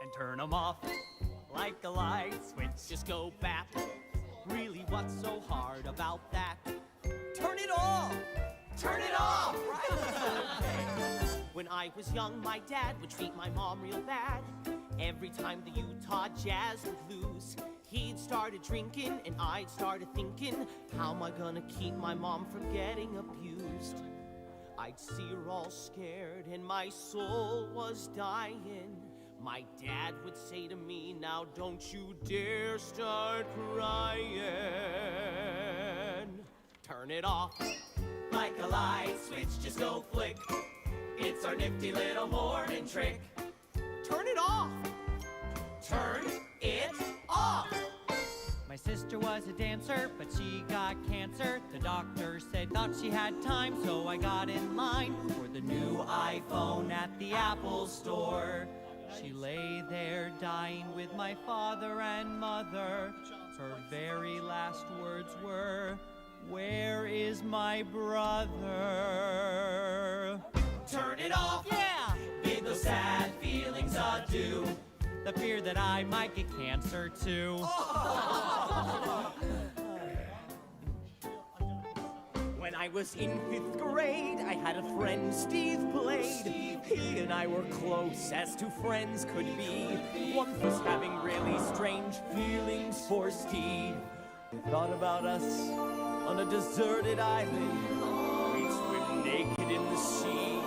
and turn them off like a light switch. Just go bap. Really, what's so hard about that? Turn it off! Turn it off! Right? When I was young, my dad would treat my mom real bad. Every time the Utah Jazz would lose, he'd started drinking and I'd started thinking, how am I gonna keep my mom from getting abused? I'd see her all scared and my soul was dying. My dad would say to me, now don't you dare start crying. Turn it off like a light switch, just go flick. It's our nifty little morning trick. Turn it off. Turn it off. My sister was a dancer, but she got cancer. The doctor said thought she had time, so I got in line for the new iPhone at the Apple store. She lay there dying with my father and mother. Her very last words were, where is my brother? Turn it off. Yeah! Bid those sad feelings adieu. The fear that I might get cancer too. When I was in 5th grade, I had a friend, Steve Blade. He and I were close as two friends could be. One was having really strange feelings for Steve. He thought about us on a deserted island. We'd swim naked in the sea,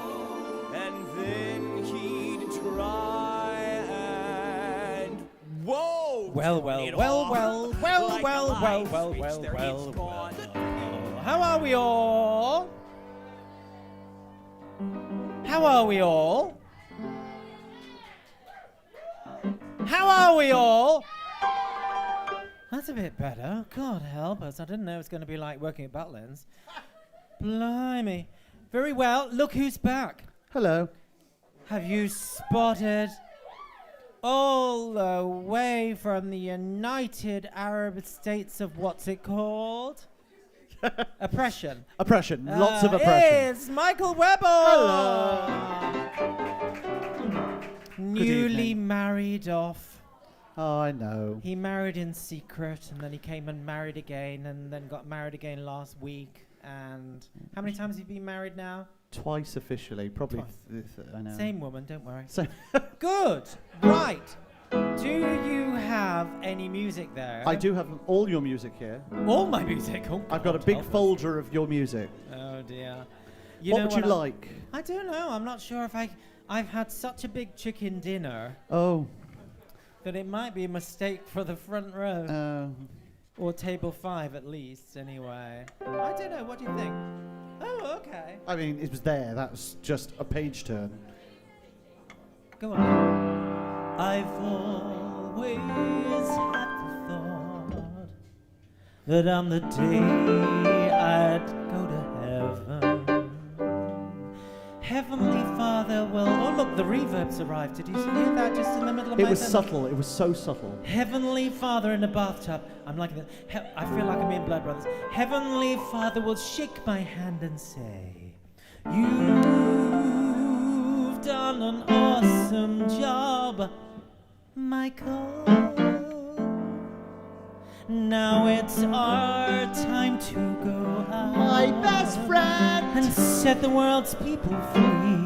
and then he'd try and... Whoa! Well. How are we all? How are we all? How are we all? That's a bit better. God help us. I didn't know it was going to be like working at Butlins. Blimey. Very well. Look who's back. Hello. Have you spotted all the way from the United Arab States of what's it called? Oppression. Oppression. Lots of oppression. It's Michael Webber. Hello. Newly evening. married off. Oh, I know. He married in secret, and then he came and married again, and then got married again last week. And how many times have you been married now? Twice officially. Probably. Twice. I know. Same woman, don't worry. So Good. Right. Do you have any music there? I do have all your music here. All my music. Oh, I've got a God, big help us. folder of your music. Oh dear. What would you like? I don't know. I'm not sure if I've had such a big chicken dinner Oh. that it might be a mistake for the front row. Or table 5 at least, anyway. I don't know. What do you think? Oh, okay. I mean, it was there. That was just a page turn. Go on. I've always had the thought that on the day I'd go to heaven, Heavenly Father will... Oh, look, the reverb's arrived. Did you hear that just in the middle of my... It was subtle. It was so subtle. Heavenly Father in a bathtub. I'm liking that. I feel like I'm in Blood Brothers. Heavenly Father will shake my hand and say, you've done an awesome job, Michael. Now it's our time to go out, My best friend! and set the world's people free,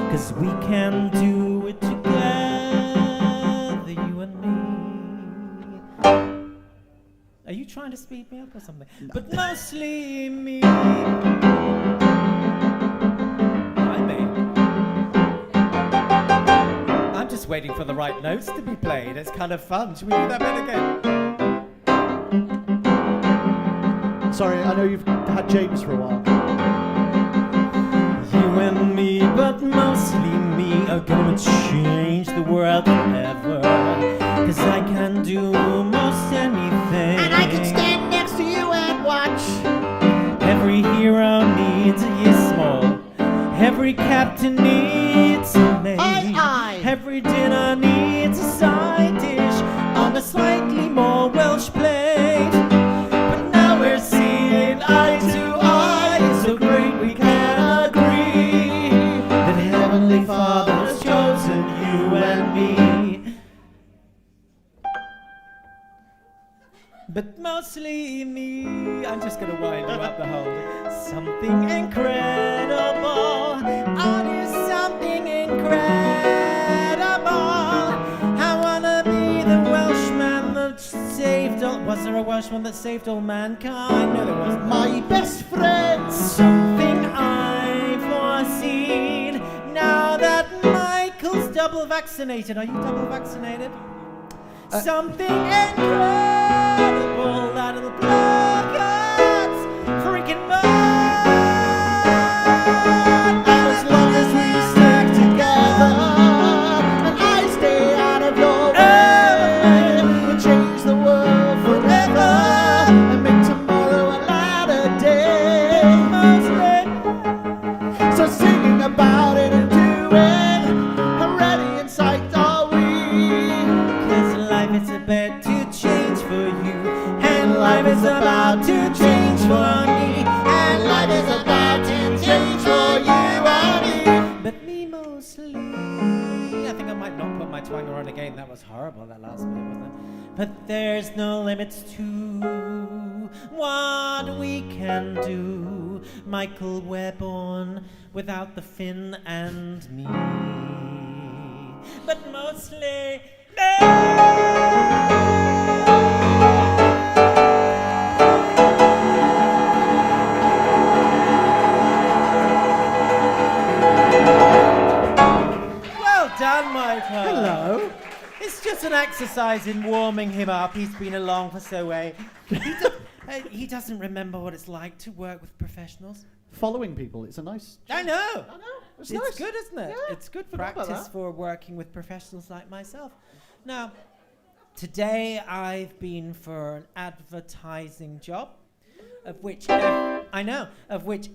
'cause we can do it together, you and me. Are you trying to speed me up or something? No. But mostly me. I mean, I'm just waiting for the right notes to be played. It's kind of fun. Should we do that bit again? Sorry, I know you've had James for a while. You and me, but mostly me, are gonna change the world forever. 'Cause I can do most anything. And I can stand next to you and watch. Every hero needs a small. Every captain needs a maid. Aye. Every dinner needs a side dish on a slightly more Welsh plate. But now we're seeing eye to eye. It's so great we can agree that Heavenly Father's chosen you and me. but mostly me. I'm just gonna wind you up the whole. Something incredible. I'll do something incredible. I wanna be the Welshman that saved all. Was there a Welshman that saved all mankind? No, there wasn't. My best friend. Something I've foreseen. Now that Michael's double vaccinated. Are you double vaccinated? Something incredible that'll blow God's freaking mind. As long as we stick together and I stay out of your way, we'll change the world forever and make tomorrow a lighter day. So singing about it and doing, I'm ready in sight, are we? It's about to change for you, and life is about to change for me, and life is about to change for you and me, but me mostly. I think I might not put my twanger on again. That was horrible, that last bit, wasn't it? But there's no limits to what we can do. Michael, we're born without the Finn and me, but mostly. Well done, Michael. Hello. It's just an exercise in warming him up. He's been along for so long. He doesn't remember what it's like to work with professionals. Following people, it's a nice. I know. It's It's nice. good, isn't it? Yeah, It's good forgot about practice that. for working with professionals like myself. Now, today I've been for an advertising job, of which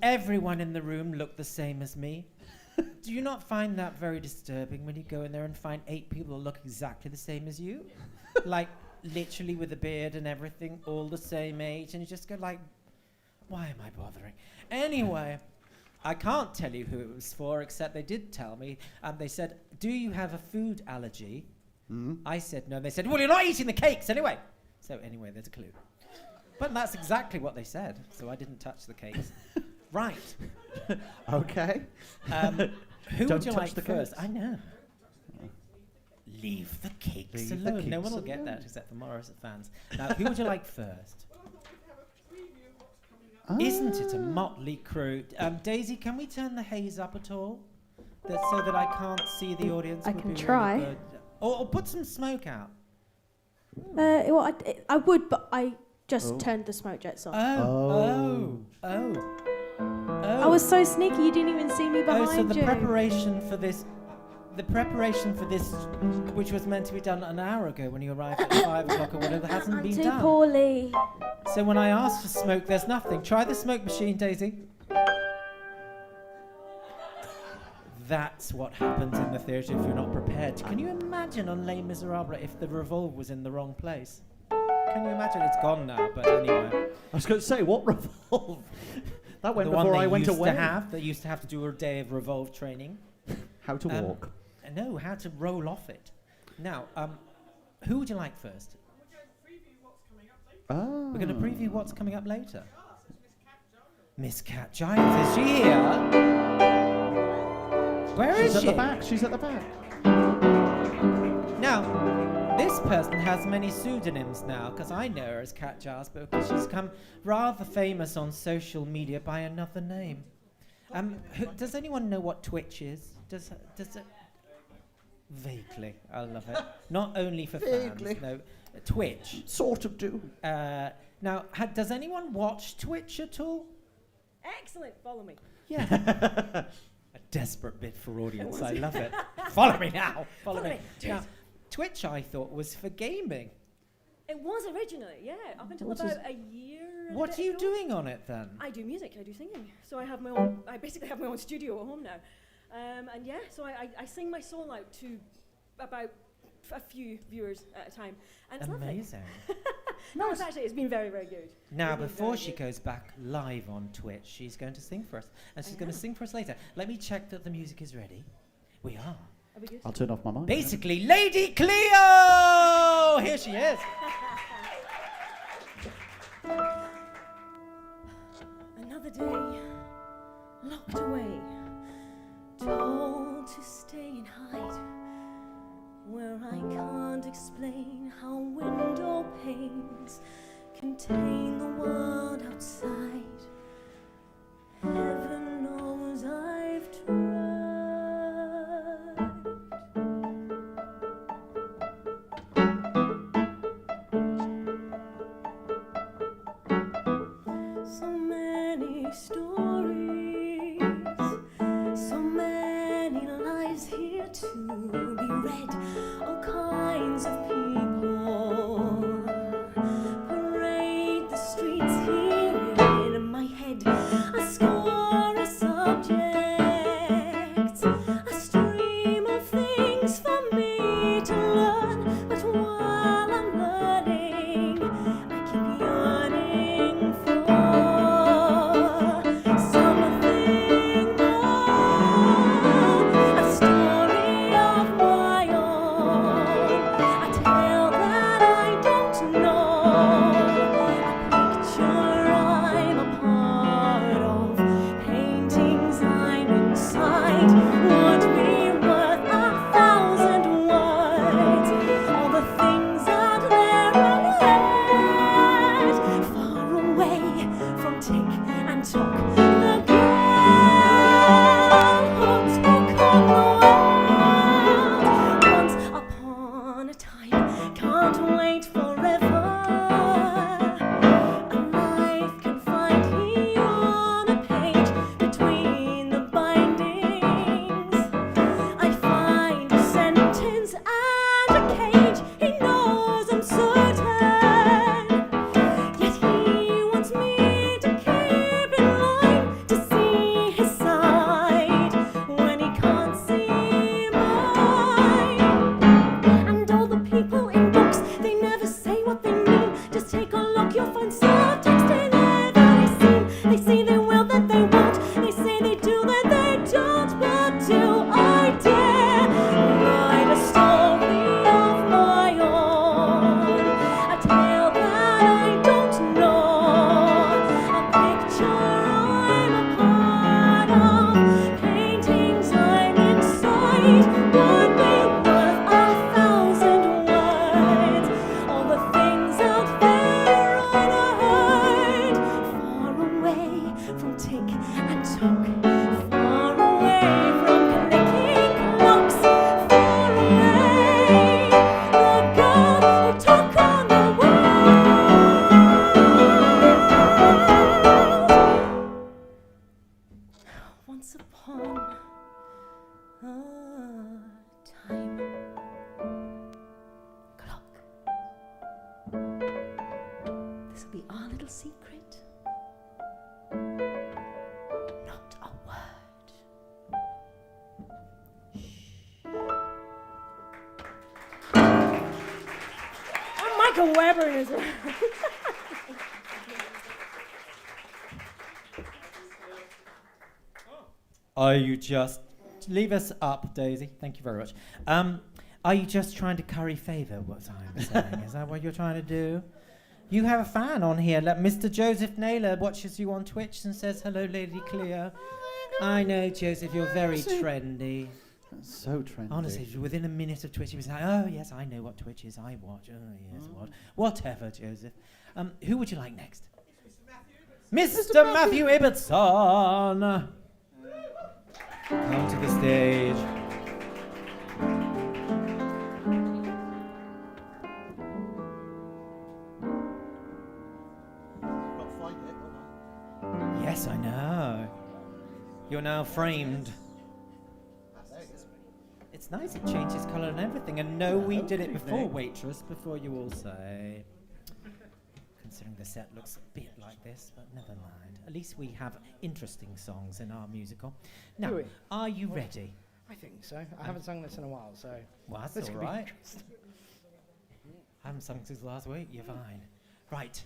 everyone in the room looked the same as me. Do you not find that very disturbing when you go in there and find 8 people who look exactly the same as you? Like, literally with a beard and everything, all the same age, and you just go like, why am I bothering? Anyway, I can't tell you who it was for, except they did tell me. They said, do you have a food allergy? I said no. They said, well, you're not eating the cakes anyway. So anyway, there's a clue. But that's exactly what they said, so I didn't touch the cakes. Right. Okay. Who Don't would you touch like the first? cakes. I know. Leave the cakes Leave the alone. No cakes one will get alone. that except for Morris fans. Now, who would you like first? Ah. Isn't it a motley crew? Daisy, can we turn the haze up at all? So that I can't see the audience? I would can be really try. good. Or put some smoke out. Well, I would, but I just Oh. turned the smoke jets off. Oh. I was so sneaky, you didn't even see me behind Oh, so the you. preparation for this, which was meant to be done an hour ago when you arrived at 5 o'clock or whatever, hasn't I'm been too done. poorly. So when I asked for smoke, there's nothing. Try the smoke machine, Daisy. That's what happens in the theatre if you're not prepared. Can you imagine on Les Miserables if the revolve was in the wrong place? Can you imagine? It's gone now, but anyway. I was going to say, what revolve? That went The one before they I went used away. they used to have to do a day of revolve training. How to walk. No, how to roll off it. Now, who would you like first? Ah. We're going to preview what's coming up later. Miss Cat Giants, is she here? Where is She's she? at the back. She's at the back. Now, this person has many pseudonyms now, because I know her as Cat Giles, but because she's become rather famous on social media by another name. Does anyone know what Twitch is? Does it? Vaguely, I love it. Not only for Vaguely. fans, no. Twitch. Sort of do. Now, does anyone watch Twitch at all? Excellent, follow me. Yeah. A desperate bit for audience. I love it. Follow me now. Follow me. Now, Twitch, I thought, was for gaming. It was originally, yeah, up until What about is- a year. and a What bit are you ago. doing on it then? I do music, I do singing. So I have my own, I basically have my own studio at home now. And yeah, so I sing my soul out to about a few viewers at a time. And it's Amazing. No, it's actually, it's been very, very good. Now, It's been before very she good. goes back live on Twitch, she's going to sing for us. And she's going to sing for us later. Let me check that the music is ready. We are. Are we good? I'll turn off my mic. Basically, Lady Cleo! Here she is. another day, locked away, told to stay and hide, where I can't explain how window panes contain the world outside. Heaven knows I've tried. So many stories, so many lives here to be read, all kinds of people parade the streets here in my head. A score of subjects, a stream of things for me to learn. But while I'm learning, I keep yearning for something more. A story of my own, a tale that I don't know, a picture I'm a part of, paintings I'm inside, would be worth 1,000 words. All the things out there ahead, far away from tick and talk. The girl who took on the world once upon a time, can't wait forever. A life can find he on a page between the bindings. I find a sentence and a cage. He knows I'm certain, yet he wants me to keep in line, to see his side when he can't see mine. And all the people in books, they never say what they mean. Just take a look, you'll find subtext in there that I seem. They say they will, that they won't. They say they do, that they don't. But do I dare write a story of my own? A tale that I don't know, a picture I'm a part of, paintings I'm inside, would be worth 1,000 words. All the things out there unheard, far away from tick and talk, far away from clicking clocks, far away. The girl who took on the world once upon a time. Clock. This'll be our little secret. Not a word. And Michael Weber is around. Are you just... Leave us up, Daisy. Thank you very much. Are you just trying to curry favour, what I'm saying? Is that what you're trying to do? You have a fan on here. Mr. Joseph Naylor watches you on Twitch and says, hello, Lady Cleo. I know, Joseph, you're very trendy. So trendy. Honestly, within a minute of Twitch, he was like, oh, yes, I know what Twitch is. I watch. Oh, yes, whatever, Joseph. Who would you like next? Mr. Matthew Ibbotson. Come to the stage. Yes, I know. You're now framed. It's nice, it changes colour and everything. And no, we did it before, waitress, before you all say. Considering the set looks a bit like this, but never mind. At least we have interesting songs in our musical. Now, Do we? are you ready? I think so. I haven't sung this in a while, so Well, that's this all could be right. interesting. I haven't sung since last week. You're fine. Right.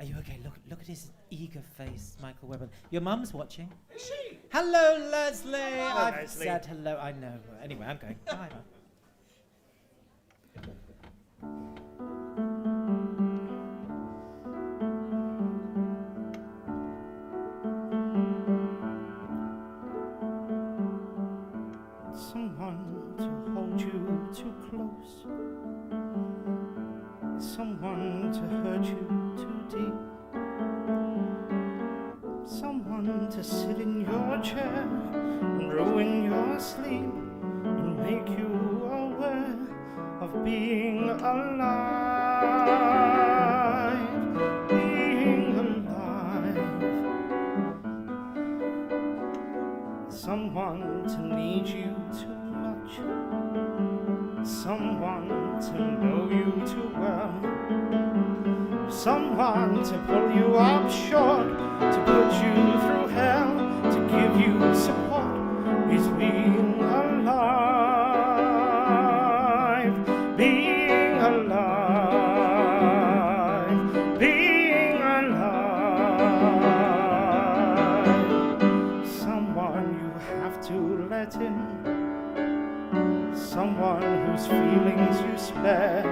Are you okay? Look at his eager face, Michael Webber. Your mum's watching. Is she? Hello, Leslie. I've Leslie. said hello. I know. Anyway, I'm going. Bye. too close, someone to hurt you too deep, someone to sit in your chair and ruin your sleep and make you aware of being alive, being alive. Someone to need you too much, someone to know you too well, someone to pull you up short, to put you through hell, to give you support is being alive, being alive, being alive. Someone you have to let in, someone whose feelings you spare,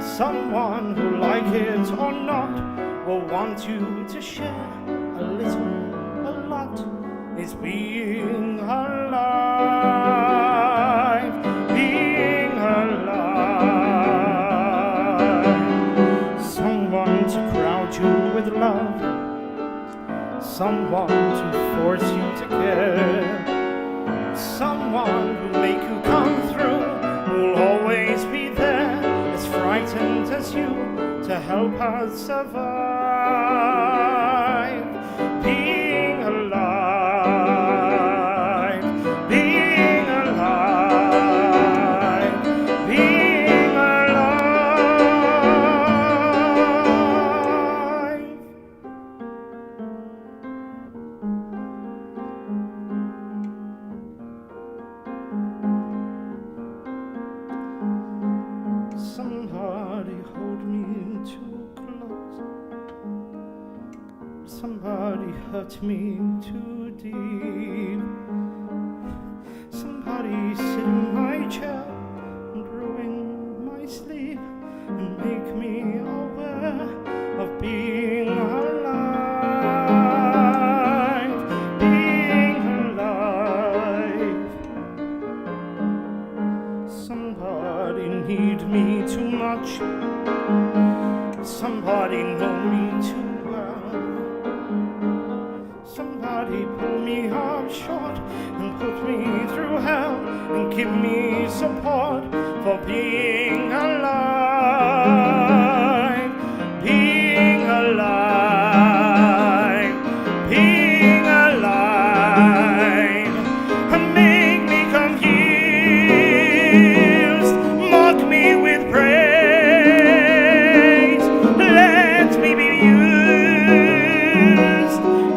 someone who, like it or not, will want you to share a little, a lot, is being alive, being alive. Someone to crowd you with love, someone to force you to care, someone who'll make you come through, who'll always be there, as frightened as you, to help us survive, being alive, being alive, being alive. Somebody hold me too close, somebody hurt me too deep, somebody sit in my chair and ruin my sleep and make me aware of being alive, being alive. Somebody need me too much, somebody know me too well, somebody pull me up short and put me through hell and give me support for being alive, being alive, being alive, and make me confused, mock me with praise, let me be used,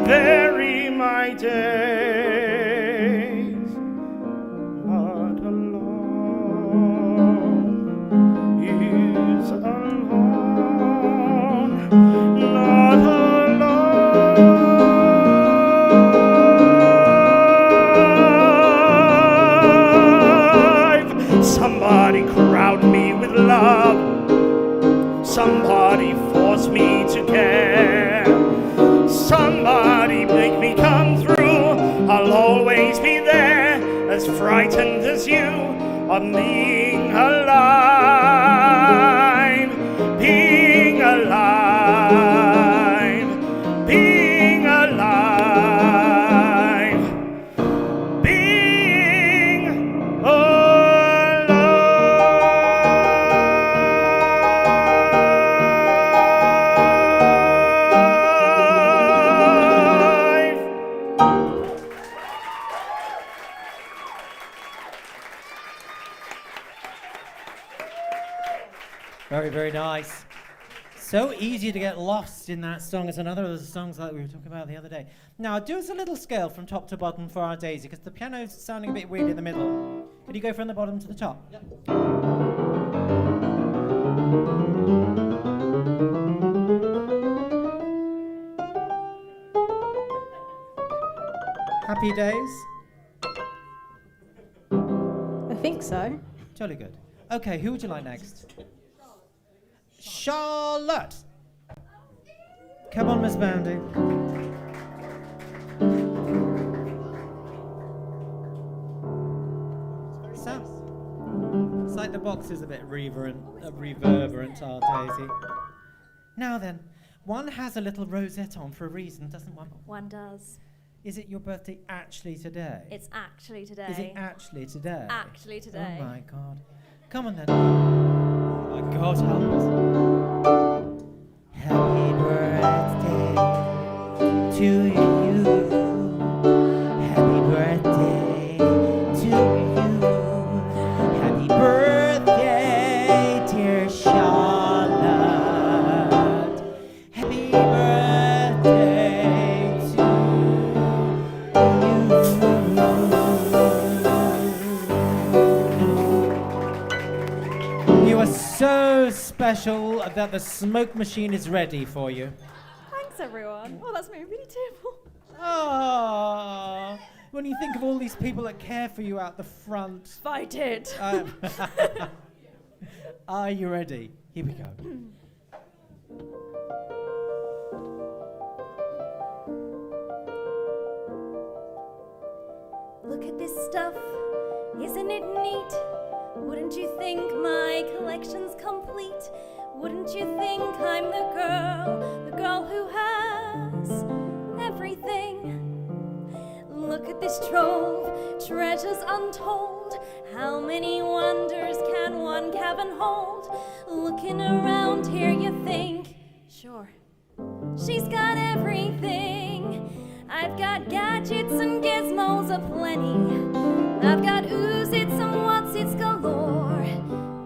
vary my days, but alone is alone, not alive. Somebody crowd me with love, somebody force me to care, somebody make me come through, I'll always be there, as frightened as you, of being alive, being alive, being alive, being alive. Very, very nice. So easy to get lost in that song. It's another of the songs that we were talking about the other day. Now, do us a little scale from top to bottom for our Daisy, because the piano's sounding a bit weird in the middle. Could you go from the bottom to the top? Yep. Happy days? I think so. Jolly good. Okay, who would you like next? Charlotte! Come on, Miss Bandy. Sam. like the box is a bit reverberant, Daisy. Now then, one has a little rosette on for a reason, doesn't one? One does. Is it your birthday actually today? It's actually today. Is it actually today? Actually today. Oh my God. Come on then. Oh my God, help us. Happy birthday to you. Happy birthday to you. Happy birthday, dear Charlotte. Happy birthday to you. You are so special that the smoke machine is ready for you. Thanks, everyone. Oh, that's made me really tearful. Oh, when you think of all these people that care for you out the front. Fight it. Are you ready? Here we go. Look at this stuff. Isn't it neat? Wouldn't you think my collection's complete? Wouldn't you think I'm the girl who has everything? Look at this trove, treasures untold. How many wonders can one cabin hold? Looking around here, you think, sure, she's got everything. I've got gadgets and gizmos aplenty. I've got ooze-its and what's-its galore.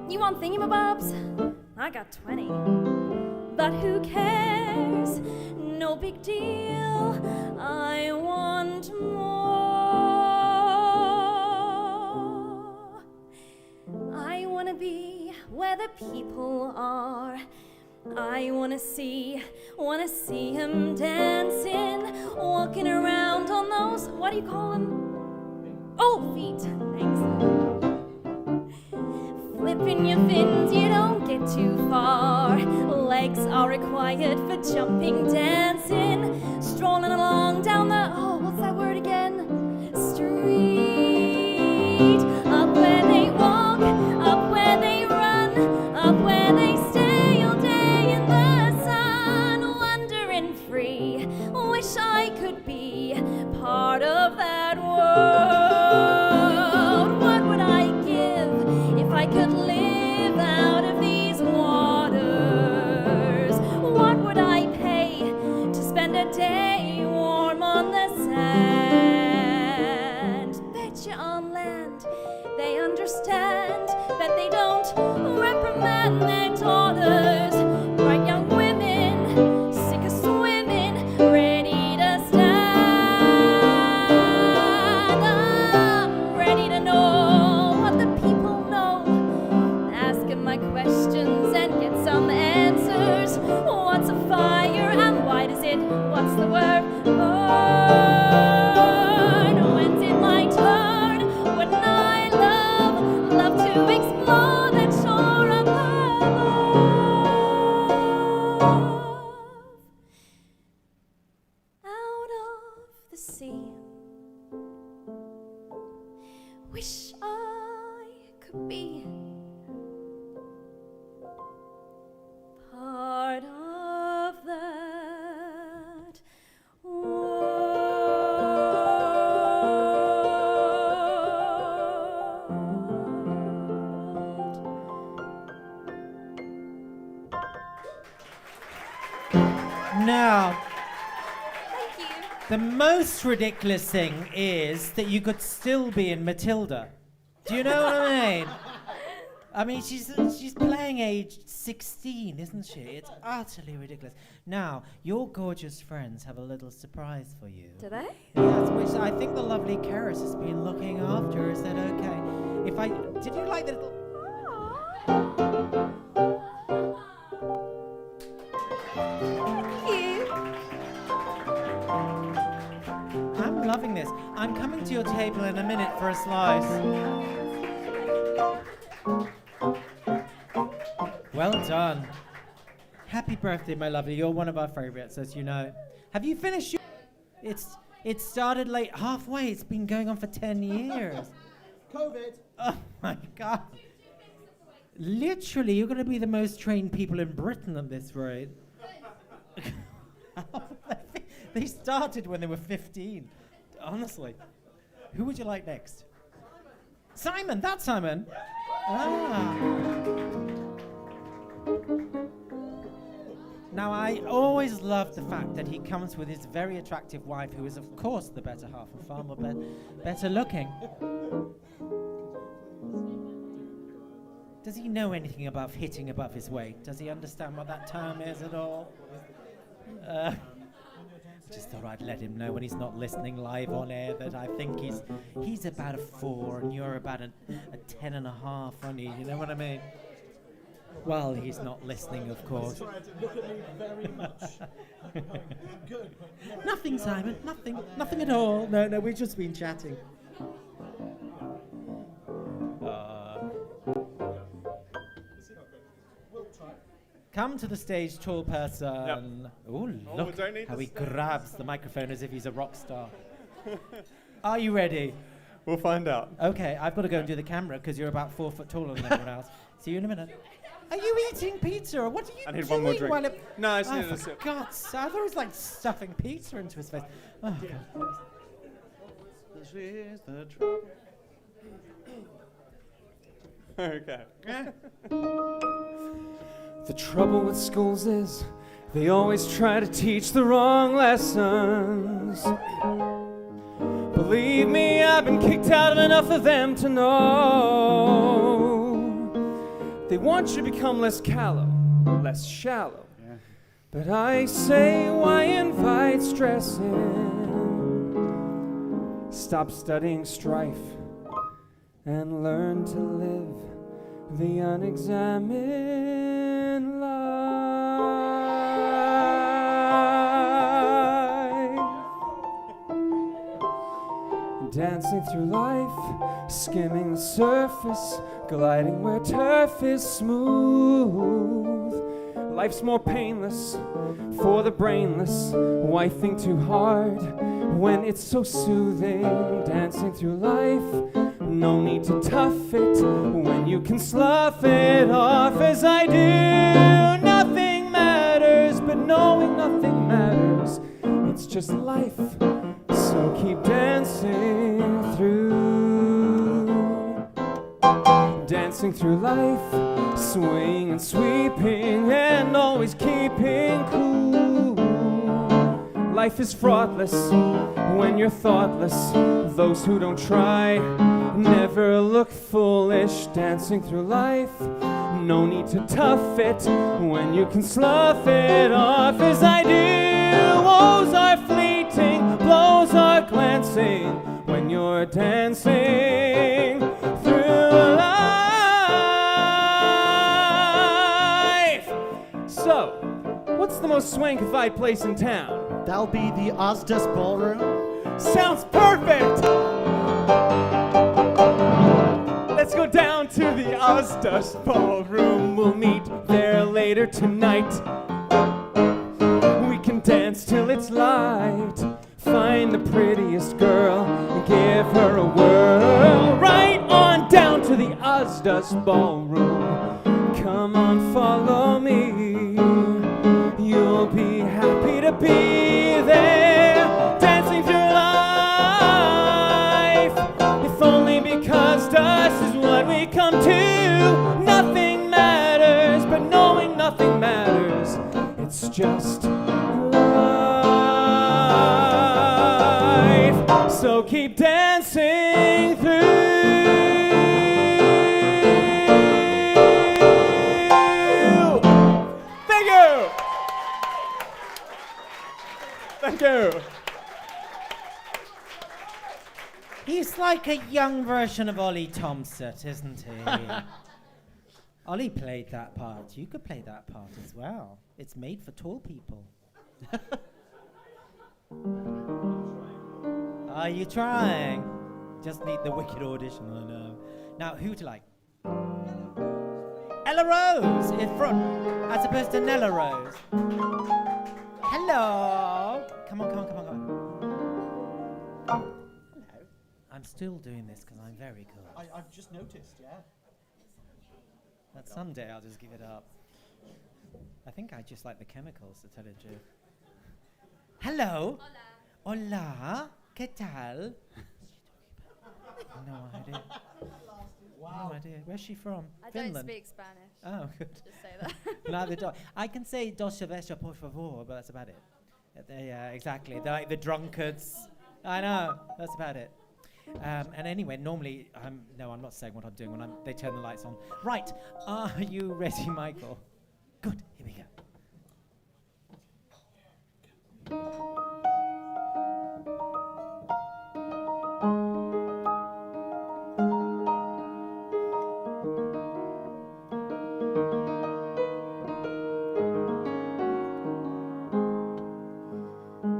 You want thingamabobs? I got 20. But who cares? No big deal. I want more. I wanna be where the people are. I wanna see him dancing, walking around on those, what do you call them? Oh, feet, thanks. Flipping your fins, you don't get too far. Legs are required for jumping, dancing, strolling along down the, oh, what's that word again? Street. Up where they walk, up where they run, up where they stay all day in the sun, wandering free. Wish I could be part of that world. What would I give if I could live out of these waters? What would I pay to spend a day warm on the sand? Bet you on land they understand, bet they don't reprimand their daughters. Bright young women, sick of swimming, ready to stand. I'm ready to know what the people know. Ask them my questions and get some answers. What's a fire and why does it, what's the word, burn? When's it my turn? Wouldn't I love to explore that shore above? Out of the sea. Wish I could be part of that world. Now, Thank you. the most ridiculous thing is that you could still be in Matilda. Do you know what I mean? I mean, she's playing age 16, isn't she? It's utterly ridiculous. Now, your gorgeous friends have a little surprise for you. Do they? Yes, which I think the lovely Karis has been looking after. Is that okay? Did you like the little... Thank you. I'm loving this. I'm coming to your table in a minute for a slice. Well done. Happy birthday, my lovely. You're one of our favorites, as you know. Have you finished your... It started late halfway. It's been going on for 10 years. COVID. Oh, my God. Literally, you're going to be the most trained people in Britain at this rate. They started when they were 15. Honestly. Who would you like next? Simon! That's Simon! Ah. Now, I always love the fact that he comes with his very attractive wife, who is, of course, the better half and far more better looking. Does he know anything about hitting above his weight? Does he understand what that term is at all? Just thought I'd let him know when he's not listening live on air that I think he's about a 4 and you're about a 10.5, aren't you? You know what I mean? Well, he's not listening, of course. Look at me very much. Good. Nothing, Simon. Nothing at all. No, we've just been chatting. Come to the stage, tall person. Yep. Oh, look don't need how to he stand. grabs the microphone as if he's a rock star. Are you ready? We'll find out. Okay, I've got to go and do the camera because you're about 4 foot taller than everyone else. See you in a minute. Are you eating pizza or what are you I doing? need one more drink. while it- No, I just oh, needed a for sip. God's sake, I thought it was like stuffing pizza into his face. Oh, God. This is the trouble. Okay. The trouble with schools is they always try to teach the wrong lessons. Believe me, I've been kicked out of enough of them to know. They want you to become less callow, less shallow. Yeah. But I say, why invite stress in? Stop studying strife and learn to live the unexamined life. Dancing through life, skimming the surface, gliding where turf is smooth. Life's more painless for the brainless. Why think too hard when it's so soothing? Dancing through life, no need to tough it when you can slough it off as I do. Nothing matters, but knowing nothing matters. It's just life, so keep dancing through. Dancing through life, swaying and sweeping and always keeping cool. Life is fraughtless when you're thoughtless. Those who don't try never look foolish. Dancing through life, no need to tough it when you can slough it off as I do. Woes are fleeting, blows are glancing when you're dancing through life. So, what's the most swankified place in town? That'll be the Osdust Ballroom. Sounds perfect! Let's go down to the Osdust Ballroom. We'll meet there later tonight. We can dance till it's light. Find the prettiest girl and give her a whirl. Right on down to the Osdust Ballroom. Come on, follow me. You'll be happy to be there, dancing through life. If only because dust is what we come to. Nothing matters, but knowing nothing matters. It's just life. So keep dancing through. Thank you. Thank you. He's like a young version of Ollie Thompson, isn't he? Ollie played that part. You could play that part as well. It's made for tall people. Are you trying? Just need the wicked audition, I know. Now, who would you like? Ella Rose in front, as opposed to Nella Rose. Hello. Come on. Hello. I'm still doing this because I'm very good. I've just noticed, yeah. But someday I'll just give it up. I think I just like the chemicals, to tell you the truth. Hello. Hola. ¿Qué tal? No idea. No idea. Where's she from? I Finland. don't speak Spanish. Oh, good. Just say that. Neither do I can say dos cervezas por favor, but that's about it. Yeah, exactly. They're like the drunkards. I know. That's about it. And anyway, normally, no, I'm not saying what I'm doing when they turn the lights on. Right. Are you ready, Michael? Good. Here we go.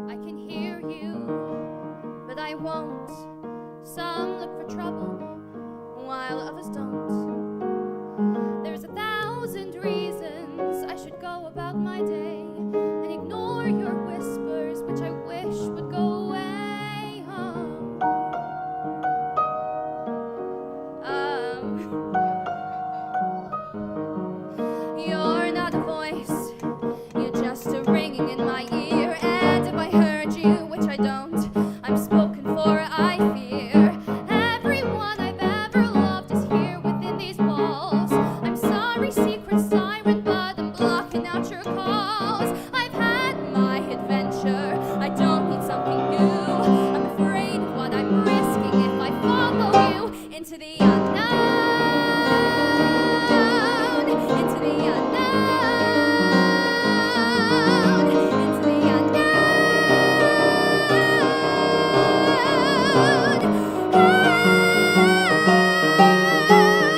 I can hear you, but I won't. Some look for trouble, while others don't. There's 1,000 reasons I should go about my day and ignore your whispers, which I wish would go away. You're not a voice, you're just a ringing in my ear. And if I heard you, which I don't, I'm spoken for, I fear. Everyone I've ever loved is here within these walls. I'm sorry, secret siren, but I'm blocking out your calls. I've had my adventure, I don't need something new. I'm afraid of what I'm risking if I follow you into the unknown. Into the unknown. Into the unknown.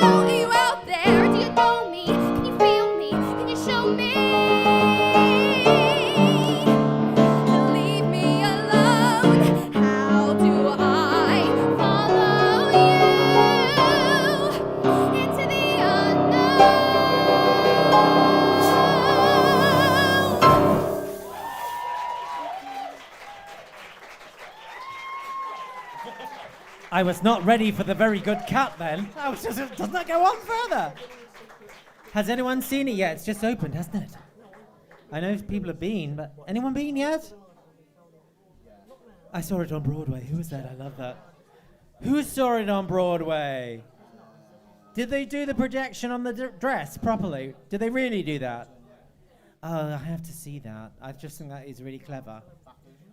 Are you out there? Do you know me? Can you feel me? Can you show me? Leave me alone. How do I follow you into the unknown? I was not ready for the very good cut then. I was just, doesn't that go on further? Has anyone seen it yet? It's just opened, hasn't it? I know people have been, but anyone been yet? I saw it on Broadway. Who was that? I love that. Who saw it on Broadway? Did they do the projection on the dress properly? Did they really do that? Oh, I have to see that. I just think that is really clever.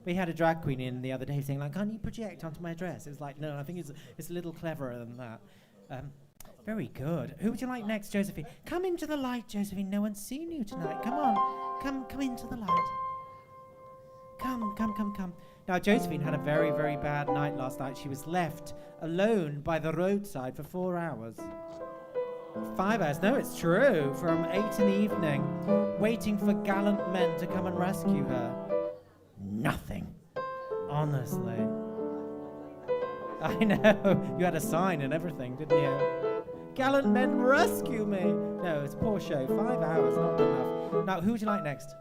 We had a drag queen in the other day saying, like, can't you project onto my dress? It was like, no, I think it's a little cleverer than that. Very good. Who would you like next, Josephine? Come into the light, Josephine. No one's seen you tonight. Come on. Come into the light. Come. Now, Josephine had a very, very bad night last night. She was left alone by the roadside for 4 hours. 5 hours. No, it's true. From 8 in the evening, waiting for gallant men to come and rescue her. Nothing. Honestly. I know. You had a sign and everything, didn't you? Gallant men rescue me. No, it's a poor show. 5 hours, not good enough. Now, who would you like next?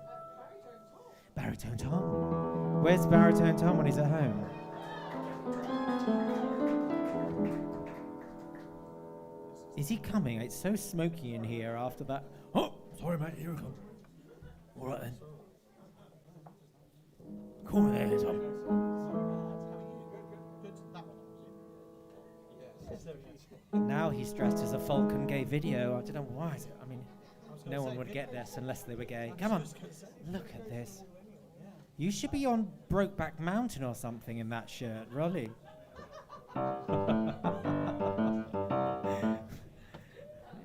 Baritone Tom. Where's Baritone Tom when he's at home? Is he coming? It's so smoky in here after that. Oh, sorry, mate. Here we come. All right, then. Come on there, Tom. Now he's dressed as a Falcon gay video. I don't know why. I mean, no one would get this unless they were gay. Come on. Look at this. You should be on Brokeback Mountain or something in that shirt, really.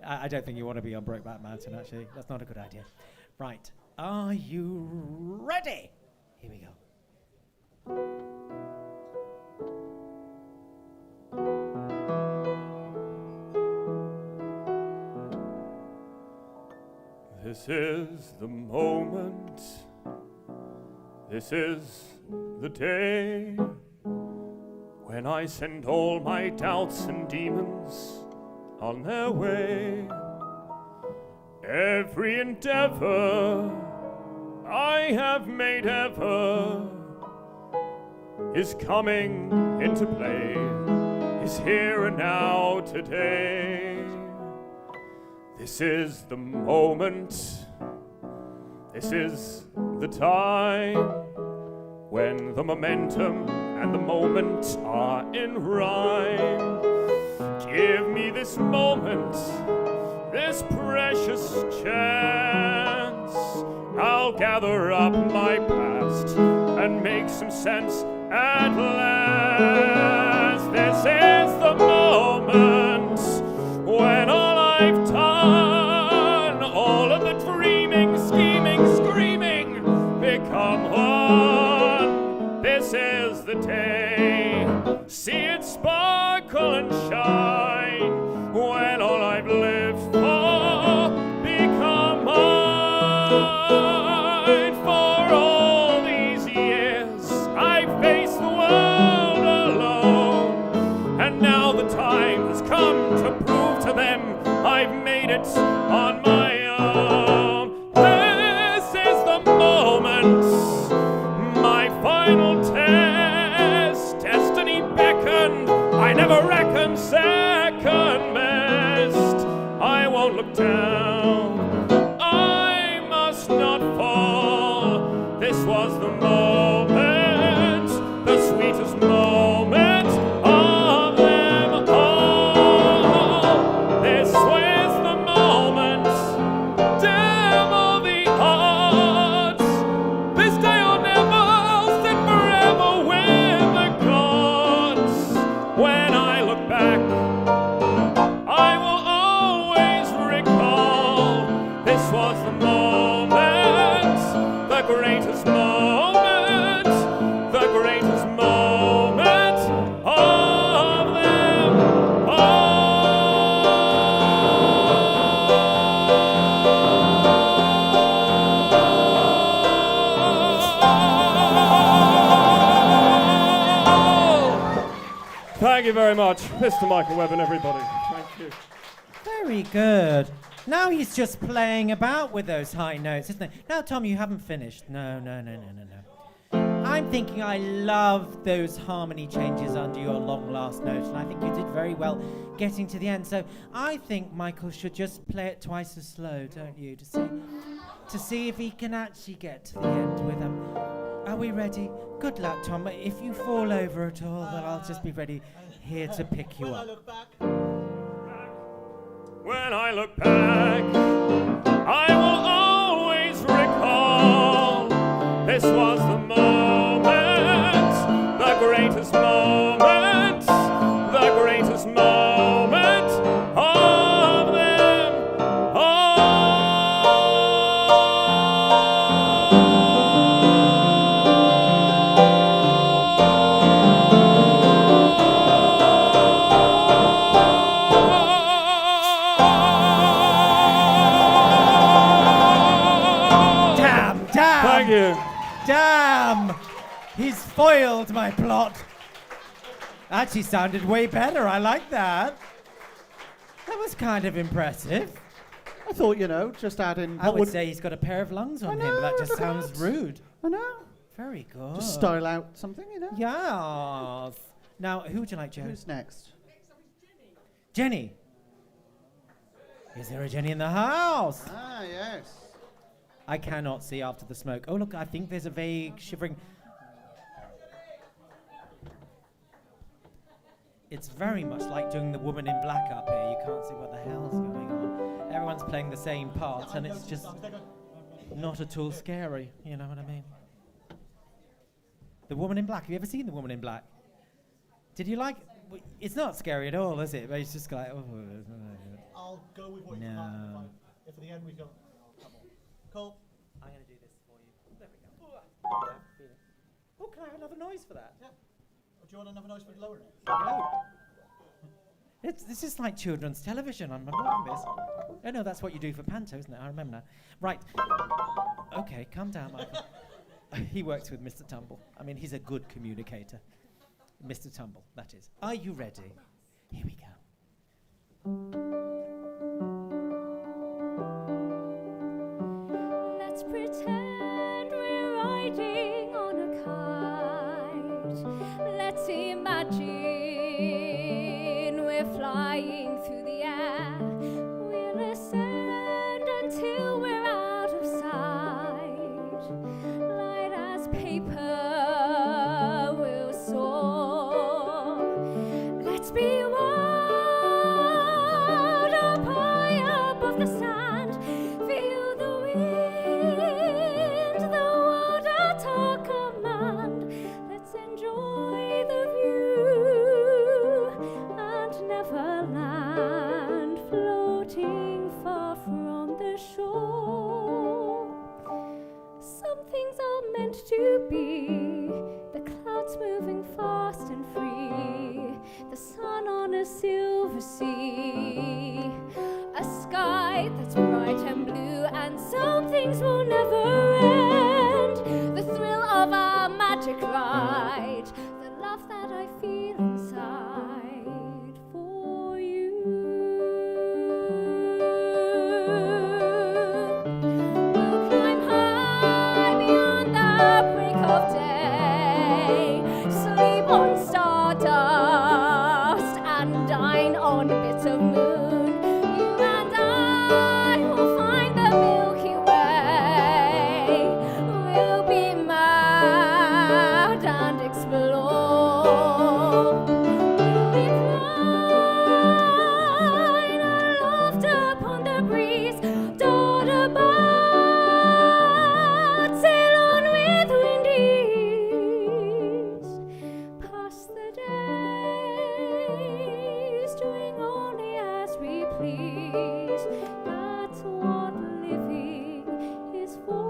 I don't think you want to be on Brokeback Mountain, actually. That's not a good idea. Right. Are you ready? Here we go. This is the moment. This is the day when I send all my doubts and demons on their way. Every endeavor I have made ever is coming into play, is here and now today. This is the moment, this is the time, when the momentum and the moment are in rhyme. Give me this moment, this precious chance. I'll gather up my past and make some sense at last. This is the moment when all I've done, all of the dreaming, scheming, screaming, become one. This is the day, see it sparkle and shine, when all I've lived for become mine. For all these years I faced the world alone, and now the time has come to prove to them I've made it on my own. This is the moment, my final test. Destiny beckoned, I never reckoned second best. I won't look down, I must not fall. This was the moment, the sweetest moment of them all. This was the moment, damn all the odds. This day or never, I'll sit forever with the gods. When I look back, I will always recall, this was the moment, the greatest moment, the greatest moment of them all. Thank you very much, Mr. Michael Webb and everybody. Thank you. Very good. Now he's just playing about with those high notes, isn't he? Now, Tom, you haven't finished. No. I'm thinking I love those harmony changes under your long last note, and I think you did very well getting to the end. So I think Michael should just play it twice as slow, don't you, to see if he can actually get to the end with them. Are we ready? Good luck, Tom. If you fall over at all, then I'll just be ready here to pick you up. When I look back, I will always recall, this was the moment, the greatest moment, the greatest moment of them Thank you. Damn! He's foiled my plot. Actually sounded way better. I like that. That was kind of impressive. I thought, just add in. I would say he's got a pair of lungs on him, but that just look at sounds that. rude. I know. Very good. Just style out something, Yes. Now, who would you like, Joe? Who's next? Jenny. Is there a Jenny in the house? Ah, yes. I cannot see after the smoke. Oh, look, I think there's a vague shivering. It's very much like doing the woman in black up here. You can't see what the hell's going on. Everyone's playing the same part, and it's just not at all scary. You know what I mean? The Woman in Black. Have you ever seen The Woman in Black? Did you like? It's not scary at all, is it? But it's just like. Oh. I'll go with what No. you come If at the end we go. Cool. I'm going to do this for you. There we go. Oh, can I have another noise for that? Yeah. Do you want another noise for the lower note? No. This is like children's television. I'm loving this. Oh, no, that's what you do for Panto, isn't it? I remember now. Right. Okay, calm down, Michael. He works with Mr. Tumble. I mean, he's a good communicator. Mr. Tumble, that is. Are you ready? Here we go. Let's pretend we're riding on a kite. Let's imagine we're flying through the air. We'll ascend the shore. Some things are meant to be, the clouds moving fast and free, the sun on a silver sea, a sky that's bright and blue, and some things will never end. The thrill of our magic ride, the love that I feel inside for you. We'll climb high beyond the break of day, sleep on stardust and dine on bits of moon. You and I will find the Milky Way. We'll be mad and explore. We'll recline aloft upon the breeze, dart about, sail on with wind ease, pass the days, doing only as we please. That's what living is for.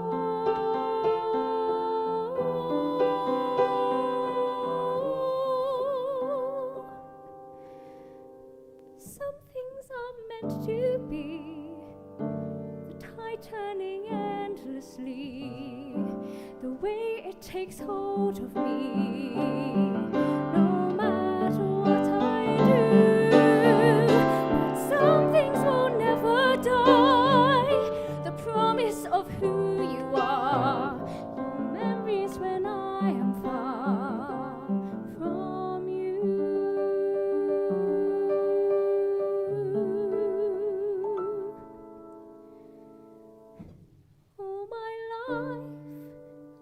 Some things are meant to be, the tide turning endlessly, the way it takes hold of me, no matter what I do. But some things will never die, the promise of who you are, your memories when I am far from you. All my life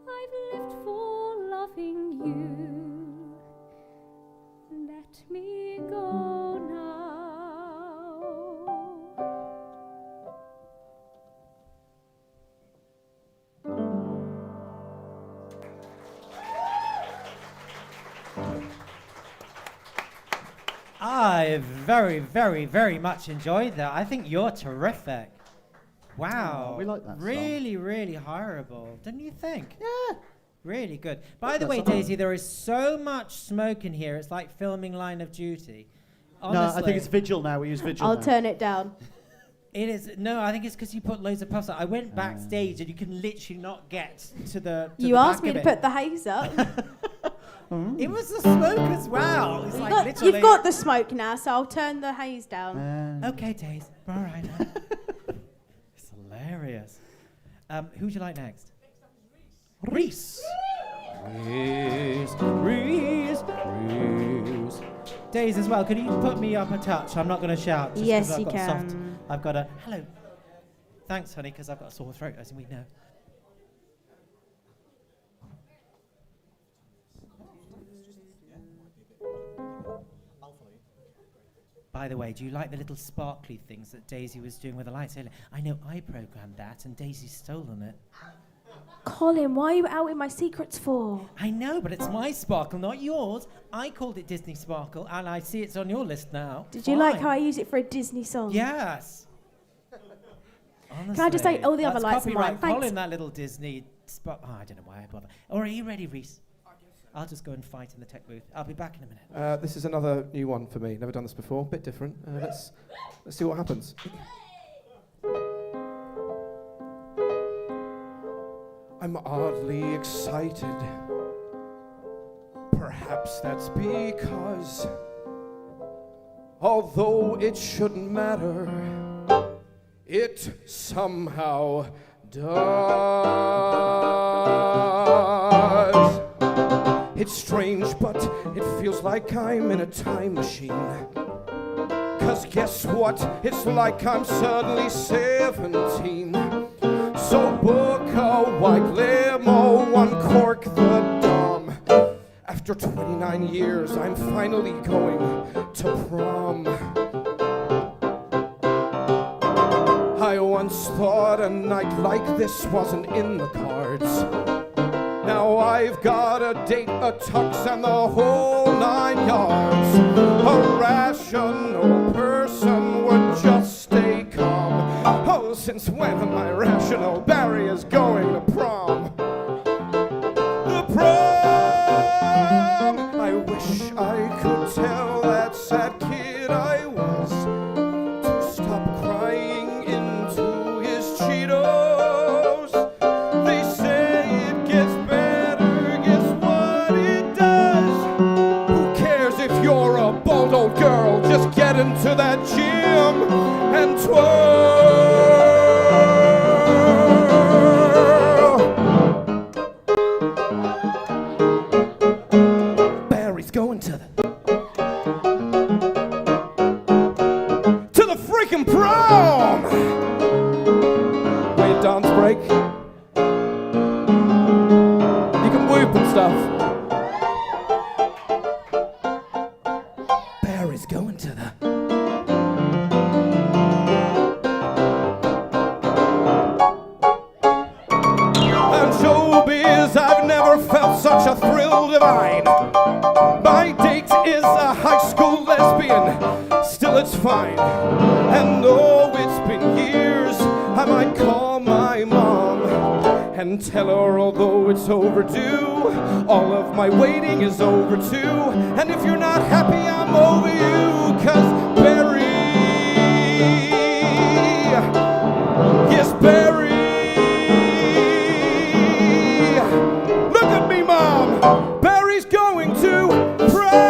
I've lived for loving you. Let me go now. I very, very, very much enjoyed that. I think you're terrific. Wow. Oh, we like that song. Really, really horrible. Didn't you think? Yeah. Really good. By the That's way, all. Daisy, there is so much smoke in here. It's like filming Line of Duty. Honestly, No, I think it's Vigil now. We use Vigil I'll now. turn it down. It is. No, I think it's because you put loads of puffs on. I went backstage and you can literally not get to the. You the asked back me of to it. put the haze up. It was the smoke as well. It's like literally. You've got the smoke now, so I'll turn the haze down. Okay, Daisy. All right. It's hilarious. Who would you like next? Reese. Reese. Daisy as well. Can you put me up a touch? I'm not going to shout. Just Yes, 'cause I've you got can. Soft. I've got a hello. Thanks, honey, because I've got a sore throat, as we know. By the way, do you like the little sparkly things that Daisy was doing with the lights earlier? I know I programmed that, and Daisy's stolen it. Colin, why are you out with my secrets for? I know, but it's my sparkle, not yours. I called it Disney Sparkle, and I see it's on your list now. Did you like how I use it for a Disney song? Yes. Honestly, Can I just say all the other that's lights are copyright. mine? Thanks. Colin, that little Disney sparkle. Oh, I don't know why I bother. Or are you ready, Reese? I'll just go and fight in the tech booth. I'll be back in a minute. This is another new one for me. Never done this before. Bit different. Let's see what happens. I'm oddly excited. Perhaps that's because, although it shouldn't matter, it somehow does. It's strange, but it feels like I'm in a time machine. 'Cause guess what? It's like I'm suddenly 17. So book a white limo, uncork the dom. After 29 years, I'm finally going to prom. I once thought a night like this wasn't in the cards. Now I've got a date, a tux, and the whole 9 yards. A rational person would just stay calm. A since when am I rational? Barry is going to prom. The prom! I wish I could tell that sad kid I was to stop crying into his Cheetos. They say it gets better, guess what it does? Who cares if you're a bald old girl? Just get into that gym and twirl. Barry's going to the freaking prom. Wait, dance break. You can whoop and stuff. Barry's going to the showbiz, I've never felt such a thrill divine. My date is a high school lesbian, still it's fine. And though it's been years, I might call my mom and tell her although it's overdue, all of my waiting is over too. And if you're not happy, I'm over you, 'cause Barry, yes, Barry. Look at me, Mom! Barry's going to prom!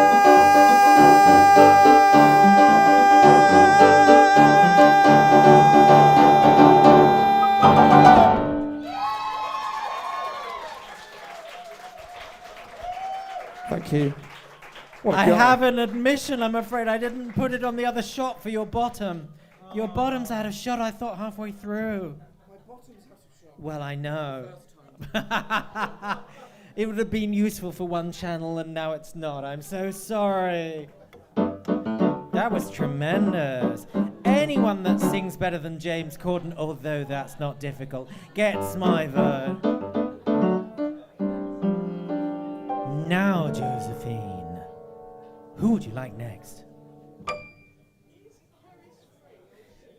Thank you. What a I guy. have an admission, I'm afraid. I didn't put it on the other shot for your bottom. Your bottom's out of shot, I thought, halfway through. My bottom's out of shot. Well, I know. It would have been useful for one channel and now it's not. I'm so sorry. That was tremendous. Anyone that sings better than James Corden, although that's not difficult, gets my vote. Now, Josephine, who would you like next?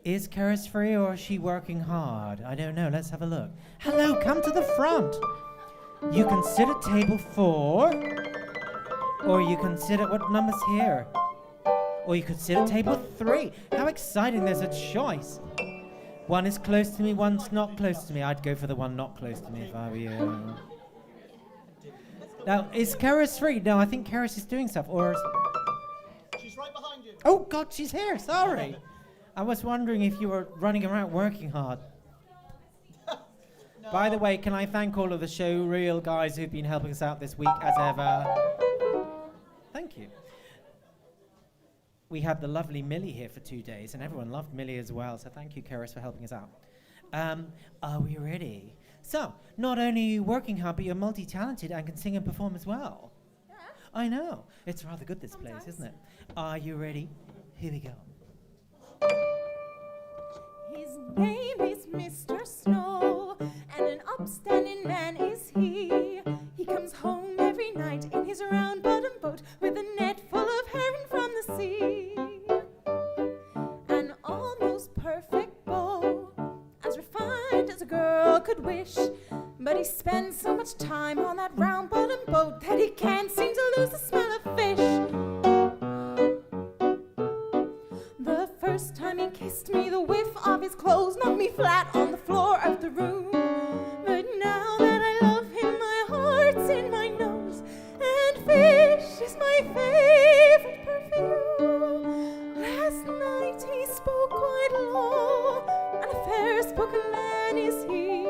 Is Karis free or is she working hard? I don't know. Let's have a look. Hello, come to the front. You can sit at table 4, or you can sit at what number's here? Or you could sit at table 3. How exciting, there's a choice. One is close to me, one's not close to me. I'd go for the one not close to me if I were you. Now, is Karis free? No, I think Karis is doing stuff, or is... She's right behind you. Oh, God, she's here, sorry. I was wondering if you were running around working hard. No. By the way, can I thank all of the Showreel guys who've been helping us out this week, as ever. Thank you. We had the lovely Millie here for 2 days, and everyone loved Millie as well, so thank you, Karis, for helping us out. Are we ready? So, not only are you working hard, but you're multi-talented and can sing and perform as well. Yeah. I know. It's rather good, this place, Sometimes. isn't it? Are you ready? Here we go. His name is Mr. Snow, and an upstanding man is he. He comes home every night in his round bottom boat with a net full of herring from the sea. An almost perfect beau, as refined as a girl could wish. But he spends so much time on that round bottom boat that he can't seem to lose the smell of fish. The first time he kissed me, the whiff of his clothes knocked me flat on the floor of the room. But now that I love him, my heart's in my nose, and fish is my favorite perfume. Last night he spoke quite low, and a fair-spoken man is he.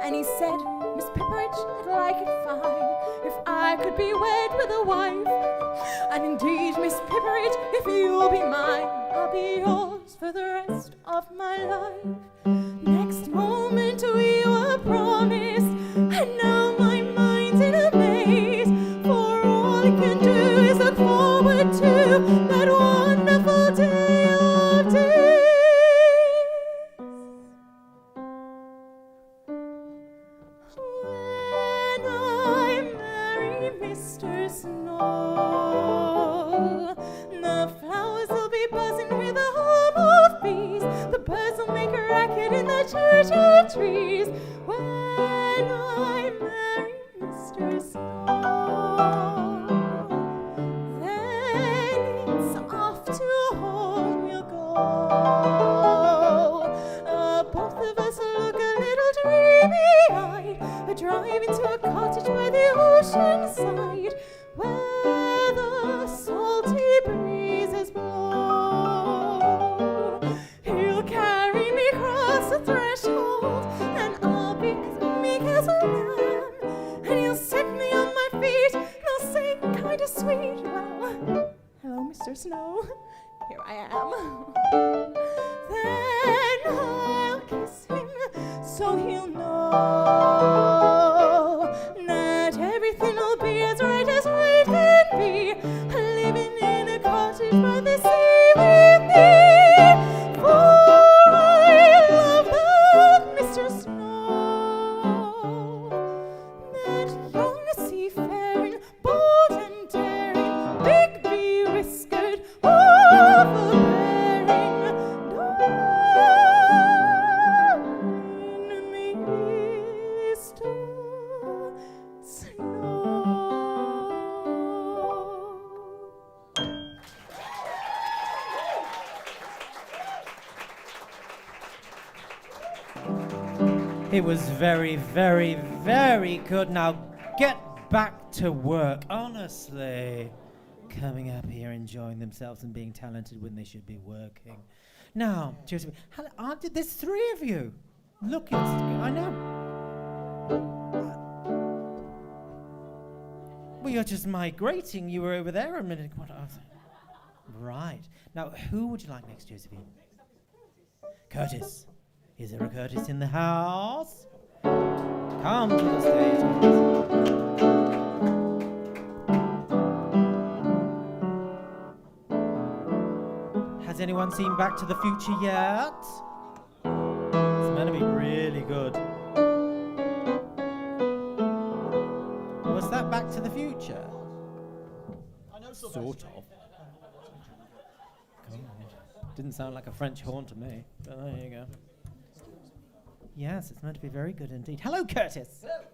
And he said, Miss Pipperidge, I'd like it fine if I could be wed with a wife. And indeed, Miss Pipperidge, if you'll be mine, I'll be yours for the rest of my life. Next moment we were promised, and now my mind's in a maze. For all I can do is look forward to that wonderful day of days. When I marry Mr. Snow, the flowers will be buzzing with a hum of bees. The birds will make a racket choo-choo trees. When I marry Mr. Snow, then it's off to home we'll go. Both of us look a little dreamy-eyed, driving to a cottage by the ocean side, where the salty breezes blow. He'll carry me across the threshold, and I'll be as meek as a lamb. And he'll set me on my feet, and I'll say kind of sweet, well, hello, Mr. Snow, here I am. Then I'll kiss him, so he'll know that everything'll be as right can be, living in a cottage by the sea with me. For I love that Mr. Snow, that young seafaring, bold and daring, big be-whiskered, overbearing, darling Mr. Snow. It was very, very, very good. Now get back to work, honestly. Coming up here, enjoying themselves and being talented when they should be working. Now, Josephine, there's three of you. Look, I know. Well, you're just migrating. You were over there a minute. Right. Now, who would you like next, Josephine? Curtis. Is there a Curtis in the house? Come to the stage, Curtis. Has anyone seen Back to the Future yet? It's meant to be really good. Was that Back to the Future? I know Sort of. Didn't sound like a French horn to me, but there you go. Yes, it's meant to be very good indeed. Hello, Curtis. Hello.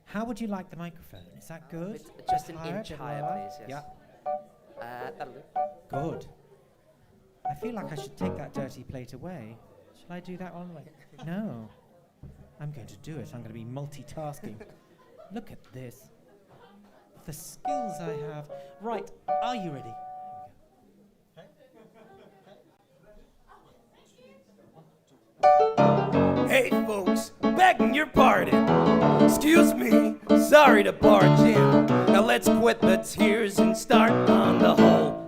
How would you like the microphone? Is that good? Just an Higher, inch bit higher, lower? please. Yes. Yeah. That'll do. Good. I feel like I should take that dirty plate away. Shall I do that one way? No. I'm going to do it. I'm going to be multitasking. Look at this. The skills I have. Right, are you ready? Hey folks, begging your pardon. Excuse me, sorry to barge in. Now let's quit the tears and start on the whole,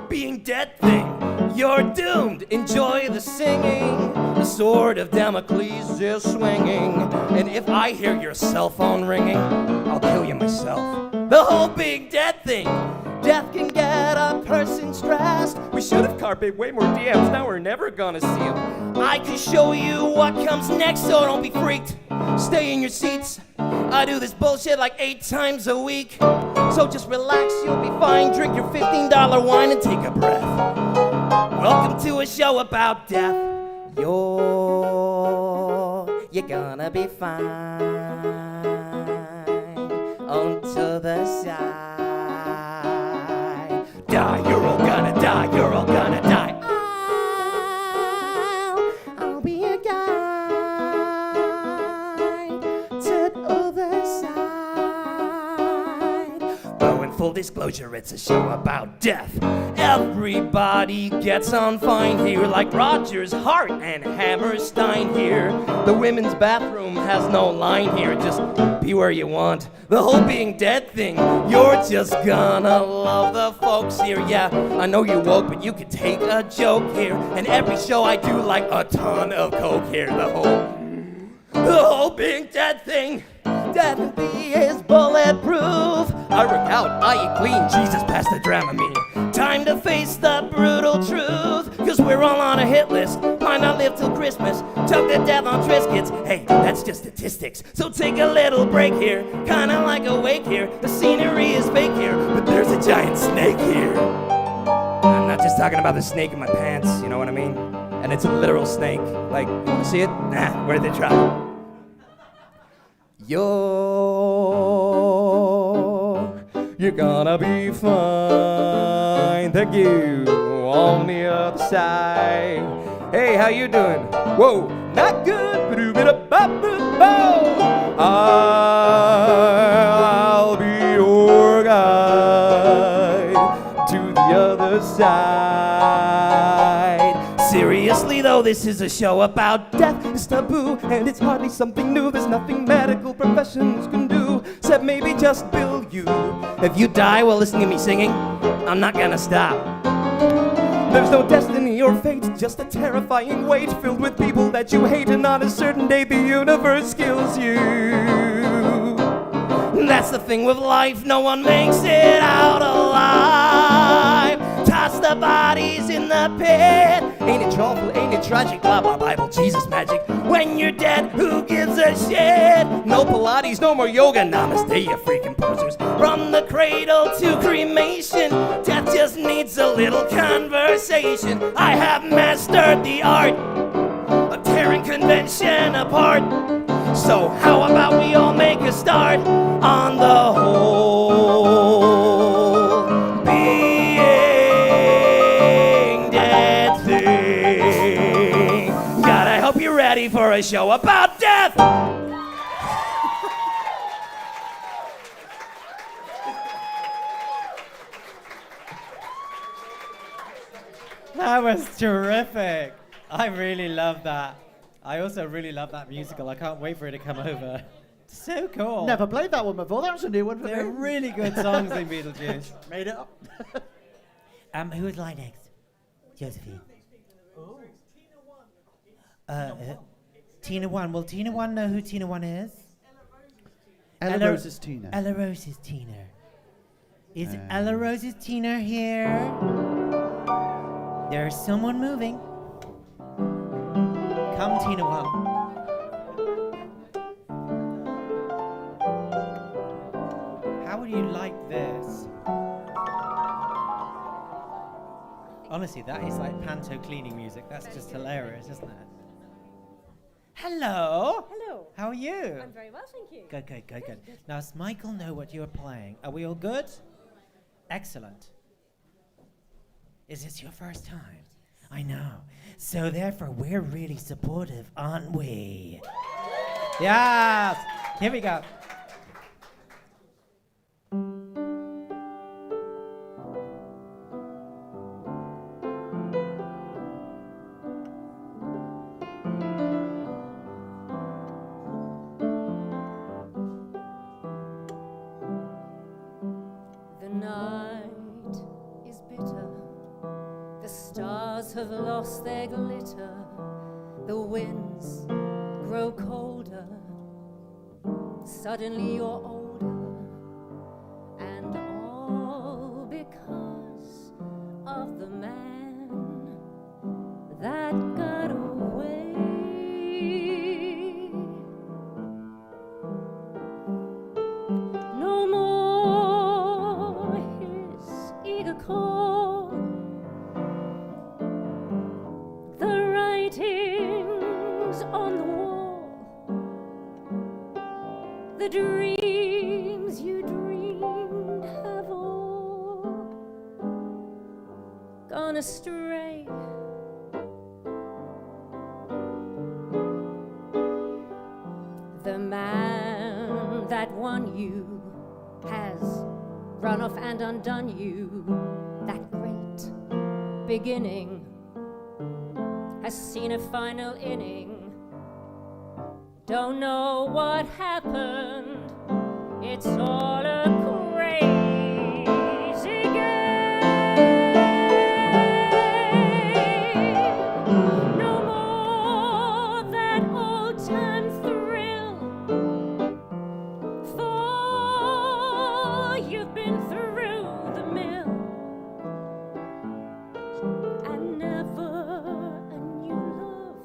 being dead thing. You're doomed, enjoy the singing. The sword of Damocles is swinging. And if I hear your cell phone ringing, I'll kill you myself. The whole being dead thing. Death can get a person stressed. We should have carped way more DMs, now we're never gonna see them. I can show you what comes next, so don't be freaked. Stay in your seats. I do this bullshit like 8 times a week. So just relax, you'll be fine. Drink your $15 wine and take a breath. Welcome to a show about death. You're gonna be fine. On to the side. Die, you're all gonna die, you're all gonna die. I'll be a guide to the other side. Though in full disclosure, it's a show about death. Everybody gets on fine here, like Rogers, Hart, and Hammerstein here. The women's bathroom has no line here, just be where you want. The whole being dead thing, you're just gonna love the folks here. Yeah, I know you're woke, but you could take a joke here. And every show I do like a ton of coke here. The whole being dead thing. Definitely is bulletproof. I work out, I eat clean, Jesus pass the Dramamine. Time to face the brutal truth, cause we're all on a hit list. Might not live till Christmas, took to death on Triscuits. Hey, that's just statistics, so take a little break here. Kinda like a wake here, the scenery is fake here, but there's a giant snake here. I'm not just talking about the snake in my pants, you know what I mean? And it's a literal snake. Like, you wanna see it? Nah, worth a try. You're gonna be fine. Thank you. On the other side. Hey, how you doing? Whoa, not good. I'll be your guide to the other side. Seriously though, this is a show about death. It's taboo and it's hardly something new. There's nothing medical professionals can do except maybe just bill you. If you die while listening to me singing, I'm not gonna stop. There's no destiny or fate, just a terrifying weight filled with people that you hate, and on a certain day the universe kills you. That's the thing with life, no one makes it out alive. Toss the bodies in the pit. Ain't it awful, ain't it tragic? Blah blah Bible, Jesus magic. When you're dead, who gives a shit? No Pilates, no more yoga, namaste, you freaking posers. From the cradle to cremation, death just needs a little conversation. I have mastered the art of tearing convention apart. So how about we all make a start on the whole being dead thing? God, I hope you're ready for a show about death! That was terrific. I really love that. I also really love that musical. I can't wait for it to come over. So cool. Never played that one before. That was a new one for They're me. really good songs in Beetlejuice. Made it up. Who would lie next? Josephine. Tina 1. Will Tina 1 know who Tina 1 is? Ella Rose's Tina. Ella Rose's Tina. Is Ella Rose's Tina here? There's someone moving. Come, Tina 1. How would you like this? Honestly, that is like panto cleaning music. That's just hilarious, isn't it? Hello. Hello. How are you? I'm very well, thank you. Good. Now, does Michael know what you're playing? Are we all good? Excellent. Is this your first time? I know. So therefore, we're really supportive, aren't we? Yes. Here we go. The night is bitter. The stars have lost their glitter. The winds grow colder. Suddenly you're older. And all because of the man that got away. No more his eager call. The writings on the wall. The dreams you dreamed have all gone astray. The man that won you has run off and undone you. That great beginning has seen a final inning. Don't know what happened. It's all a crazy game. No more that old-time thrill. For you've been through the mill. And never a new love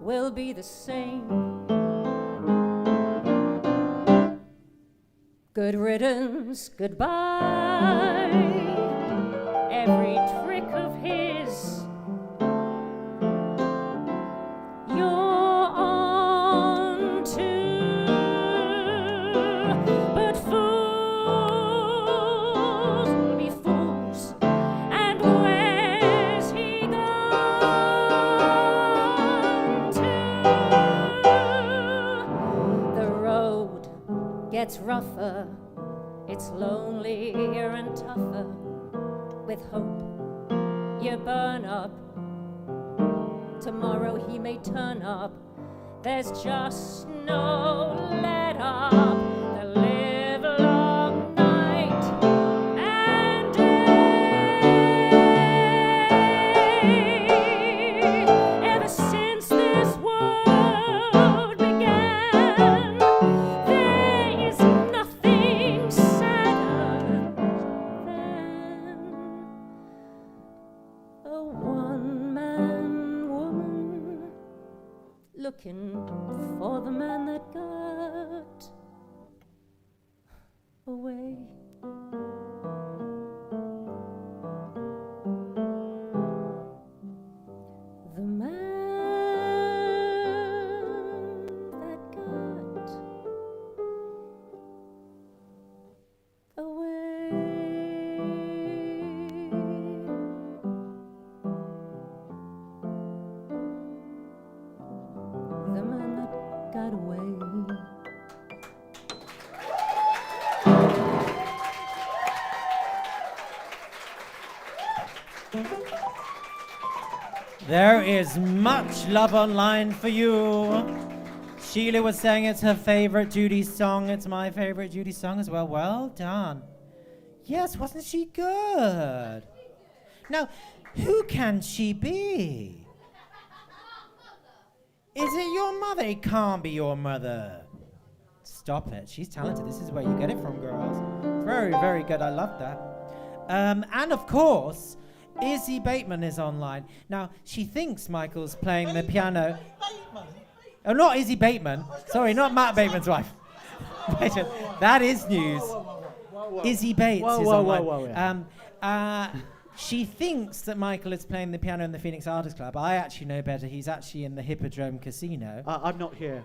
will be the same. Good riddance, goodbye. Every trick It's rougher, it's lonelier and tougher. With hope, you burn up. Tomorrow he may turn up. There's just no let up. The live long night and day. Ever since this world began, there is nothing sadder than a one-man woman looking for the man that got away. The man that got away. The man that got away. There is much love online for you. Sheila was saying it's her favorite Judy song. It's my favorite Judy song as well. Well done. Yes, wasn't she good? Now, who can she be? Is it your mother? It can't be your mother. Stop it. She's talented. This is where you get it from, girls. Very, very good. I love that. And of course, Izzy Bateman is online. Now, she thinks Michael's playing the piano. Oh, not Izzy Bateman. Sorry, not Matt Bateman's wife. That is news. Izzy Bates is online. She thinks that Michael is playing the piano in the Phoenix Artists Club. I actually know better. He's actually in the Hippodrome Casino. I'm not here.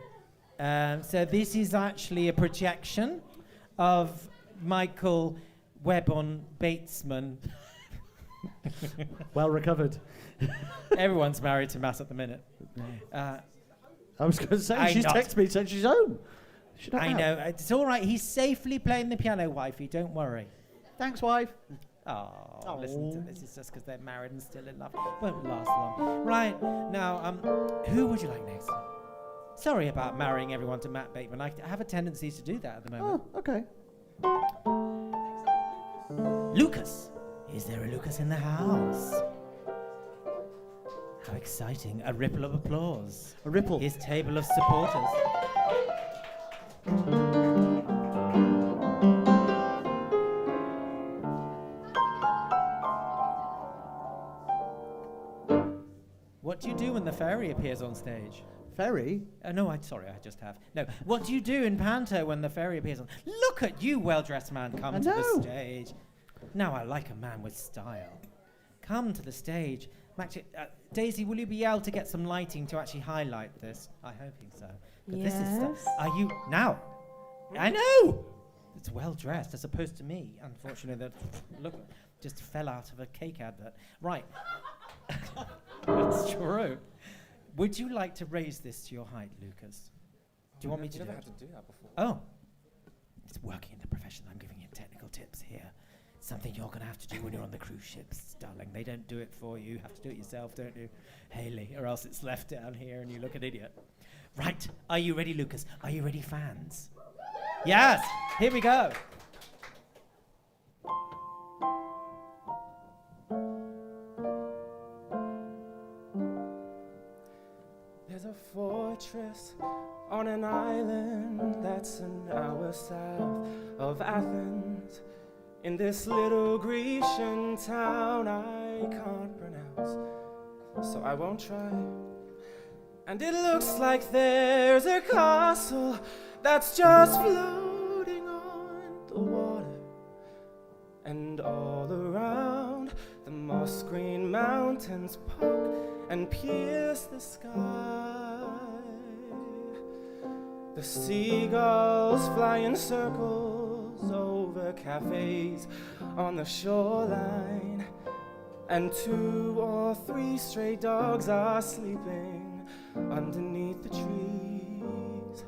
So this is actually a projection of Michael Webon Batesman. Well recovered. Everyone's married to Matt at the minute. I was going to say, she's texted me saying she's home. I know. It's all right. He's safely playing the piano, wifey. Don't worry. Thanks, wife. Oh, listen to this. It's just because they're married and still in love. Won't last long. Right. Now, who would you like next? Sorry about marrying everyone to Matt Bateman. I have a tendency to do that at the moment. Oh, okay. Lucas. Is there a Lucas in the house? How exciting. A ripple of applause. A ripple. His table of supporters. What do you do when the fairy appears on stage? Fairy? No, sorry, I just have. No, what do you do in Panto when the fairy appears on? Look at you, well-dressed man, come to the stage. Now I like a man with style. Come to the stage. Daisy, will you be able to get some lighting to actually highlight this? I'm hoping so. Yes. This is are you now? I know. It's well dressed as opposed to me. Unfortunately, that look just fell out of a cake advert. Right. That's true. Would you like to raise this to your height, Lucas? Do you want me to? I've never had to do that before. Oh, it's working in the profession. I'm giving you technical tips here. Something you're going to have to do when you're on the cruise ships, darling. They don't do it for you. You have to do it yourself, don't you, Haley? Or else it's left down here and you look an idiot. Right. Are you ready, Lucas? Are you ready, fans? Yes. Here we go. There's a fortress on an island that's an hour south of Athens. In this little Grecian town I can't pronounce, so I won't try. And it looks like there's a castle that's just floating on the water. And all around the moss green mountains poke and pierce the sky. The seagulls fly in circles over cafes on the shoreline, and 2 or 3 stray dogs are sleeping underneath the trees.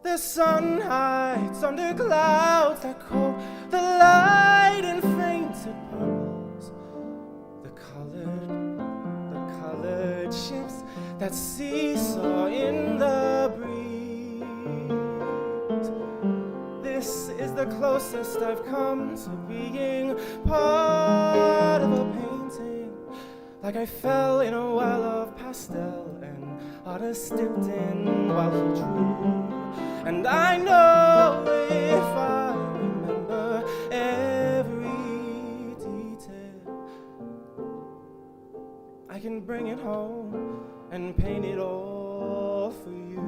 The sun hides under clouds that coat the light in fainted purples. The colored ships that seesaw in the breeze. This is the closest I've come to being part of a painting. Like I fell in a well of pastel and artists dipped in while he drew. And I know if I remember every detail, I can bring it home and paint it all for you.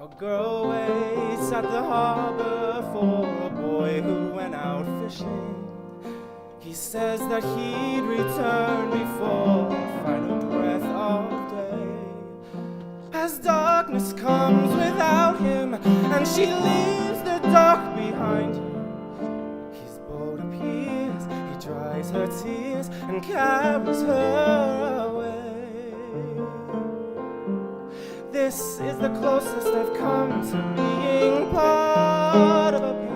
A girl waits at the harbor for a boy who went out fishing. He says that he'd return before the final breath of day. As darkness comes without him and she leaves the dark behind her, his boat appears, he dries her tears and carries her away. This is the closest I've come to being part of a painting.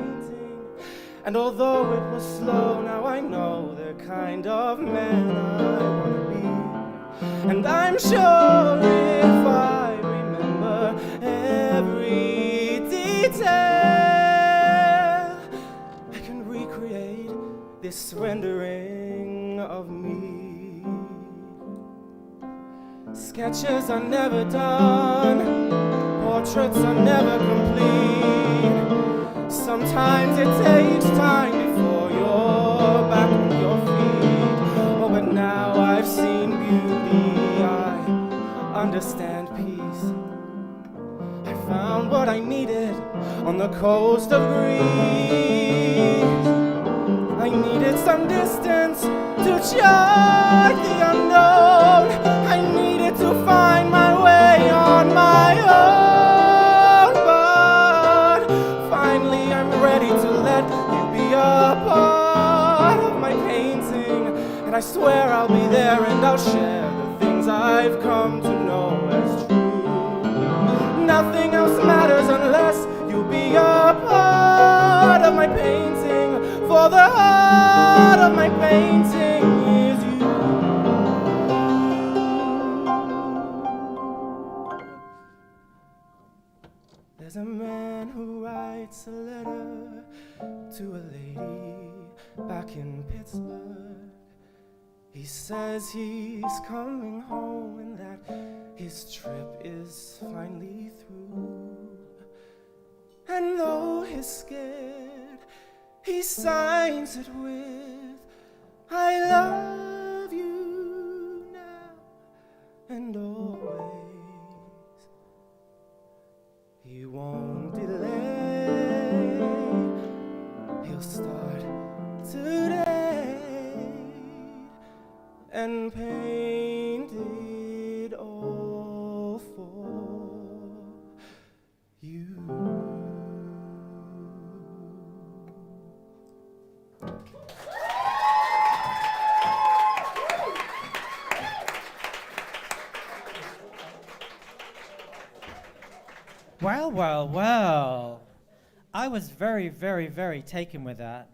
And although it was slow, now I know the kind of man I want to be. And I'm sure if I remember every detail, I can recreate this rendering of me. Sketches are never done, portraits are never complete. Sometimes it takes time before you're back on your feet. Oh, but now I've seen beauty, I understand peace. I found what I needed on the coast of Greece. I needed some distance to chart the unknown. I needed to find my way on my own. Ready to let you be a part of my painting. And I swear I'll be there and I'll share the things I've come to know as true. Nothing else matters unless you'll be a part of my painting. For the heart of my painting is you. There's a man who writes a letter to a lady back in Pittsburgh. He says he's coming home and that his trip is finally through. And though he's scared, he signs it with, I love you now and always. He won't delay, he'll start today and paint it all for you. Well, well, well. I was very, very, very taken with that.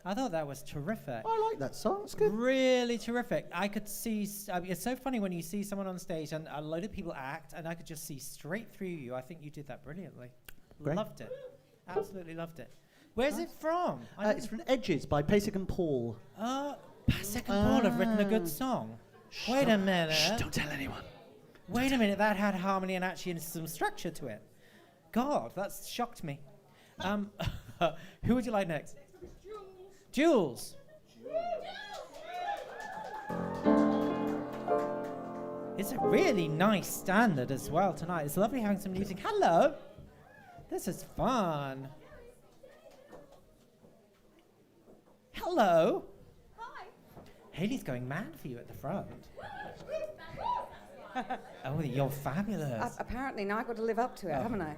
I thought that was terrific. I like that song. It's good. Really terrific. I could see, it's so funny when you see someone on stage and a load of people act, and I could just see straight through you. I think you did that brilliantly. Great. Loved it. Absolutely loved it. Where's it from? It's from Edges by Pasek and Paul. Pasek and Paul have written a good song. Wait a minute. Shh, don't tell anyone. Wait a minute, that had harmony and actually some structure to it. God, that's shocked me. Who would you like next? Jules. It's a really nice standard as well tonight. It's lovely having some music. Hello. This is fun. Hello. Hi. Haley's going mad for you at the front. Oh, you're fabulous. Apparently, now I've got to live up to it, haven't I?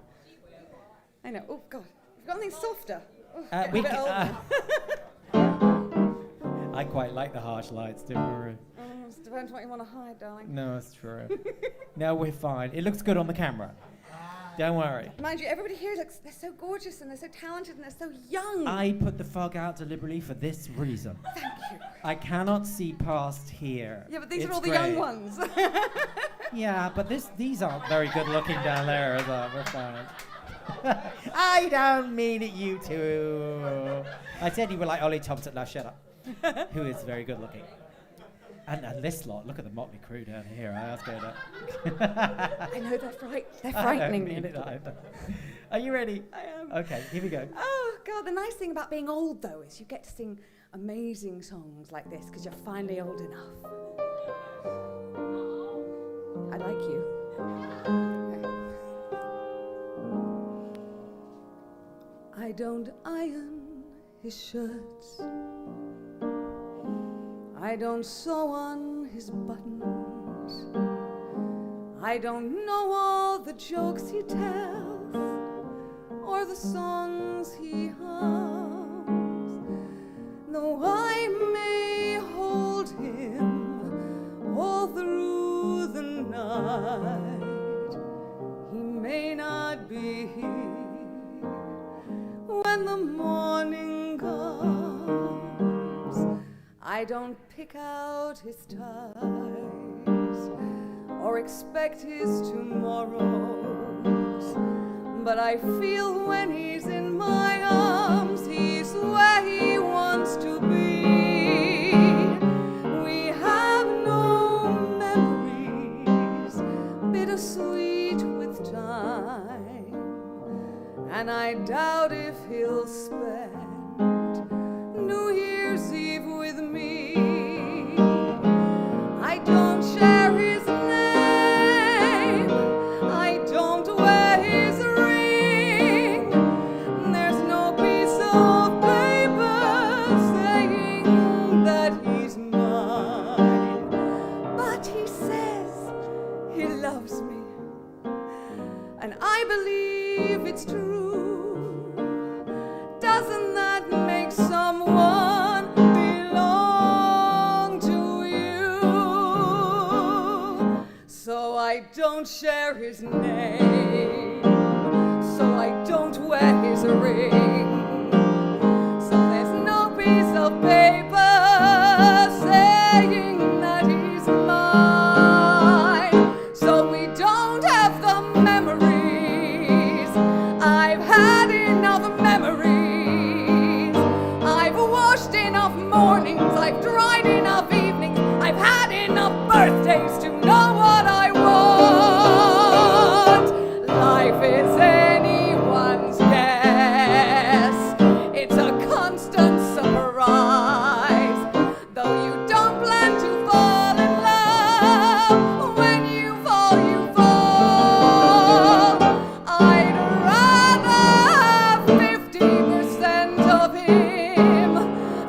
I know. Oh, God. You've got anything softer. Oh, we I quite like the harsh lights, don't worry. It depends what you want to hide, darling. No, it's true. No, we're fine. It looks good on the camera. Don't worry. Mind you, everybody here looks, they're so gorgeous and they're so talented and they're so young. I put the fog out deliberately for this reason. Thank you. I cannot see past here. Yeah, but these It's are all the great. young ones. Yeah, but these aren't very good looking down there, is that? We're fine. I don't mean it, you two. I said you were like Ollie Thompson. Now shut up. Who is very good looking. And this lot, look at the motley crew down here. That's good. I know they're frightening me. Are you ready? I am. Okay, here we go. Oh, God, the nice thing about being old, though, is you get to sing amazing songs like this because you're finally old enough. I like you. Okay. I don't iron his shirts. I don't sew on his buttons. I don't know all the jokes he tells or the songs he hums. Though I may hold him all through the night, he may not be here when the morning comes. I don't pick out his ties or expect his tomorrows, but I feel when he's in my arms, he's where he wants to be. We have no memories, bittersweet with time, and I doubt if he'll spend New Year's Eve with me. I don't share his name, I don't wear his ring. There's no piece of paper saying that he's mine, but he says he loves me, and I believe it's true. Doesn't that make someone belong to you? So I don't share his name, so I don't wear his ring. So there's no piece of paper saying that he's mine. So we don't have the memories. I've had enough memories. I've washed enough mornings, I've dried enough evenings, I've had enough birthdays to know what I want. Life is anyone's guess. It's a constant surprise. Though you don't plan to fall in love, when you fall, you fall. I'd rather have 50% of him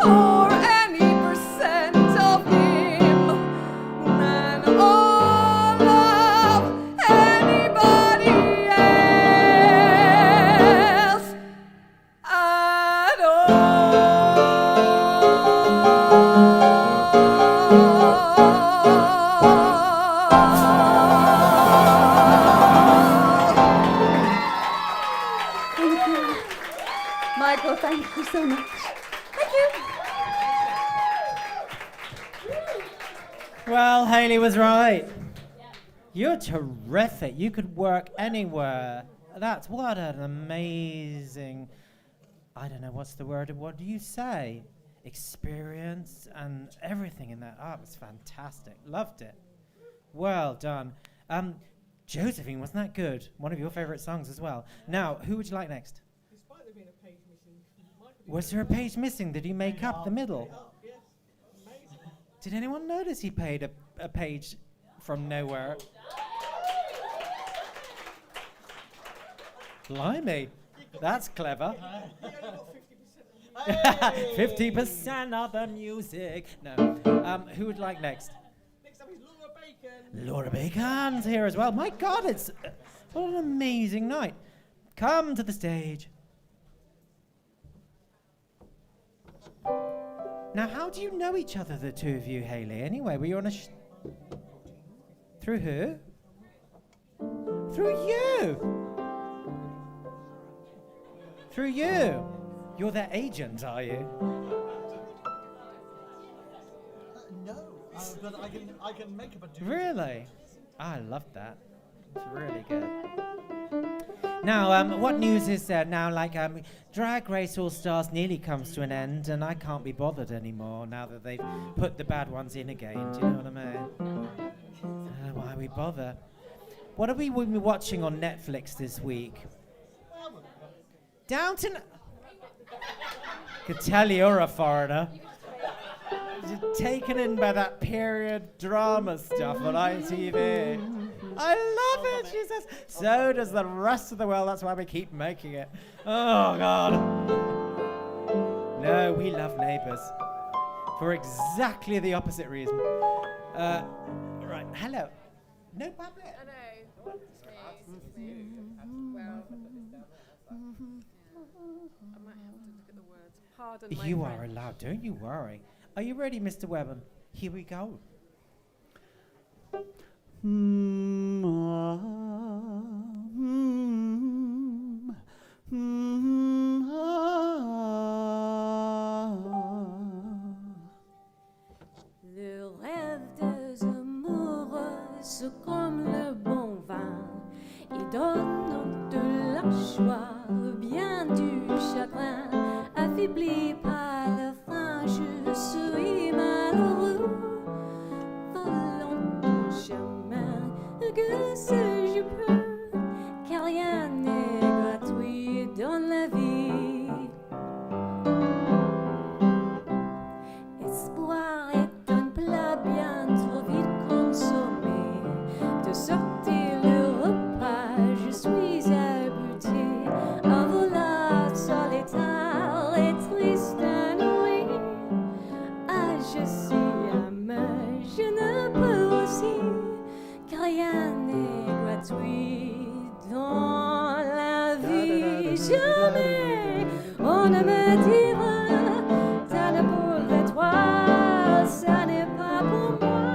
or any percent of him than all of anybody else at all. Thank you. Michael, thank you so much. Thank you. Well, Hayley was right. You're terrific. You could work anywhere. That's what an amazing, I don't know, what's the word? What do you say? Experience and everything in that art was fantastic. Loved it. Well done. Josephine, wasn't that good? One of your favorite songs as well. Now, who would you like next? Was there a page missing? Did he make up the middle? Did anyone notice he paid a page from nowhere? Blimey, that's clever. 50% of the music. No. Who would like next? Next up is Laura Bacon. Laura Bacon's here as well. My God, it's what an amazing night. Come to the stage. Now, how do you know each other, the two of you, Hayley? Anyway, were you on a through who? Through you! Through you! You're their agent, are you? No, but I can make up a do. Really? I love that. It's really good. Now, what news is there now? Like, Drag Race All Stars nearly comes to an end, and I can't be bothered anymore now that they've put the bad ones in again. Do you know what I mean? I don't know why we bother. What are we watching on Netflix this week? Downton. Could tell you're a foreigner. You're taken in by that period drama stuff on ITV. I love it, she says. So does the rest of the world. That's why we keep making it. Oh, God. No, we love Neighbours. For exactly the opposite reason. Right, hello. No public. I know. It's me. Well, I might have to look at the words. Pardon my You French. are allowed, don't you worry. Are you ready, Mr. Webber? Here we go. Le rêve des amoureux, c'est comme le bon vin. Il donne de la joie ou bien du chagrin. Affaibli par la faim, je suis malheureux. Volant ton chemin, que sais-je peux, car rien n'est gratuit dans la vie. Espoir est un plat bien trop vite consommé. De sortir le repas, je suis abouti. En voilà solitaire et triste à nuit. Ah, je suis amère, je ne peux aussi, car rien n'est gratuit dans la vie. Jamais on ne me dira, ça ne pour toi, ça n'est pas pour moi.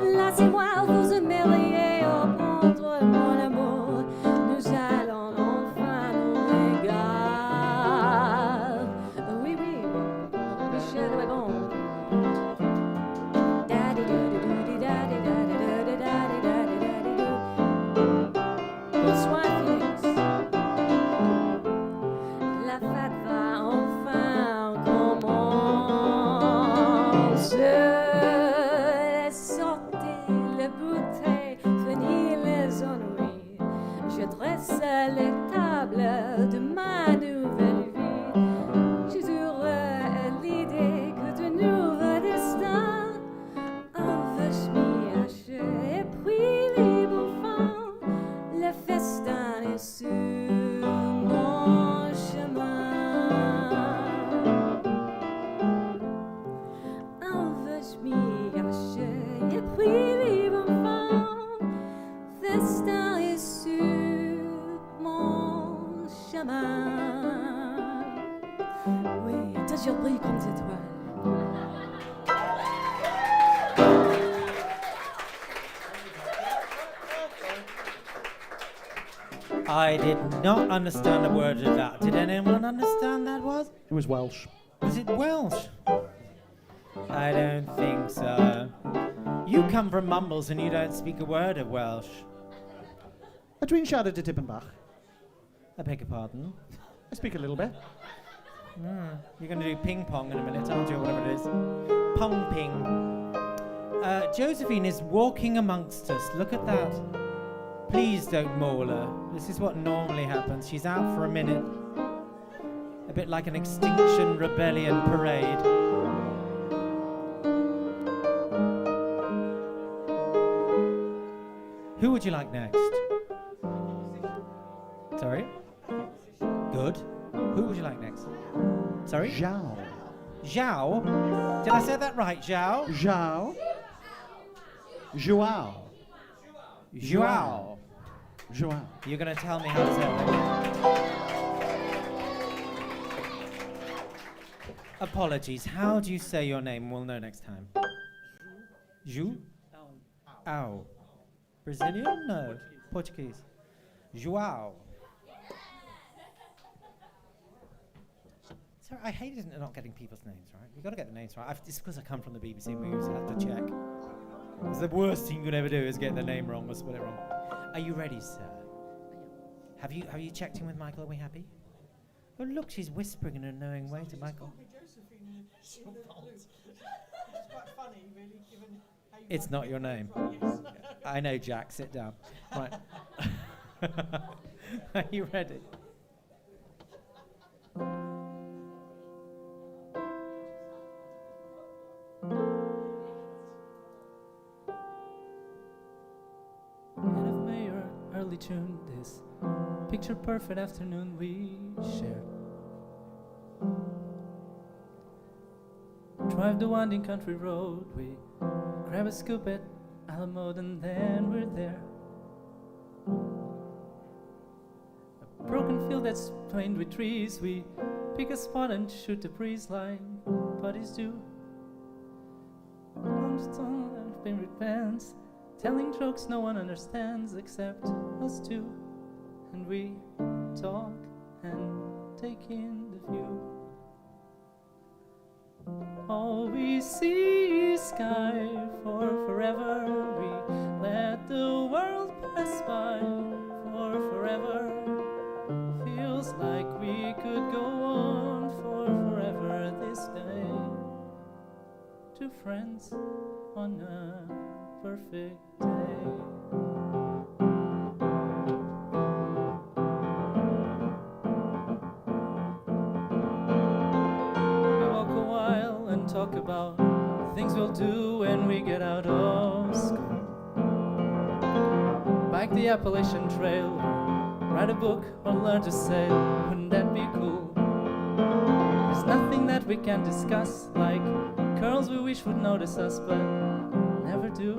Laissez-moi vous humilier au prendre mon amour. Nous allons enfin nous égarer. Oui, oui, Michel est bon. Bonsoir, Félix. La fête va enfin commencer. Sortez les bouteilles, finis les ennuis. Je dresse les tables de ma nouvelle vie. J'ai toujours l'idée que de nouveaux destins envahissent et puis libre enfant, le festin est sur mon chemin. Envahissent et puis libre enfant, festin est sur mon chemin. Oui, toujours brille comme des étoiles. I did not understand a word of that. Did anyone understand that was? It was Welsh. Was it Welsh? I don't think so. You come from Mumbles and you don't speak a word of Welsh. Ydw i'n siarad y tipyn bach? I beg your pardon. I speak a little bit. You're going to do ping pong in a minute, aren't you, or whatever it is? Pong ping. Josephine is walking amongst us. Look at that. Please don't maul her. This is what normally happens. She's out for a minute. A bit like an Extinction Rebellion parade. Who would you like next? Sorry? Good. Who would you like next? Sorry? Zhao. Zhao? Did I say that right, Zhao? Zhao. Joao. Joao. Joao. You're going to tell me how to say it. Apologies. How do you say your name? We'll know next time. Ju? Ow. Brazilian? No. Portuguese. João. Sorry, I hate not getting people's names right. You've got to get the names right. It's because I come from the BBC Movies. I have to check. It's the worst thing you could ever do is get the name wrong or spell it wrong. Are you ready, sir? Have you checked in with Michael? Are we happy? Oh, look, she's whispering in a knowing way to Michael. It's not your name. I know, Jack. Sit down. Right. Are you ready? End of May or early June, this picture perfect afternoon we shared. Drive the winding country road, we grab a scoop at Alamo, and then we're there. A broken field that's twained with trees, we pick a spot and shoot the breeze like buddies do. Limestone and favorite bands, telling jokes no one understands except us two. And we talk and take in the view. All we see is sky for forever. We let the world pass by for forever. Feels like we could go on for forever this day. Two friends on a perfect day. Talk about things we'll do when we get out of school. Bike the Appalachian Trail, write a book or learn to sail. Wouldn't that be cool? There's nothing that we can discuss, like curls we wish would notice us but never do.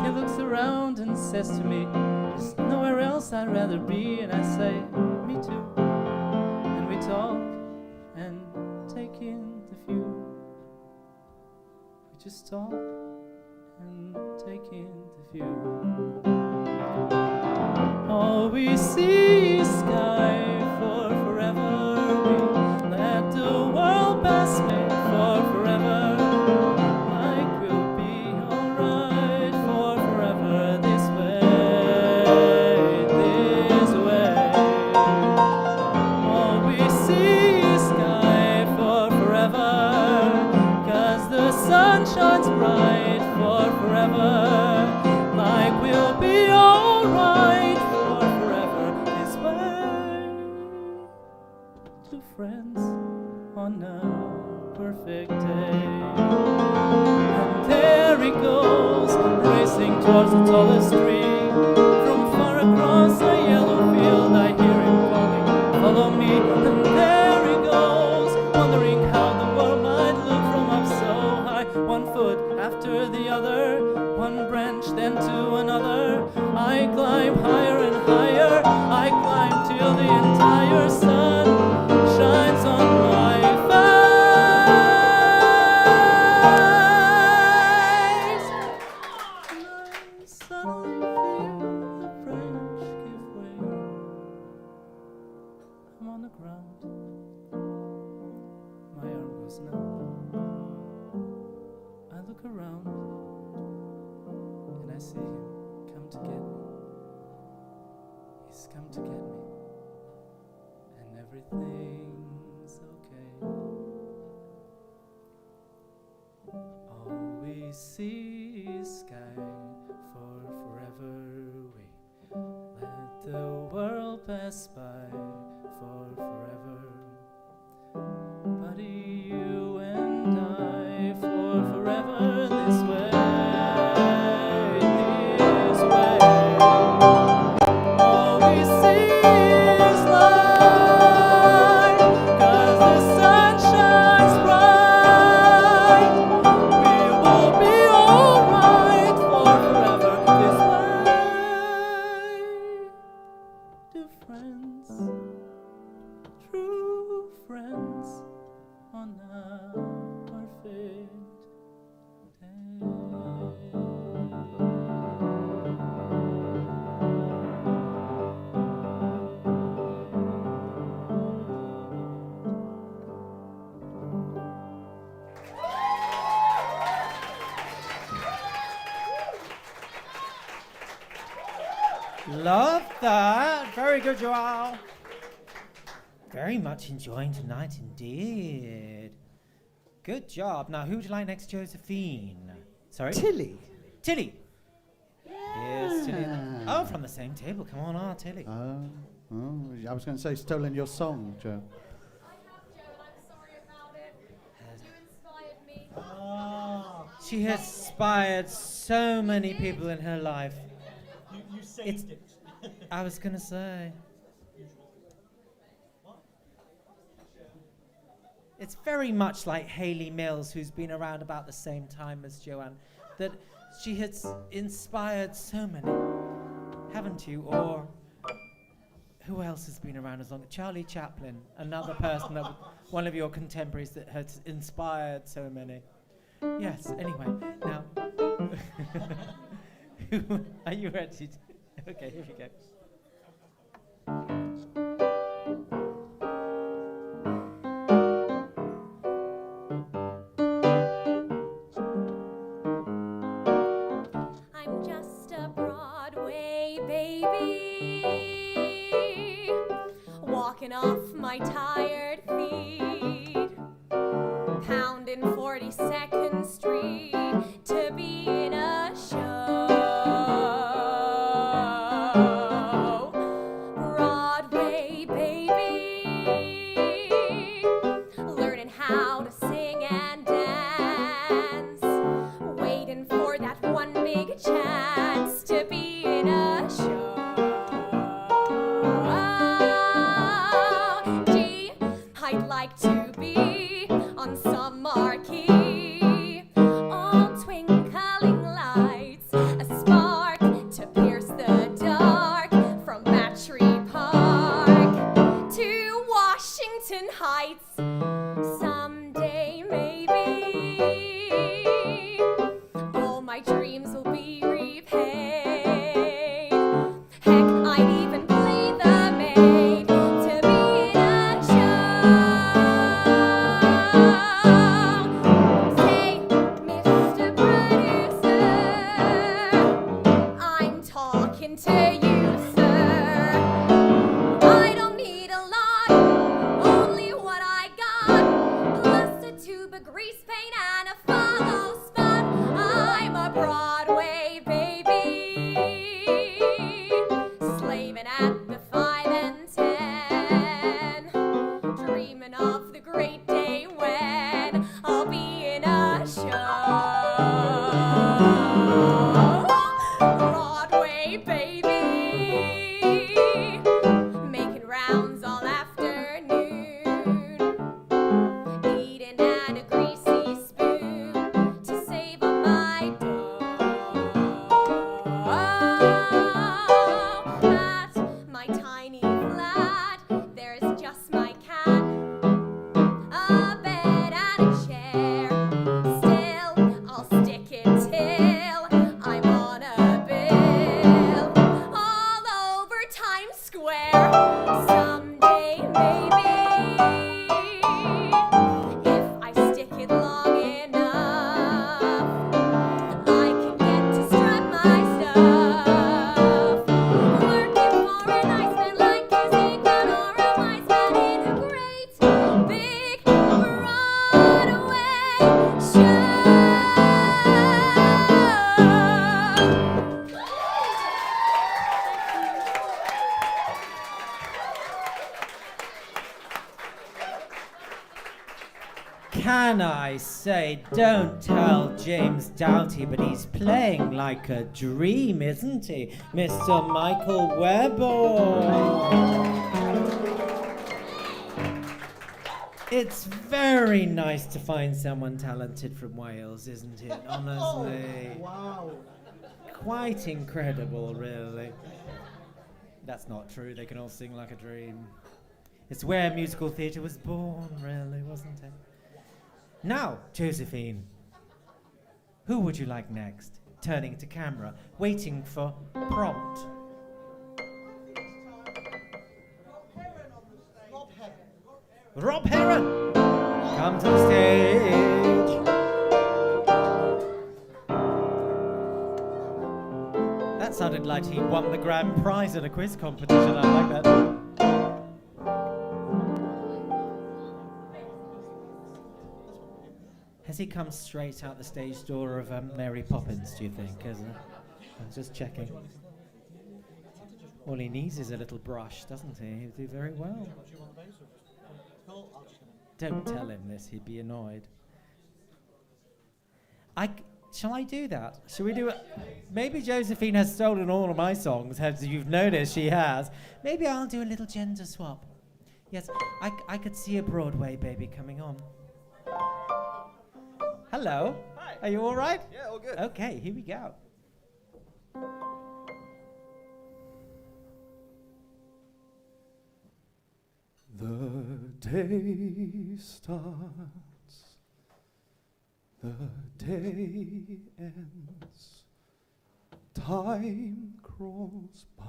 He looks around and says to me, there's nowhere else I'd rather be. And I say, me too. And we talk and take in the view. We just talk and take in the view. All we see is sky for forever. We let the world pass me for forever. Like we'll be alright for forever this way, this way. All we see is sky for forever, 'cause the sun shines bright for forever. Like we'll be alright for forever this way. Two friends on a perfect day. And there he goes, racing towards the tallest tree. From far across a yellow field I hear him calling, follow me. And there he goes, wondering how the world might look from up so high. One foot after the other, one branch then to another. I climb higher and higher, I climb till the entire sun shines on my face. And I suddenly feel the branch give way. I'm on the ground, my arm goes numb. I look around and I see him come to get me. He's come to get me, and everything's okay. All we see is sky for forever. We let the world pass by for forever. Buddy, you and I for forever this way, this way. All we see is light, 'cause the sun shines bright. We will be alright for forever this way. Two friends Love that. Very good, Joao. Very much enjoying tonight indeed. Good job. Now, who would you like next, Josephine? Sorry? Tilly. Tilly. Yes, Tilly. Oh, from the same table. Come on, Tilly. Oh, I was going to say, stolen your song, Joe. She has inspired so many people in her life. You saved it. I was going to say. It's very much like Hayley Mills, who's been around about the same time as Joanne, that she has inspired so many, haven't you? Or who else has been around as long? Charlie Chaplin, another person, that one of your contemporaries that has inspired so many. Yes, anyway, now, are you ready? Okay, here we go. I'm just a Broadway baby, walking off my tired feet, pounding 42nd Street to be in a show. Broadway baby, learning how to sing and dance, waiting for that one big chance to be in a show. Oh, gee, I'd like to be on some marquee, all twinkling lights, a spark to pierce the dark, from Battery Park to Washington Heights. Someday, maybe, all my dreams will be repaid. Heck, I'd even play the maid to be in a show. Say, Mr. Producer, I'm talking to you, sir. I don't need a lot, only what I got, plus a tube of grease paint and a follow spot. I'm a Broadway baby, slaving at the 5 and 10, dreaming of the great day when I'll be in a show. Broadway baby, making rounds all afternoon, eating at a greasy spoon to save on my dough. At my tiny flat, there's just my cat, a bed and a chair. Still, I'll stick it till I'm on a bill all over Times Square. Someday, maybe, if I stick it long enough, I can get to strut my stuff, working for a nice man like Ezekiel or a wise man in a great big Broadway show. Can I say, don't tell James Doughty, but he's playing like a dream, isn't he? Mr. Michael Webber. It's very nice to find someone talented from Wales, isn't it? Honestly. Wow. Quite incredible, really. That's not true. They can all sing like a dream. It's where musical theatre was born, really, wasn't it? Now, Josephine, who would you like next? Turning to camera, waiting for prompt. Rob Heron, come to the stage. That sounded like he won the grand prize at a quiz competition. I like that. Has he come straight out the stage door of Mary Poppins, do you think? I'm just checking. All he needs is a little brush, doesn't he? He'll do very well. Don't tell him this, he'd be annoyed. Shall I do that? Shall we do it? Maybe Josephine has stolen all of my songs, as you've noticed she has. Maybe I'll do a little gender swap. Yes, I could see a Broadway baby coming on. Hello. Hi. Are you all right? Yeah, all good. Okay, here we go. The day starts, the day ends, time crawls by,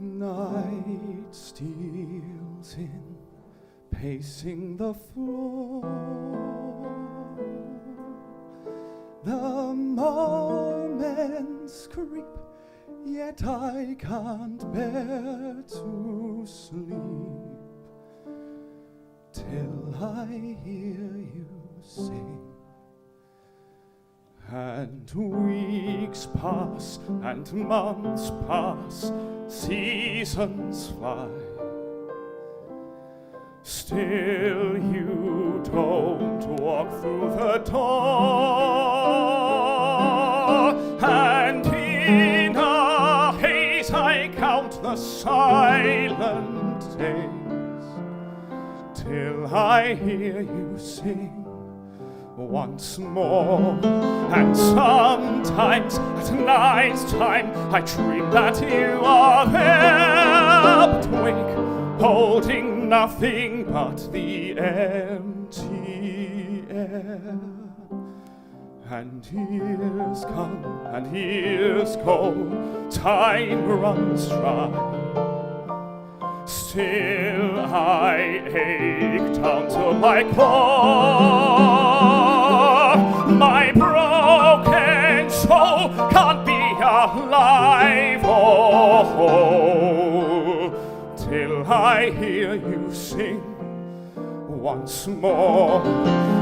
night steals in, pacing the floor. The moments creep, yet I can't bear to sleep till I hear you sing. And weeks pass and months pass, seasons fly. Still you don't walk through the door, and in a haze I count the silent days, till I hear you sing once more. And sometimes at night time I dream that you are there, but wake holding nothing but the empty air. And years come and years go, time runs dry. Still I ache down to my core. My broken soul can't be alive or whole till I hear you sing once more.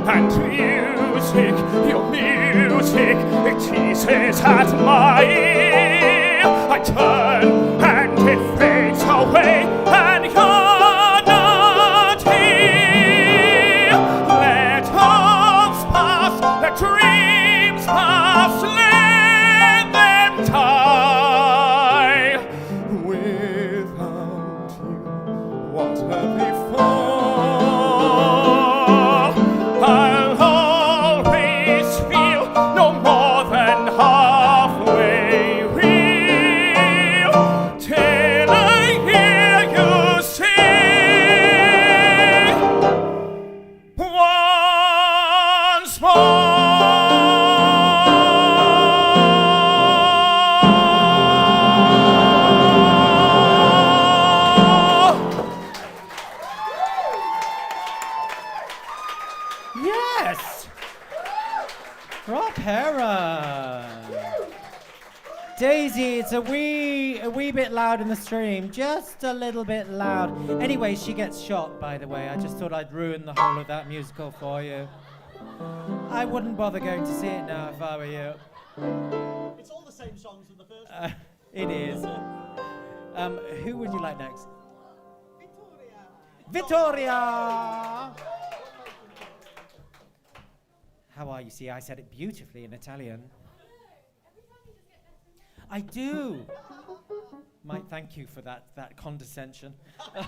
And music, your music, it teases at my ear. I turn and it fades away, and you're not here. Let hopes pass, let dreams pass, let them die. Without you, what have they for? I'll always feel no more than halfway real till I hear you sing once Yes! Rob Hera. Daisy, it's a wee bit loud in the stream. Just a little bit loud. Anyway, she gets shot, by the way. I just thought I'd ruin the whole of that musical for you. I wouldn't bother going to see it now if I were you. It's all the same songs as the first It is. Who would you like next? Vittoria! How are you? See, I said it beautifully in Italian. I do. Mike, thank you for that condescension. You're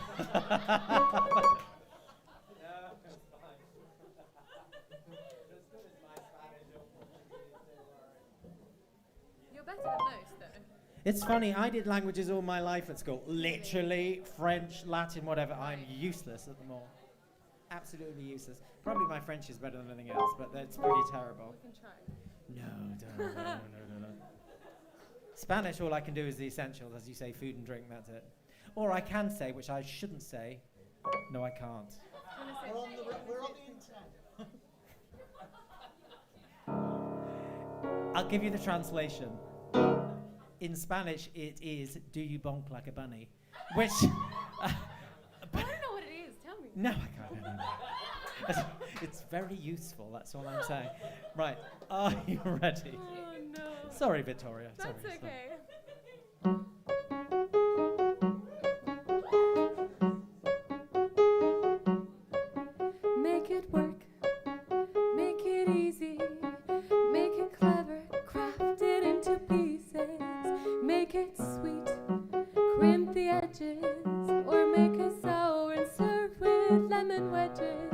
better than most, though. It's funny, I did languages all my life at school. Literally, French, Latin, whatever. I'm useless at them all. Absolutely useless. Probably my French is better than anything else, but that's pretty terrible. We can try. No. Spanish, all I can do is the essentials, as you say, food and drink, that's it. Or I can say, which I shouldn't say, no, I can't. We're on the internet. I'll give you the translation. In Spanish, it is "Do you bonk like a bunny?" Which I don't know what it is. Tell me. no, I can't. No. It's very useful. That's all I'm saying. Right, are you ready? Oh no. Sorry, Victoria. That's sorry. okay. Make it work, make it easy, make it clever, craft it into pieces, make it sweet, crimp the edges, or make it sour and serve with lemon wedges.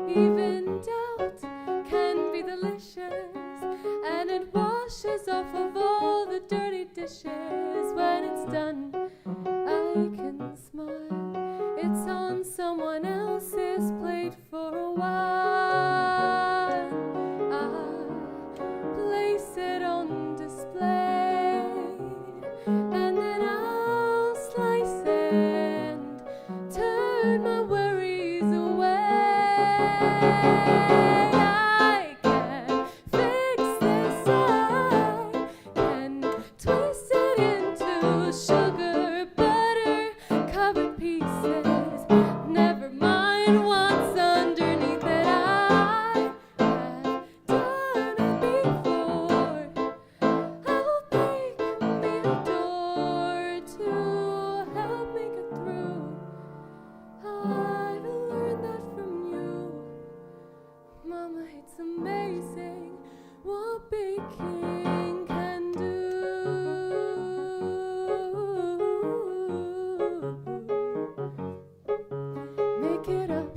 Even doubt can be delicious, and it washes off of all the dirty dishes. When it's done, I can smile. It's on someone else's plate for a while. I'll place it on display, and then I'll slice and turn my worries away. I can fix this, I can twist it into sugar, butter, covered pieces. Never mind what's underneath it. I have done it before. I'll make me a door to help make it through. I've learned that from you, Mama. It's amazing what baking can do. Make it up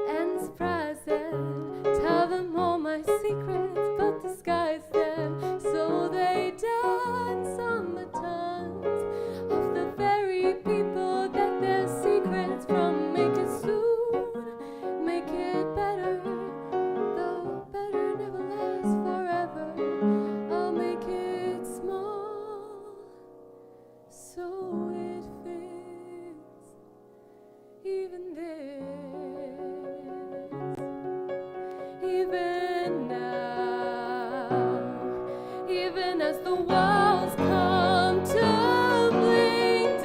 and surprise them. Tell them all my secrets, but disguise them so they dance on the tongues of the very people that their secrets from. Make it soon, make it better, though better never lasts forever. I'll make it small so it fits. Even this, even now, even as the walls come tumbling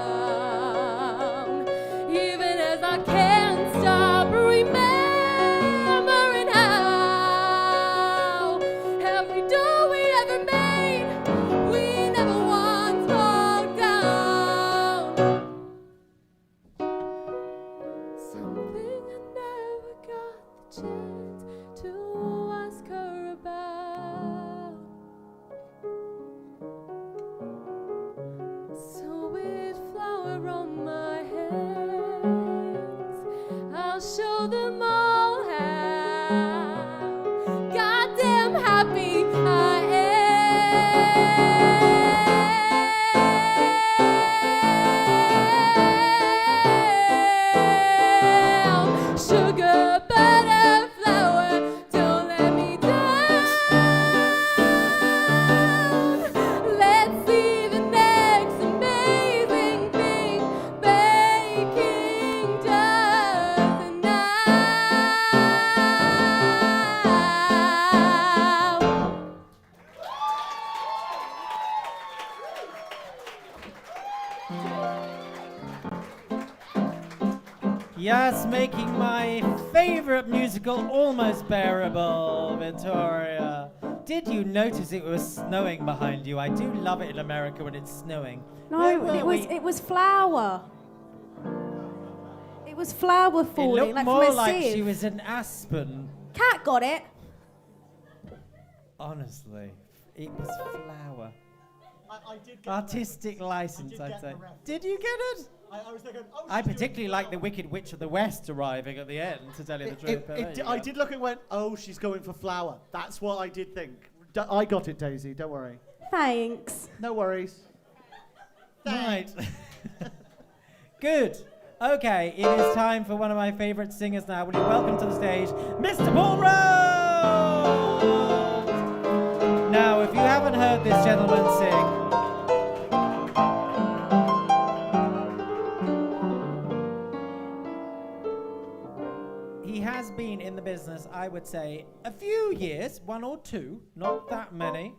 down, even as I can't stop remembering how every door we ever made, we never once walked down. Something I never got the chance to ask her about. So with flour on my hands, I'll show them all how goddamn happy I am. Sugar, butter, flour, don't let me down. Let's see the next amazing thing baking does now. Yes, making my favorite musical almost bearable, Victoria. Did you notice it was snowing behind you? I do love it in America when it's snowing. Where No, were it was flour. It was flour It falling, looked like more from a like sieve. she was an aspen. Cat got it. Honestly, it was flour. I did get Artistic license, did I'd get say. the reference. Did you get it? I was thinking, oh, I she's doing particularly like the flower. Wicked Witch of the West arriving at the end, to tell you the truth. but there you I go. did look and went, oh, she's going for flower. That's what I did think. I got it, Daisy. Don't worry. Thanks. No worries. Right. Good. Okay, it is time for one of my favourite singers now. Will you welcome to the stage, Mr. Paul Rose? Now, if you haven't heard this gentleman sing, he has been in the business, I would say, a few years, 1 or 2, not that many.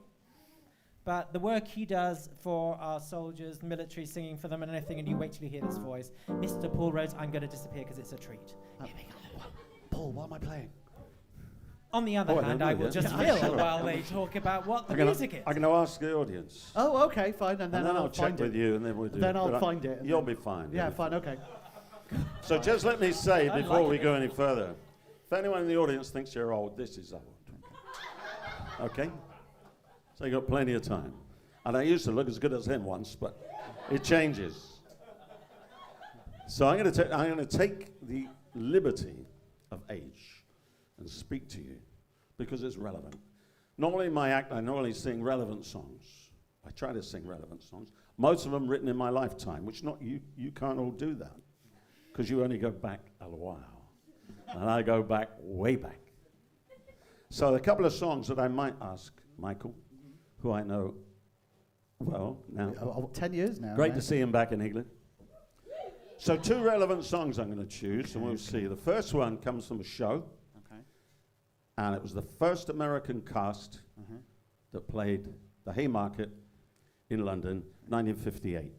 But the work he does for our soldiers, military, singing for them and anything, and you wait till you hear this voice. Mr. Paul Rhodes, I'm going to disappear because it's a treat. Here we go. Paul, what am I playing? On the other hand, I will just fill while they talk about what the music is. I'm going to ask the audience. Oh, okay, fine. And then I'll check find with you, and then we'll do Then it. I'll find it. You'll be fine. Yeah, fine, okay. So just let me say, before we go any further, if anyone in the audience thinks you're old, this is old. Okay? So you've got plenty of time. And I used to look as good as him once, but it changes. So I'm going to take the liberty of age and speak to you because it's relevant. Normally in my act, I normally sing relevant songs. I try to sing relevant songs. Most of them written in my lifetime, which not you can't all do that because you only go back a while. And I go back way back. So a couple of songs that I might ask Michael, who I know well now. 10 years now. Great to see him back in England. So 2 relevant songs I'm going to choose, and we'll see. The first one comes from a show, and it was the first American cast that played the Haymarket in London, 1958.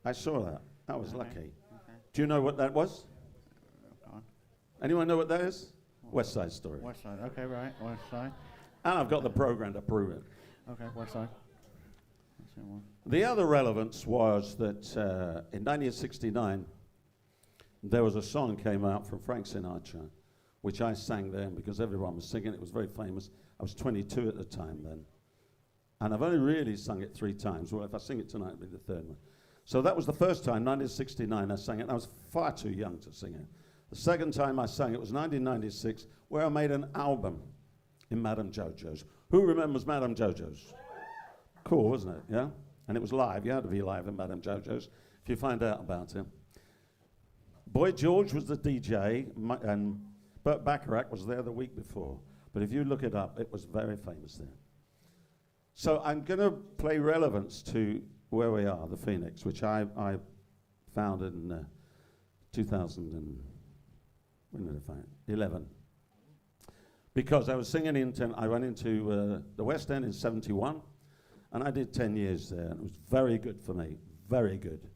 I saw that. That was lucky. Do you know what that was? Anyone know what that is? West Side Story. West Side, okay, right, West Side. And I've got the program to prove it. Okay, West Side. The other relevance was that in 1969, there was a song came out from Frank Sinatra, which I sang then because everyone was singing. It was very famous. I was 22 at the time then. And I've only really sung it 3 times. Well, if I sing it tonight, it'll be the 3rd one. So that was the first time, 1969, I sang it. I was far too young to sing it. The second time I sang it was 1996, where I made an album in Madame Jojo's. Who remembers Madame Jojo's? Cool, wasn't it? Yeah? And it was live. You had to be live in Madame Jojo's if you find out about it. Boy George was the DJ, and Burt Bacharach was there the week before. But if you look it up, it was very famous there. So I'm going to play relevance to where we are, the Phoenix, which I founded in 2011. Because I was singing I went into the West End in 71. And I did 10 years there, and it was very good for me, very good.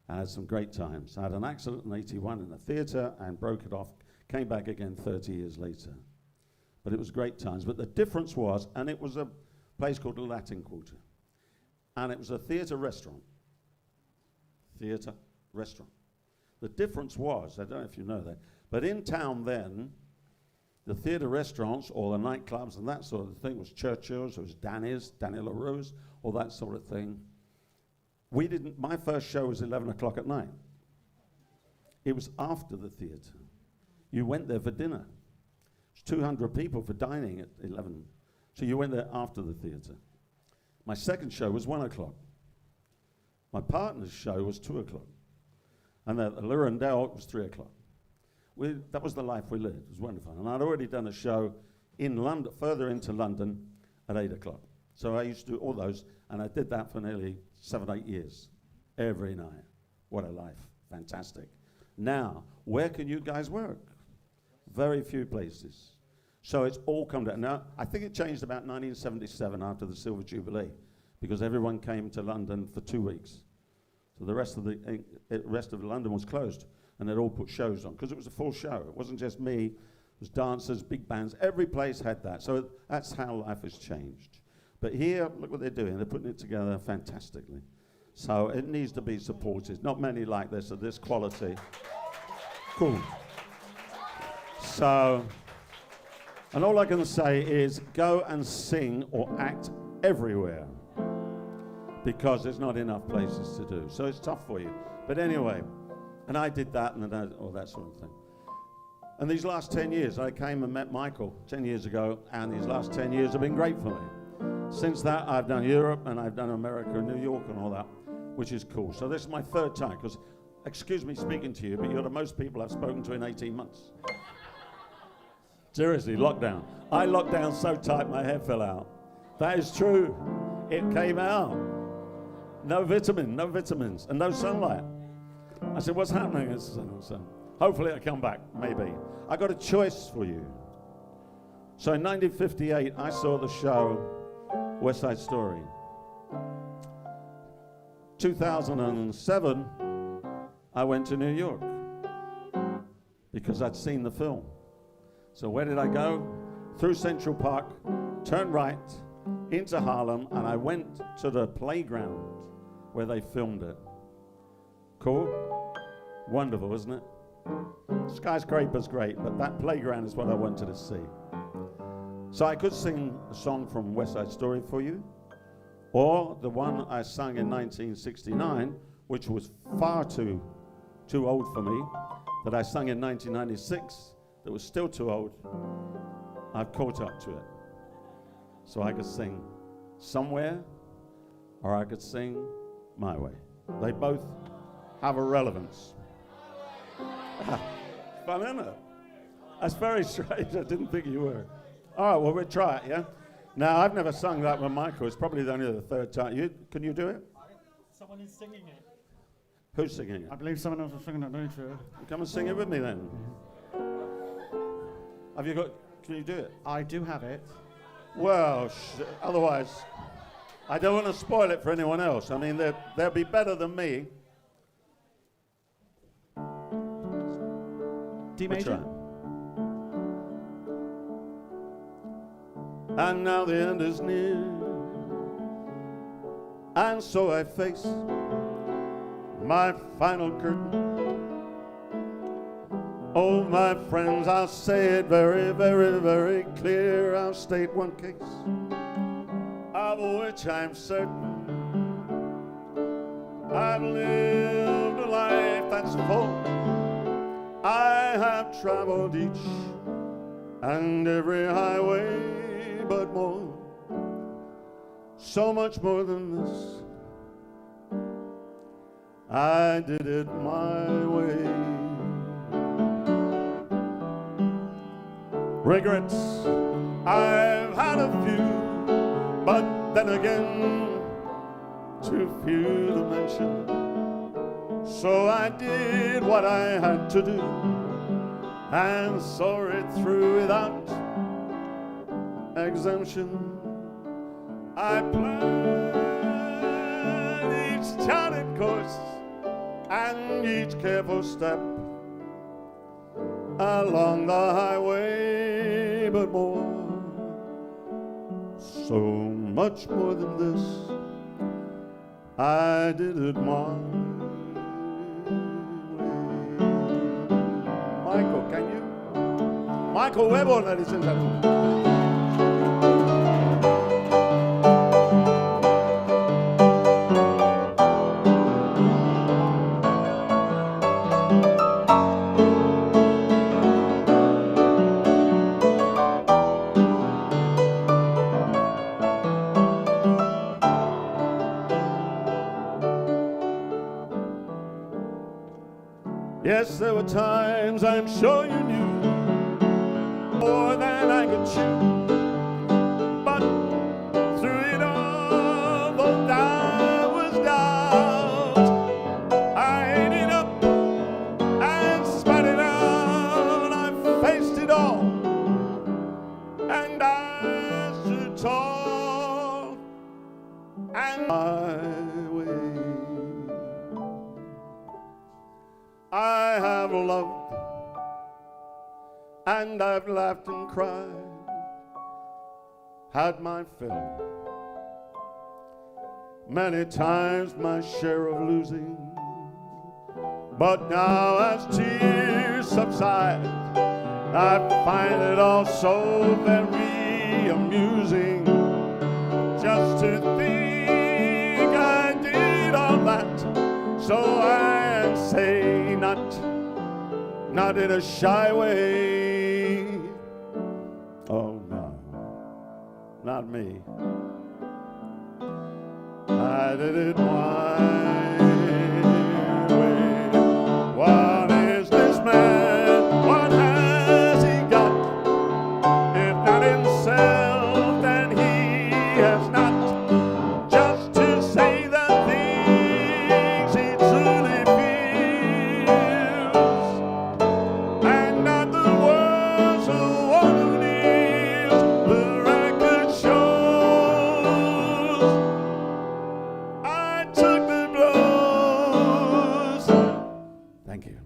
I had some great times. I had an accident in 81 in the theatre and broke it off, came back again 30 years later. But it was great times. But the difference was, and it was a place called the Latin Quarter, and it was a theatre restaurant. Theatre restaurant. The difference was, I don't know if you know that, but in town then, the theatre restaurants or the nightclubs and that sort of thing was Churchill's, it was Danny's, Danny LaRue's, all that sort of thing. My first show was 11 o'clock at night. It was after the theatre. You went there for dinner. It was 200 people for dining at 11. So you went there after the theatre. My second show was 1 o'clock. My partner's show was 2 o'clock. And at Lirondale, it was 3 o'clock. That was the life we lived. It was wonderful. And I'd already done a show in London, further into London, at 8 o'clock. So I used to do all those, and I did that for nearly 7, 8 years, every night. What a life. Fantastic. Now, where can you guys work? Very few places. So it's all come down. Now, I think it changed about 1977 after the Silver Jubilee, because everyone came to London for 2 weeks. So the rest of London was closed. And they'd all put shows on, because it was a full show. It wasn't just me, it was dancers, big bands. Every place had that. So that's how life has changed. But here, look what they're doing. They're putting it together fantastically. So it needs to be supported. Not many like this of this quality. Cool. So, and all I can say is go and sing or act everywhere, because there's not enough places to do. So it's tough for you. But anyway, and I did that and all that sort of thing. And these last 10 years, I came and met Michael 10 years ago, and these last 10 years have been great for me. Since that, I've done Europe, and I've done America and New York and all that, which is cool. So this is my 3rd time, because, excuse me speaking to you, but you're the most people I've spoken to in 18 months. Seriously, lockdown. I locked down so tight my hair fell out. That is true. It came out. No vitamins, and no sunlight. I said, what's happening? Hopefully I come back, maybe. I got a choice for you. So in 1958, I saw the show West Side Story. 2007, I went to New York because I'd seen the film. So where did I go? Through Central Park, turned right into Harlem, and I went to the playground where they filmed it. Cool? Wonderful, isn't it? Skyscraper's great, but that playground is what I wanted to see. So I could sing a song from West Side Story for you, or the one I sang in 1969, which was far too old for me, that I sang in 1996, that was still too old. I've caught up to it. So I could sing Somewhere, or I could sing My Way. They both have a relevance. Fun, isn't it? That's very strange. I didn't think you were. All right, well, we'll try it, yeah? Now, I've never sung that with Michael. It's probably only the third time. Can you do it? Someone is singing it. Who's singing it? I believe someone else is singing it, don't you? Come and sing it with me then. Have you got, can you do it? I do have it. Well, otherwise, I don't want to spoil it for anyone else. I mean, they'll be better than me. D major? And now the end is near, and so I face my final curtain. Oh, my friends, I'll say it very, very, very clear. I'll state one case of which I'm certain. I've lived a life that's full. I have traveled each and every highway, but more, so much more than this, I did it my way. Regrets, I've had a few, but then again, too few to mention. So I did what I had to do and saw it through without exemption. I planned each charted course and each careful step along the highway, but more, so much more than this, I did it my way. Michael, can you? Michael Webber, ladies and gentlemen. Yes, there were times I'm sure you knew more than I could chew, but through it all, though I was down, I ate it up and spat it out. I faced it all, and I stood tall and my way. I have loved, and I've laughed and cried, had my fill. Many times my share of losing, but now as tears subside, I find it all so very amusing just to think I did all that. So I say, not in a shy way. Oh no, not me. I did it my way. What is this man? What has he got? If not himself, then he has not. Just to say the things he truly feels. Thank you.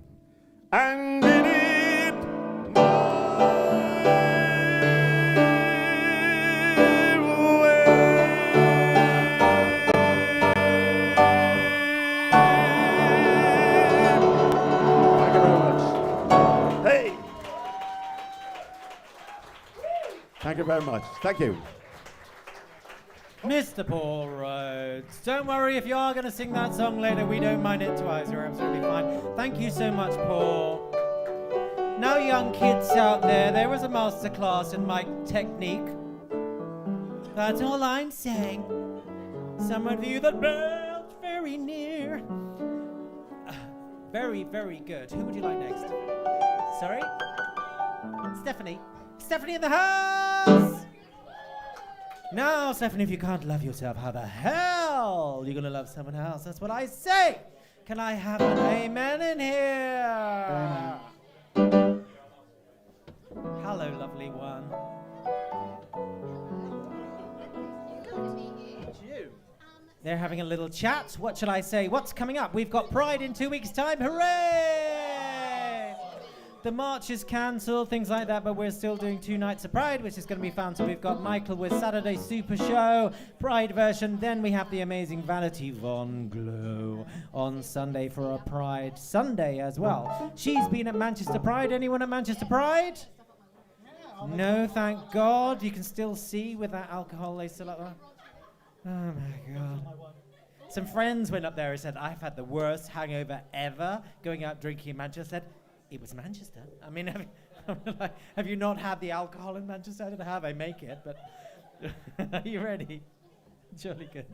And did it Thank you very much. Hey! Thank you very much. Thank you. Mr. Paul Rhodes. Don't worry if you are going to sing that song later. We don't mind it twice. You're absolutely fine. Thank you so much, Paul. Now, young kids out there was a masterclass in mic technique. That's all I'm saying. Some of you that felt very near. Very, very good. Who would you like next? Sorry? Stephanie. Stephanie in the house! Now, Stephanie, if you can't love yourself, how the hell are you going to love someone else? That's what I say. Can I have an amen in here? Hello, lovely one. They're having a little chat. What shall I say? What's coming up? We've got Pride in 2 weeks' time. Hooray! The march is cancelled, things like that, but we're still doing 2 nights of Pride, which is going to be fun. So we've got Michael with Saturday Super Show, Pride version. Then we have the amazing Vanity Von Glow on Sunday for a Pride Sunday as well. She's been at Manchester Pride. Anyone at Manchester Pride? No, thank God. You can still see with that alcohol they still up there. Oh my God. Some friends went up there and said, I've had the worst hangover ever going out drinking in Manchester. I said, it was Manchester. I mean, have you not had the alcohol in Manchester? I don't know how they make it, but are you ready? Jolly good.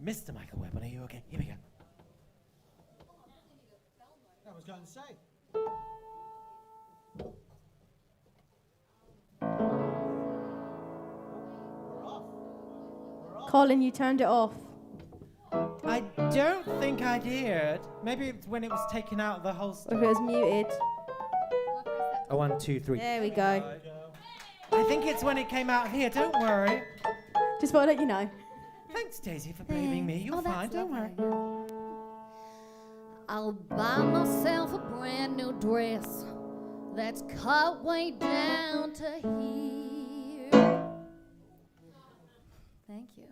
Mr. Michael Webber, are you okay? Here we go. I was going to say. Colin, you turned it off. I don't think I did. Maybe it's when it was taken out of the whole stuff. Or if it was muted. Oh, 1, 2, 3. There we go. I think it's when it came out of here. Don't worry. Just want to let you know. Thanks, Daisy, for blaming me. You're fine. Don't worry. I'll buy myself a brand new dress that's cut way down to here. Thank you.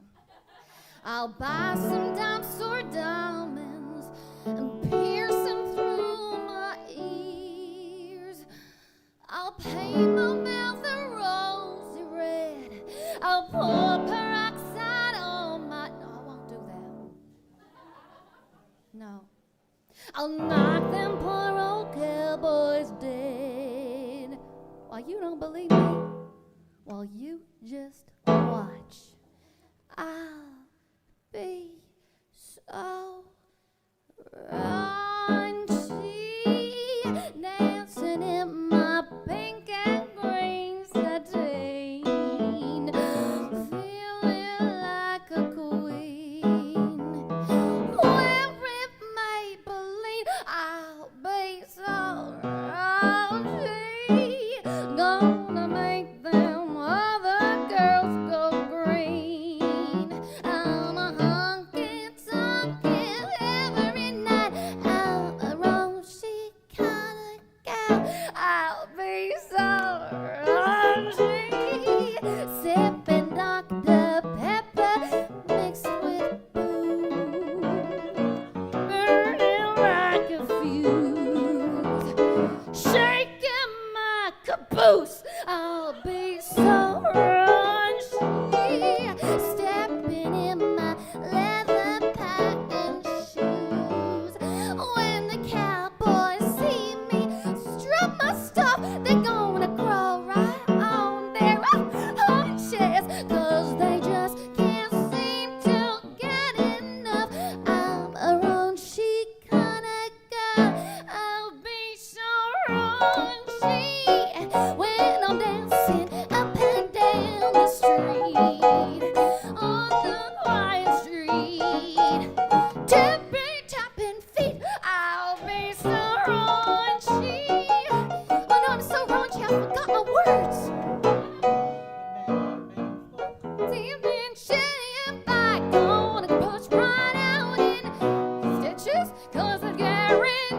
I'll buy some dime-store diamonds and pierce them through my ears. I'll paint my mouth a rosy red. I'll pour peroxide on my... No, I won't do that. No. I'll knock them poor old cowboys dead. Why, you don't believe me? Well, you just watch. I'll be so raunchy, dancing in my pink and green sateen, feeling like a queen. Wearing Maybelline, I'll be so raunchy, gonna make them other girls go green. I'm a honky-tonkin' every night. I'm a raunchy kind of gal. I'll be so raunchy, sipping Dr. Pepper mixed with booze, burning like a fuse, shaking my caboose. I'll be so raunchy, stepping in my leather patent shoes. When the cowboys see me strut my stuff, they're gonna crawl right on their haunches, 'cause they just can't seem to get enough. I'm a raunchy kind of guy. I'll be so raunchy when I'm dancing up and down the street, on the quiet street, tippy-tapping feet. I'll be so raunchy. Oh no, I'm so raunchy, I forgot my words. Tipping shit back, gonna push right out in stitches, 'cause I guarantee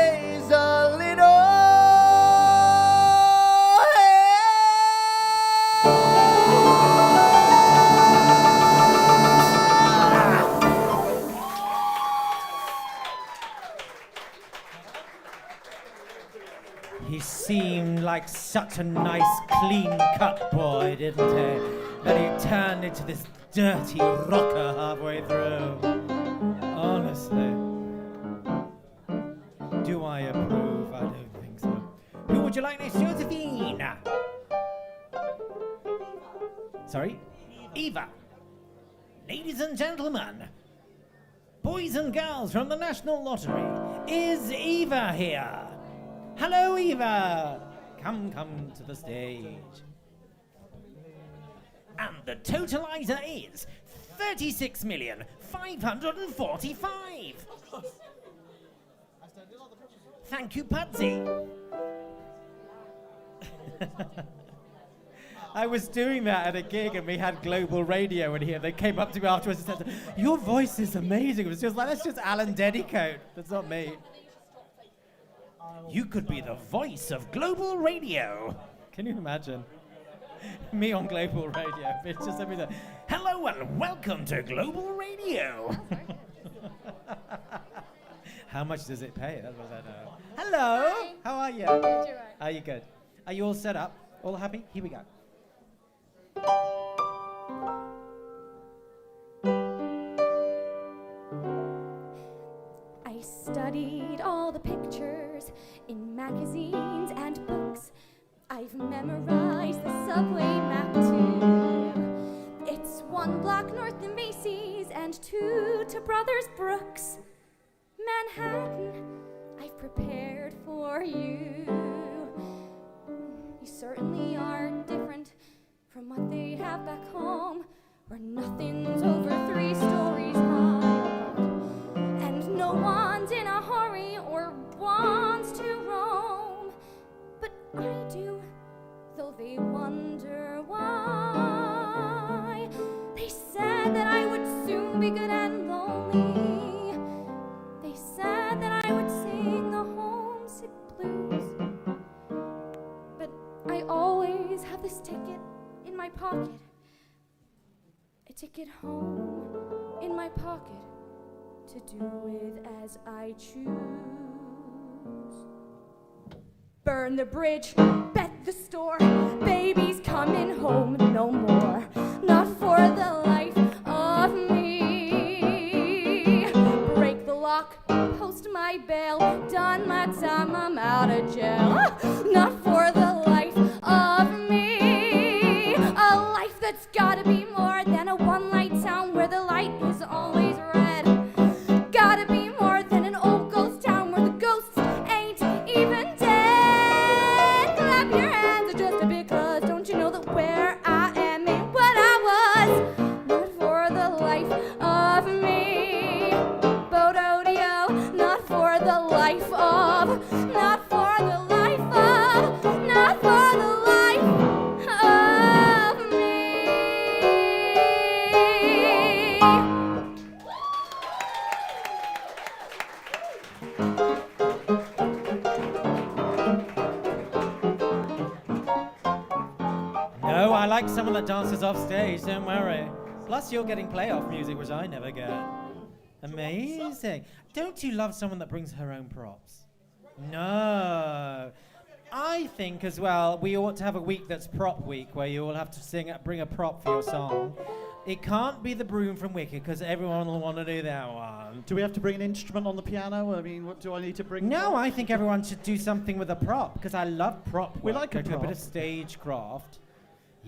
He seemed like such a nice, clean-cut boy, didn't he? That he turned into this dirty rocker halfway through. Honestly. Do I approve? I don't think so. Who would you like next, Josephine? Sorry? Eva. Ladies and gentlemen, boys and girls from the National Lottery, is Eva here? Hello, Eva. Come to the stage. And the totalizer is 36,545,000. Thank you, Pudsey. I was doing that at a gig and we had global radio in here. They came up to me afterwards and said, your voice is amazing. It was just like, that's just Alan Dedicoat. That's not me. You could be the voice of global radio. Can you imagine? Me on global radio. It's just everything. Hello and welcome to global radio. How much does it pay? That was I know. Hello. Hi. How are you? Good, you're right. Are you good? Are you all set up? All happy? Here we go. I studied all the pictures in magazines and books. I've memorized the subway map too. It's 1 block north of Macy's and 2 to Brothers Brooks. Manhattan, I've prepared for you. You certainly are different from what they have back home, where nothing's over 3 stories high. And no one's in a hurry or wants to roam. But I do, though they wonder why. They said that I would soon be good and lonely. They said that I would sing the homesick blues. But I always have this ticket in my pocket. A ticket home in my pocket to do with as I choose. Burn the bridge, bet the store, baby's coming home no more. Not for the life of me. Break the lock, post my bail, done my time, I'm out of jail. Not for the life of me. A life that's gotta be more than a one-light town where the light is always red. Gotta be more than an old ghost town where the ghosts ain't even dead. Clap your hands just because don't you know that where I am ain't what I was. Not for the life of me. Bododio, not for the life of, not for the life of, not for the life of me. No, I like someone that dances off stage, don't worry. Plus, you're getting playoff music, which I never get. Amazing. Don't you love someone that brings her own props? No. I think as well, we ought to have a week that's prop week, where you all have to bring a prop for your song. It can't be the broom from Wicked, because everyone will want to do that one. Do we have to bring an instrument on the piano? I mean, what do I need to bring? No, I think everyone should do something with a prop, because I love prop work. We like a bit prop. of stagecraft.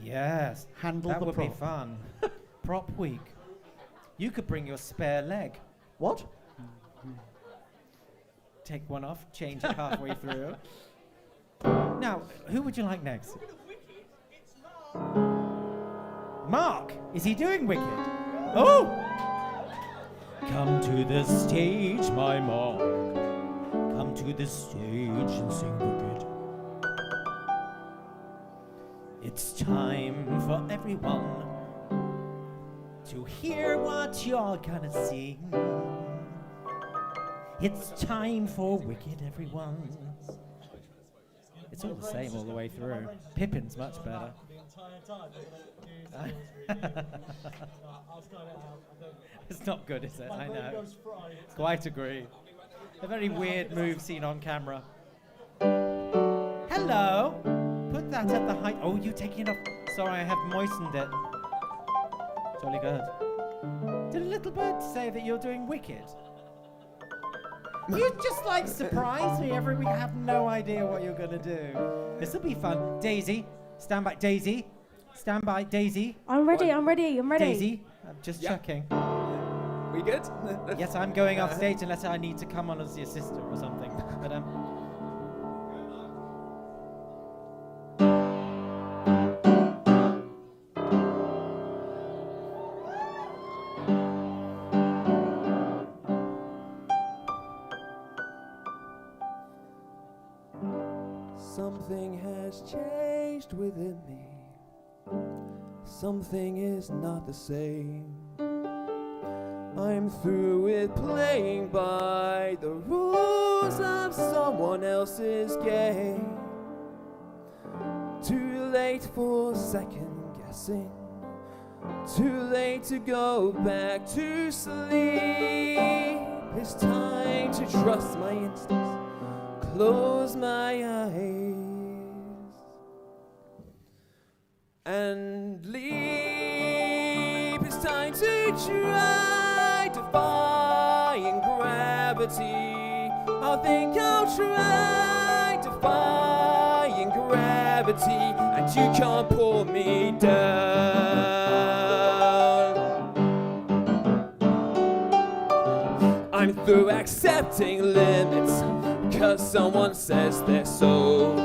Yes. Handle that the would prop. be fun. Prop week. You could bring your spare leg. What? Take one off, change it halfway through. Now, who would you like next? Mark! Is he doing Wicked? Oh! Come to the stage, my Mark. Come to the stage and sing Wicked. It's time for everyone to hear what you're gonna sing. It's time for Wicked, everyone. It's all the same all the way through. Pippin's much better. It's not good, is it? I know. Quite agree. A very weird move seen on camera. Hello. Put that at the height. Oh, you taking it off. Sorry, I have moistened it. Jolly good. Did a little bird say that you're doing wicked? You just like surprise me every week. I have no idea what you're gonna do. This'll be fun. Daisy, stand by. Daisy, stand by. Daisy. I'm ready. I'm ready. Daisy, I'm just checking. We good? Yes, I'm going off stage unless I need to come on as your sister or something. But Something has changed within me. Something is not the same. I'm through with playing by the rules of someone else's game. Too late for second guessing. Too late to go back to sleep. It's time to trust my instincts. Close my eyes and leap. It's time to try defying gravity. I think I'll try defying gravity, and you can't pull me down. I'm through accepting limits, 'cause someone says they're so.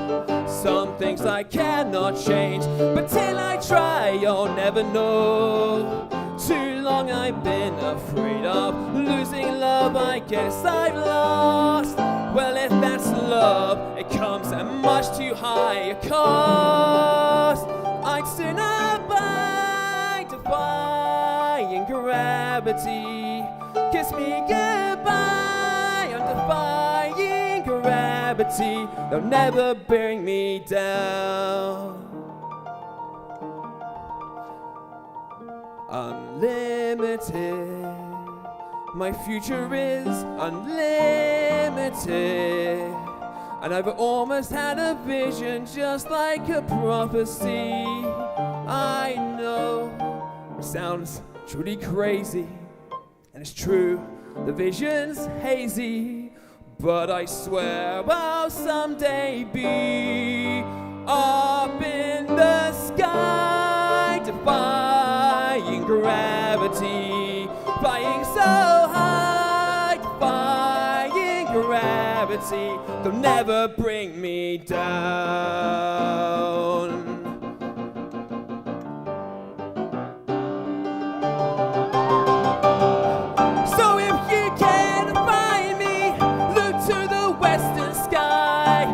Some things I cannot change, but till I try, you'll never know. Too long I've been afraid of losing love, I guess I've lost. Well, if that's love, it comes at much too high a cost. I'd sooner buy defying gravity. Kiss me goodbye, I'm defying gravity. They'll never bring me down. Unlimited, my future is unlimited. And I've almost had a vision just like a prophecy. I know it sounds truly crazy, and it's true, the vision's hazy, but I swear I'll someday be up in the sky, defying gravity, flying so high, defying gravity. They'll never bring me down. So if you can't find me, look to the western sky.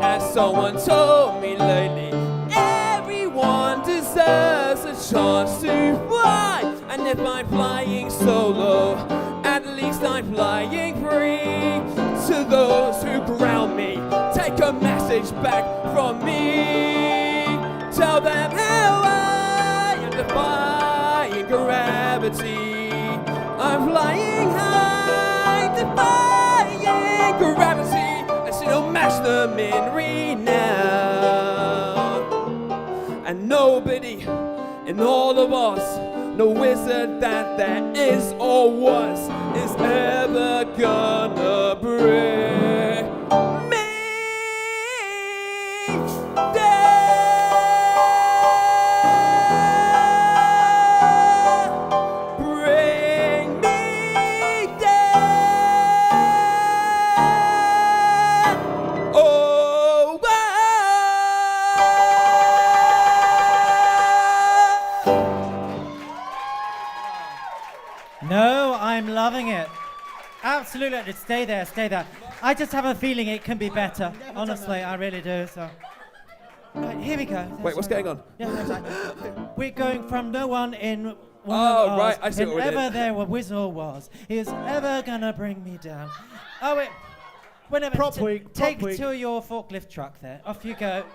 As someone told me lately, everyone deserves a chance to fly. And if I'm flying solo, at least I'm flying free. To those who ground me, take a message back from me. Tell them how I am defying gravity. I'm flying high, defying gravity. And she'll match them in renown. And nobody in all of us, no wizard that there is or was, is ever gonna bring me down. Bring me down. Oh, no, I'm loving it. Absolutely, stay there, stay there. I just have a feeling it can be better. Honestly, I really do. So, right, here we go. Wait, what's going on? Yeah, that's right. We're going from no one in one Oh, of right, ours. I see what we did. Whenever there were whistle was, is ever gonna bring me down. Oh wait, whenever. Prop week, prop Take week. to your forklift truck there. Off you go.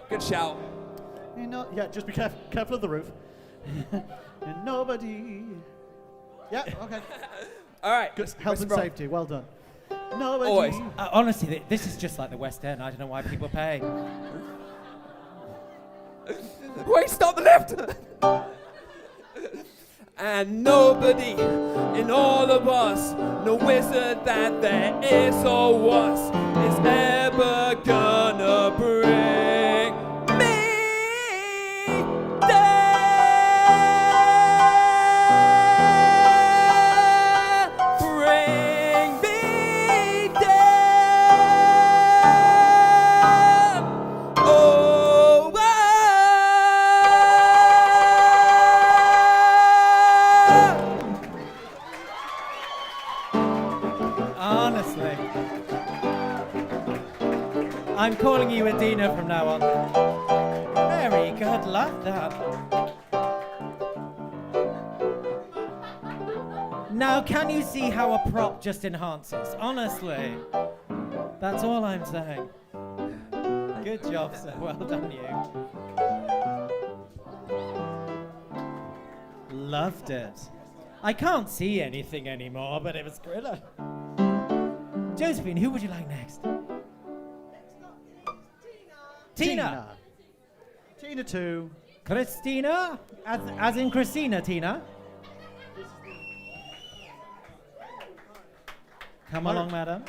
Good shout. You know, yeah, just be careful of the roof. And nobody. Yeah, okay. All right. Good. Health and Rob. safety, well done. Nobody. Always. Honestly, this is just like the West End. I don't know why people pay. Wait, stop the lift! And nobody in all of us, no wizard that there is or was, is ever gonna bring me down. Bring me down. Oh, Honestly. I'm calling you Adina from now on. Very good, love that. Now, can you see how a prop just enhances? Honestly. That's all I'm saying. Good job, sir. Well done, you. Loved it. I can't see anything anymore, but it was thriller. Josephine, who would you like next? Tina. Tina 2. Christina? As in Christina, Tina? Come along, madam.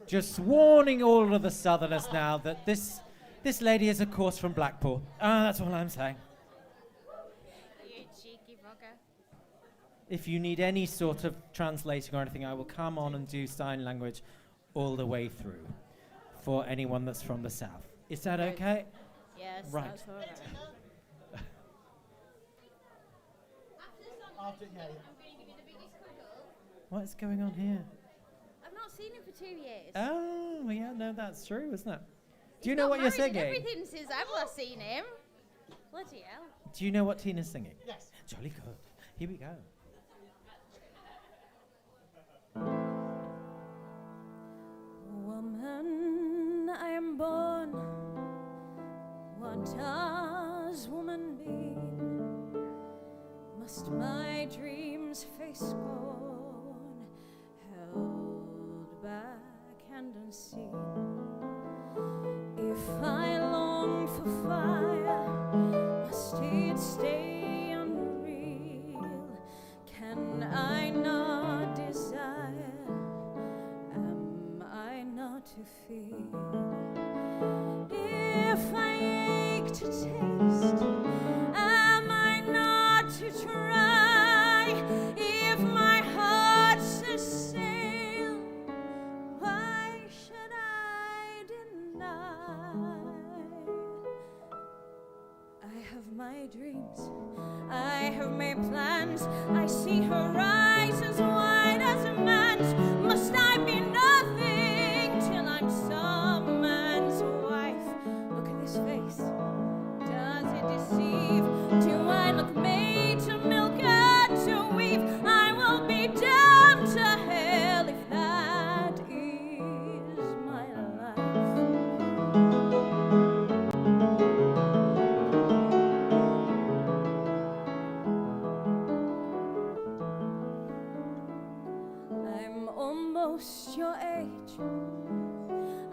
Just warning all of the Southerners now that this lady is, of course, from Blackpool. That's all I'm saying. You cheeky bugger. If you need any sort of translating or anything, I will come on and do sign language all the way through for anyone that's from the South. Is that okay? Yes, Right. that's all right. What's going on here? I've not seen him for 2 years. Oh, yeah, no, that's true, isn't it? Do you He's know got what you're married and singing? everything since I've last seen him. Bloody hell. Do you know what Tina's singing? Yes. Jolly good. Here we go. Woman, I am born. What does woman mean? Must my dreams face scorn, held back and unseen? If I long for fire, must it stay unreal? Can I not desire? Am I not to feel? If I ache to taste, am I not to try? If my heart says sail, why should I deny? I have my dreams, I have my plans, I see horizons wide as a man's. Must I be nothing till I'm some man's wife? Look at this face, does it deceive? Do I look made to milk and to weave? I will be damned to hell if that is my life. I'm almost your age,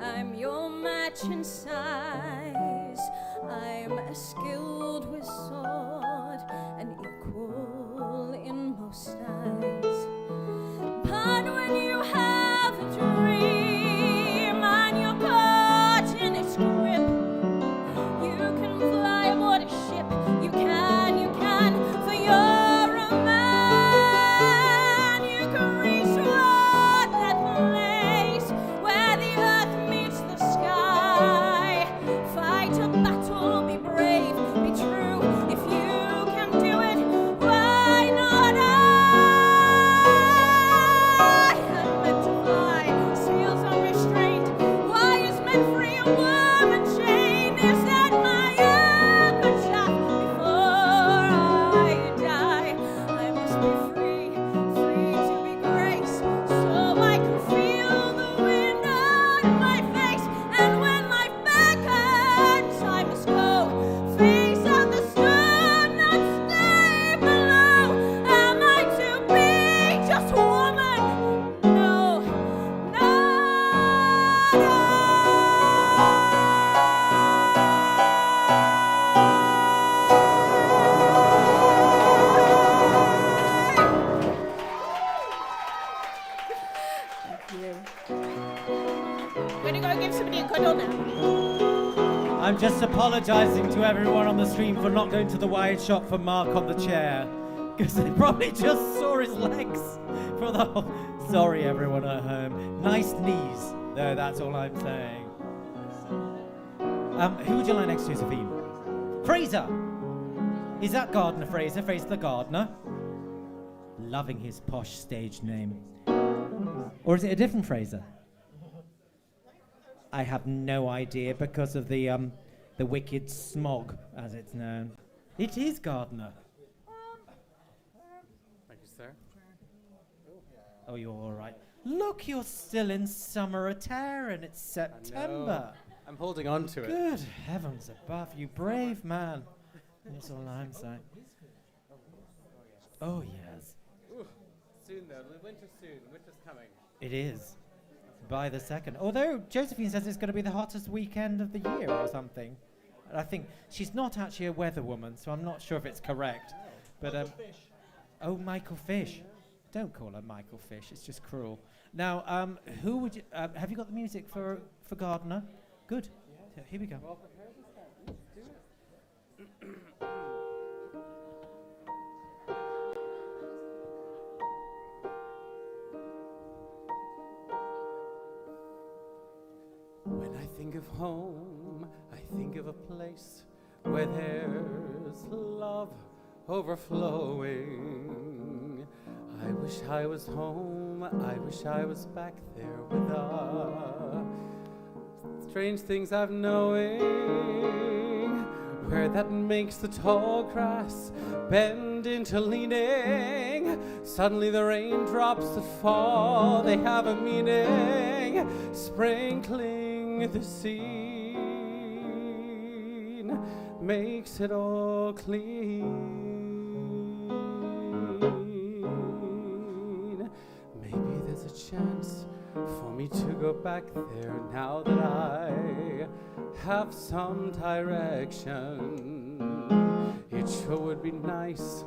I'm your match in size, I'm as skilled with sword and equal in most eyes. But when you have a dream and you're caught in its grip, you can fly aboard a ship, you can, for you're a man. You can reach toward that place where the earth meets the sky. Fight a battle, be brave, apologising to everyone on the stream for not going to the wide shot for Mark on the chair. Because they probably just saw his legs for the whole... Sorry, everyone at home. Nice knees, though, that's all I'm saying. Who would you like next, Josephine? Fraser! Is that Gardner Fraser? Fraser the Gardener? Loving his posh stage name. Or is it a different Fraser? I have no idea because of the wicked smog, as it's known. It is Gardner. Thank you, sir. Oh, you're all right. Look, you're still in summer attire and it's September. I'm holding on to it. Good heavens above, you brave man. That's all I'm saying. Oh, yes. Ooh, soon, though. Winter's soon. Winter's coming. It is. By the second. Although Josephine says it's going to be the hottest weekend of the year or something. I think she's not actually a weather woman, so I'm not sure if it's correct. But oh, Michael Fish. Don't call her Michael Fish. It's just cruel. Now, who would you... have you got the music for Gardner? Good. So here we go. Well, prepare this then. Let's do it. When I think of home, I think of a place where there's love overflowing. I wish I was home, I wish I was back there with us. Strange things I've knowing, where that makes the tall grass bend into leaning. Suddenly the raindrops that fall, they have a meaning, sprinkling the scene, makes it all clean. Maybe there's a chance for me to go back there now that I have some direction. It sure would be nice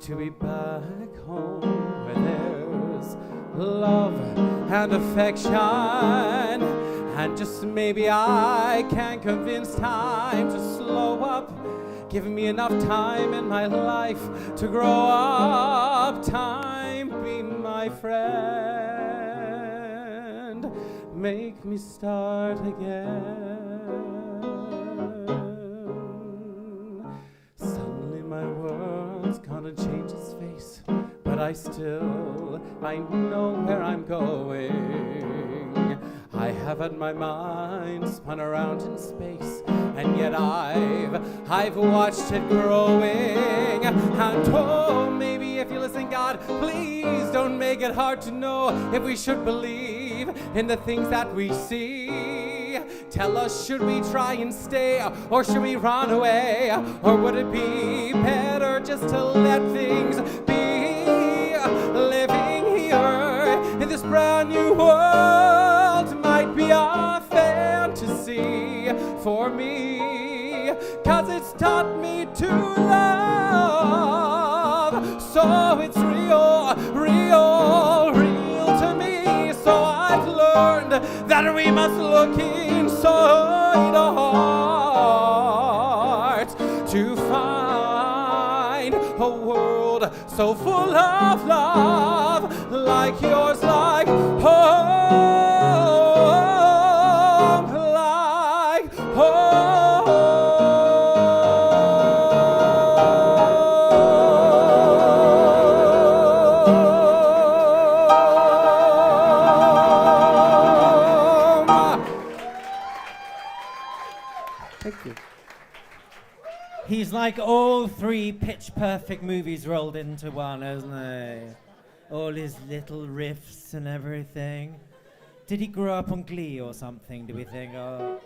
to be back home where there's love and affection. And just maybe I can convince time to slow up, giving me enough time in my life to grow up. Time be my friend, make me start again. Suddenly my world's gonna change its face, but I know where I'm going. I have had my mind spun around in space, and yet I've watched it growing. And oh, maybe if you listen, God, please don't make it hard to know if we should believe in the things that we see. Tell us, should we try and stay, or should we run away? Or would it be better just to let things be? Living here in this brand new world might be a fantasy for me, 'cause it's taught me to love. So it's real, real, real to me. So I've learned that we must look inside our hearts to find a world so full of love, like yours, like home, like home. Thank you. He's like all three Pitch Perfect movies rolled into one, isn't he? All his little riffs and everything. Did he grow up on Glee or something, do we think? Oh,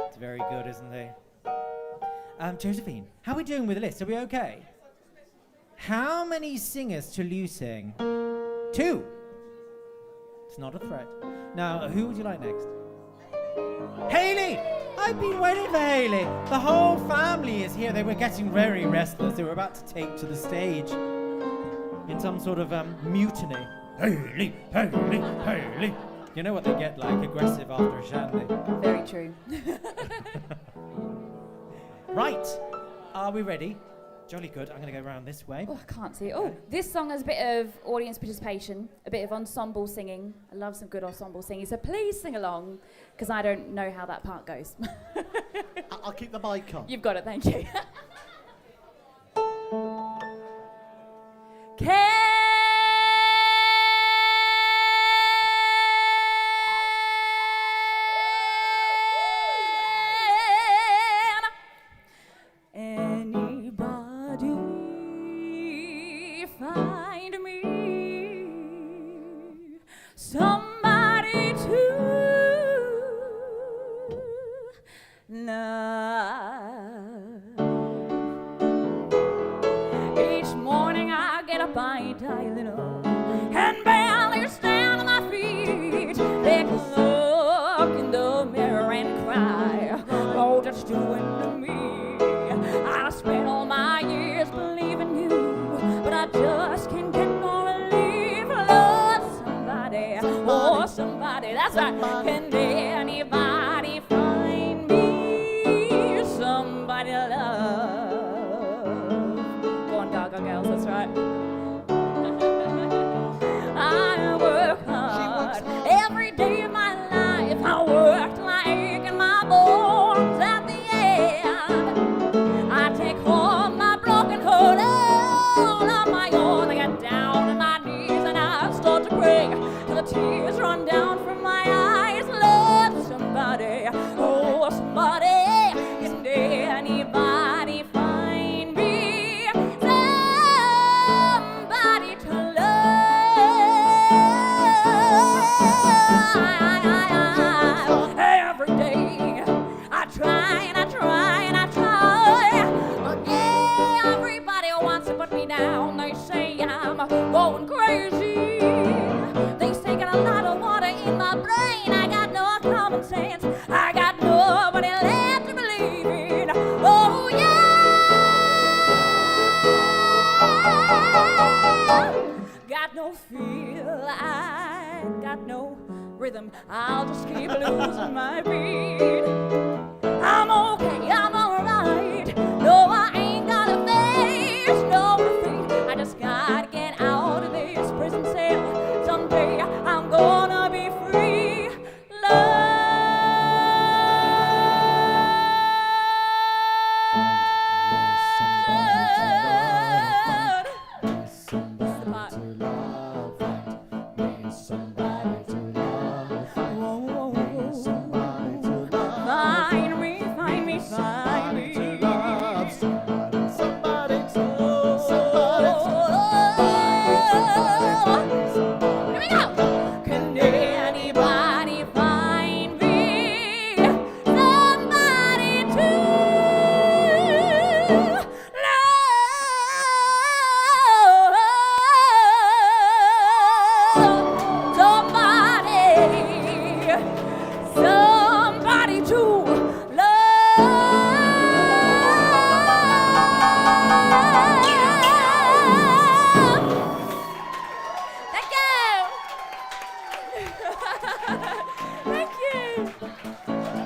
it's very good, isn't he? Josephine, how are we doing with the list? Are we okay? How many singers till you sing? 2. It's not a threat. Now, who would you like next? Haley! I've been waiting for Haley. The whole family is here. They were getting very restless. They were about to take to the stage in some sort of mutiny. Haley, Haley, Haley. You know what they get like, aggressive after a shandy. Very true. Right. Are we ready? Jolly good. I'm going to go around this way. Oh, I can't see it. Oh, this song has a bit of audience participation, a bit of ensemble singing. I love some good ensemble singing, so please sing along, because I don't know how that part goes. I'll keep the mic on. You've got it, thank you. Anybody find me somebody to love? Each morning I get up, I die little, and barely stand on my feet. Take a look in the mirror and cry, oh, that's doing to me. I spent all my years believing you, but I just can't get no relief. Love somebody, oh, somebody, that's right. Can anybody find me somebody to love? Go on, Gaga girls, that's right. I work hard every day of my life. I worked like in my bones at the end. I take home my broken heart all on my own. I get down on my knees and I start to pray till the tears run down from my eyes. Love somebody, oh somebody. Can anybody find me somebody to love? Every day I try and I try and I try, but yeah, everybody wants to put me down. They say I'm going crazy. They say got a lot of water in my brain. I got no common sense. I got nobody left to believe in. Oh yeah, got no feel. I got no rhythm. I'll just keep losing my beat. I'm okay, I'm alright. No, I ain't got a face, no defeat. I just gotta get out of this prison cell. Someday I'm gonna be free. Love.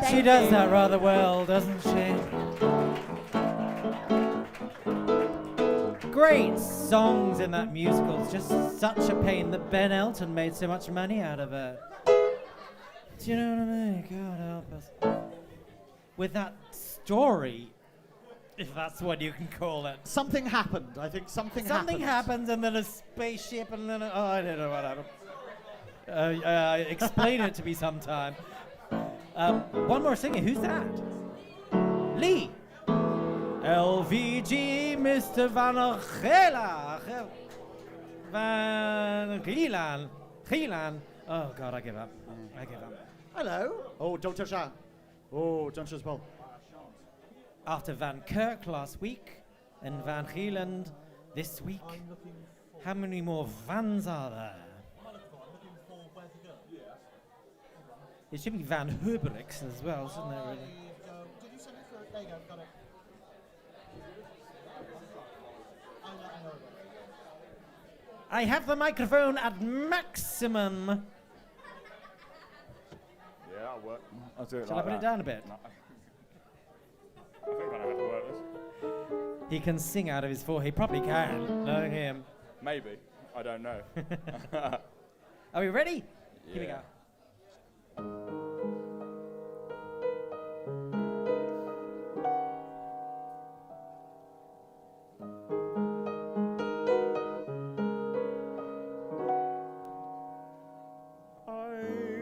She does that rather well, doesn't she? Great songs in that musical. It's just such a pain that Ben Elton made so much money out of it. Do you know what I mean? God help us. With that story, if that's what you can call it. Something happened. I think something Something happened and then a spaceship and then oh, I don't know what happened. Explain it to me sometime. One more singer. Who's that? Lee. LVG, Mr. Van Gielan. Oh, God, I give up. I give up. Hello. Oh, don't touch that. Oh, don't touch the ball. After Van Kirk last week and Van Gieland this week, how many more Vans are there? It should be Van Huberix as well, shouldn't there, really? Did you send it through? There you go, got it. I have the microphone at maximum. Yeah, I'll work. I'll do it Shall like I put that. it down a bit? No. I think I know how to work He can sing out of his forehead. He probably can, knowing him. Maybe. I don't know. Are we ready? Here we go.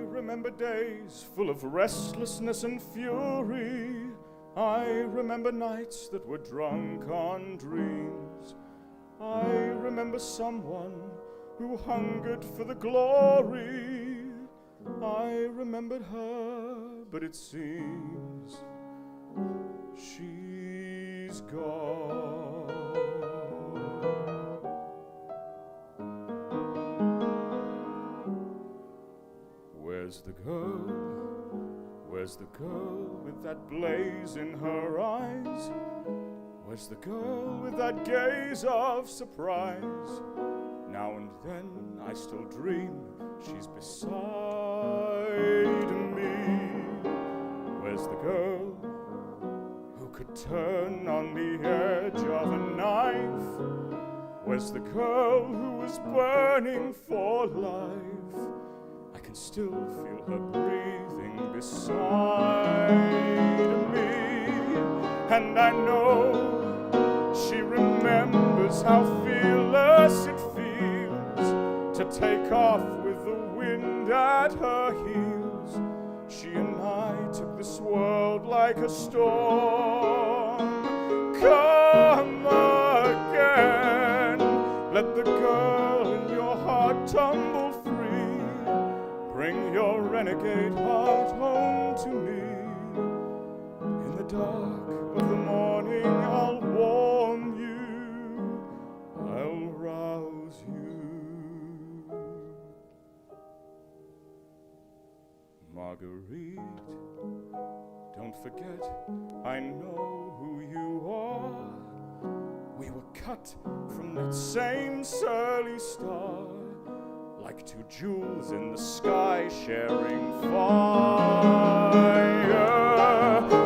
Remember days full of restlessness and fury. I remember nights that were drunk on dreams. I remember someone who hungered for the glory. I remembered her, but it seems she's gone. Where's the girl? Where's the girl with that blaze in her eyes? Where's the girl with that gaze of surprise? Now and then I still dream she's beside me. Where's the girl who could turn on the edge of a knife? Where's the girl who was burning for life? I can still feel her breathing beside me, and I know she remembers how fearless it feels to take off with the wind at her heels. She and I took this world like a storm. Come again, let the girl in your heart tumble free. Bring your renegade heart home to me. In the dark of the morning I'll warm you, I'll rouse you. Marguerite, don't forget, I know who you are. We were cut from that same surly star, like two jewels in the sky sharing fire.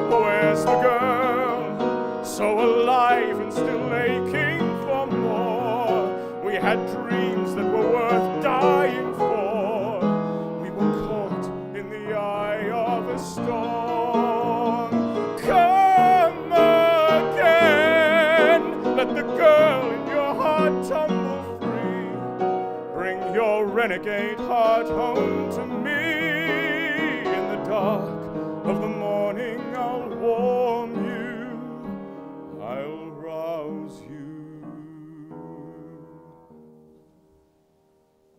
Where's the girl, so alive and still aching for more? We had dreams that were worth dying for. We were caught in the eye of a storm. Come again, let the girl in your heart tumble. Bring your renegade heart home to me. In the dark of the morning I'll warm you, I'll rouse you.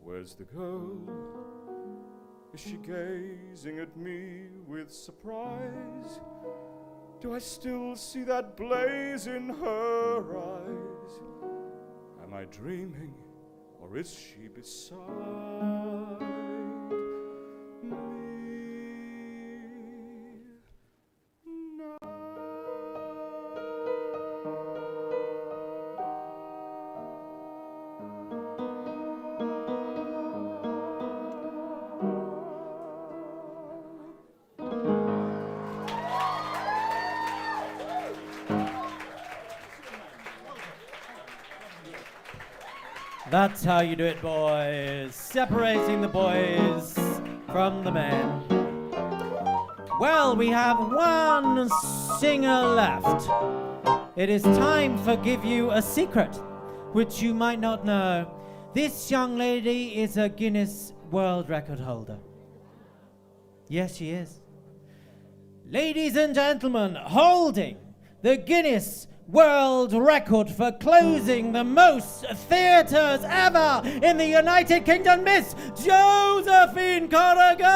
Where's the girl? Is she gazing at me with surprise? Do I still see that blaze in her eyes? Am I dreaming? Or is she beside me now? That's how you do it, boys. Separating the boys from the men. Well, we have one singer left. It is time for give you a secret, which you might not know. This young lady is a Guinness World Record holder. Yes, she is. Ladies and gentlemen, holding the Guinness World Record for closing the most theatres ever in the United Kingdom, Miss Josephine Corrigan!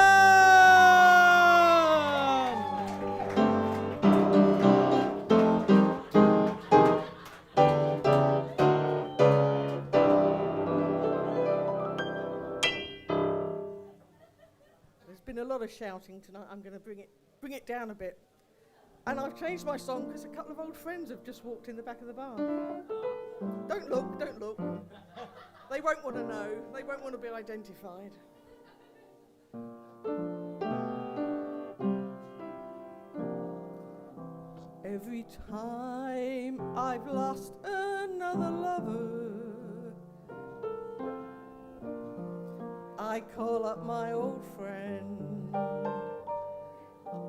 There's been a lot of shouting tonight. I'm going to bring it down a bit. And I've changed my song because a couple of old friends have just walked in the back of the bar. Don't look, don't look. They won't want to know. They won't want to be identified. Every time I've lost another lover, I call up my old friend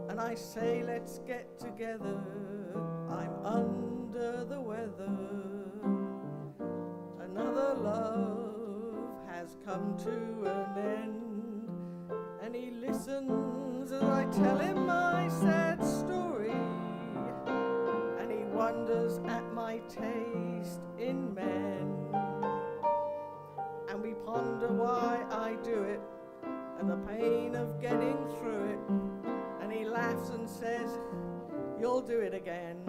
and I say, let's get together. I'm under the weather. Another love has come to an end, and he listens as I tell him my sad story, and he wonders at my taste in men, and we ponder why I do it and the pain of getting through it, and he laughs and says, you'll do it again.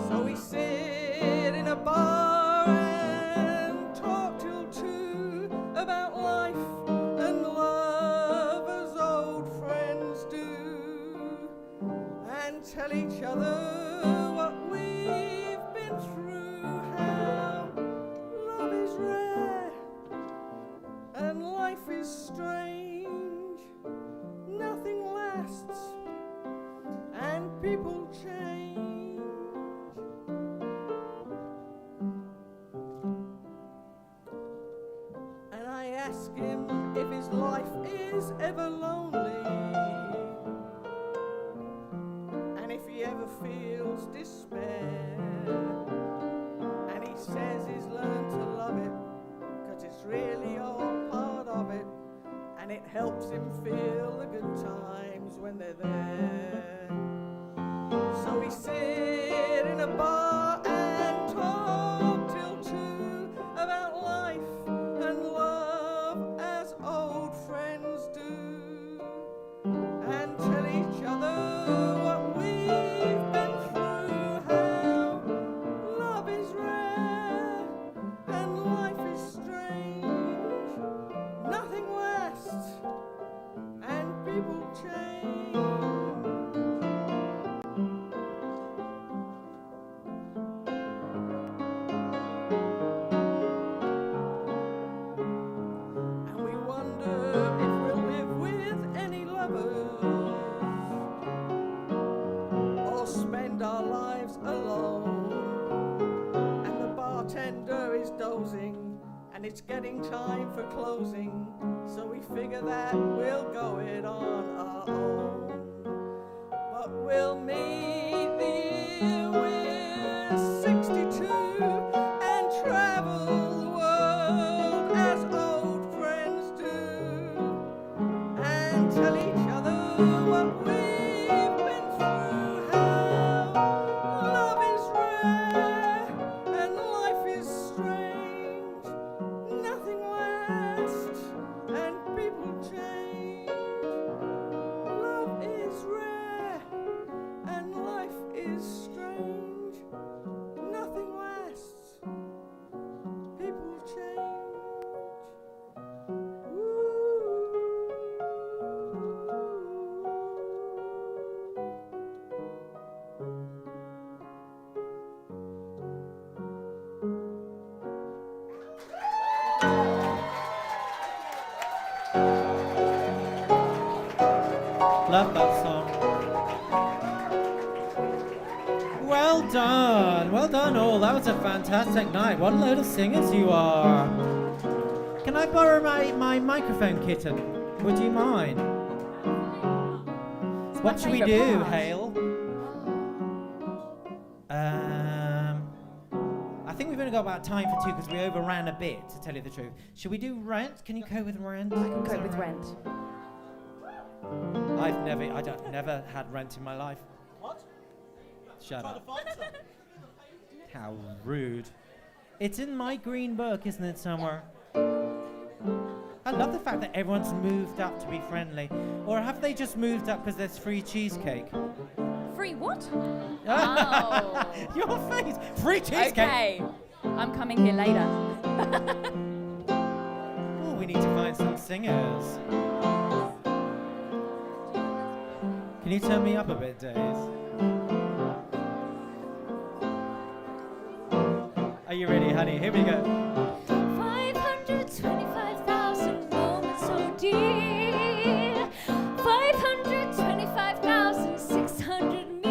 So we sit in a bar and talk till 2 about life and love as old friends do, and tell each other what we've been through, how love is rare and life is strange, nothing lasts and people change. And I ask him if his life is ever lonely, and if he ever feels despair, and he says he's learned to love it, 'cause it's really all part of it, and it helps him feel the good times when they're there. So we sit in a bar and talk till 2 about life and love as old friends do, and tell each other what we've been through, how love is rare and life is strange, nothing lasts and people change. And we wonder if we'll live with any lovers or spend our lives alone. And the bartender is dozing and it's getting time for closing, so we figure that we'll go it on our own. But we'll meet the year we're 62 and travel the world as old friends do, and tell each other what we've been through, how love is rare and life is strange, nothing lasts and people change. Love is rare and life is strange, nothing lasts, people change. Love that song. Well done all. That was a fantastic night. What a load of singers you are. Can I borrow my microphone, kitten? Would you mind? What should we do, Hale? I think we've only got about time for 2 because we overran a bit, to tell you the truth. Should we do Rent? Can you cope with Rent? I can cope with Rent. I've never had Rent in my life. What? Shut Trying up. to find some. How rude. It's in my green book, isn't it, somewhere? I love the fact that everyone's moved up to be friendly. Or have they just moved up because there's free cheesecake? Free what? Oh. Your face! Free cheesecake! Okay, I'm coming here later. Oh, we need to find some singers. Can you turn me up a bit, Days? Are you ready, honey? Here we go. 525,000 moments, oh dear. 525,600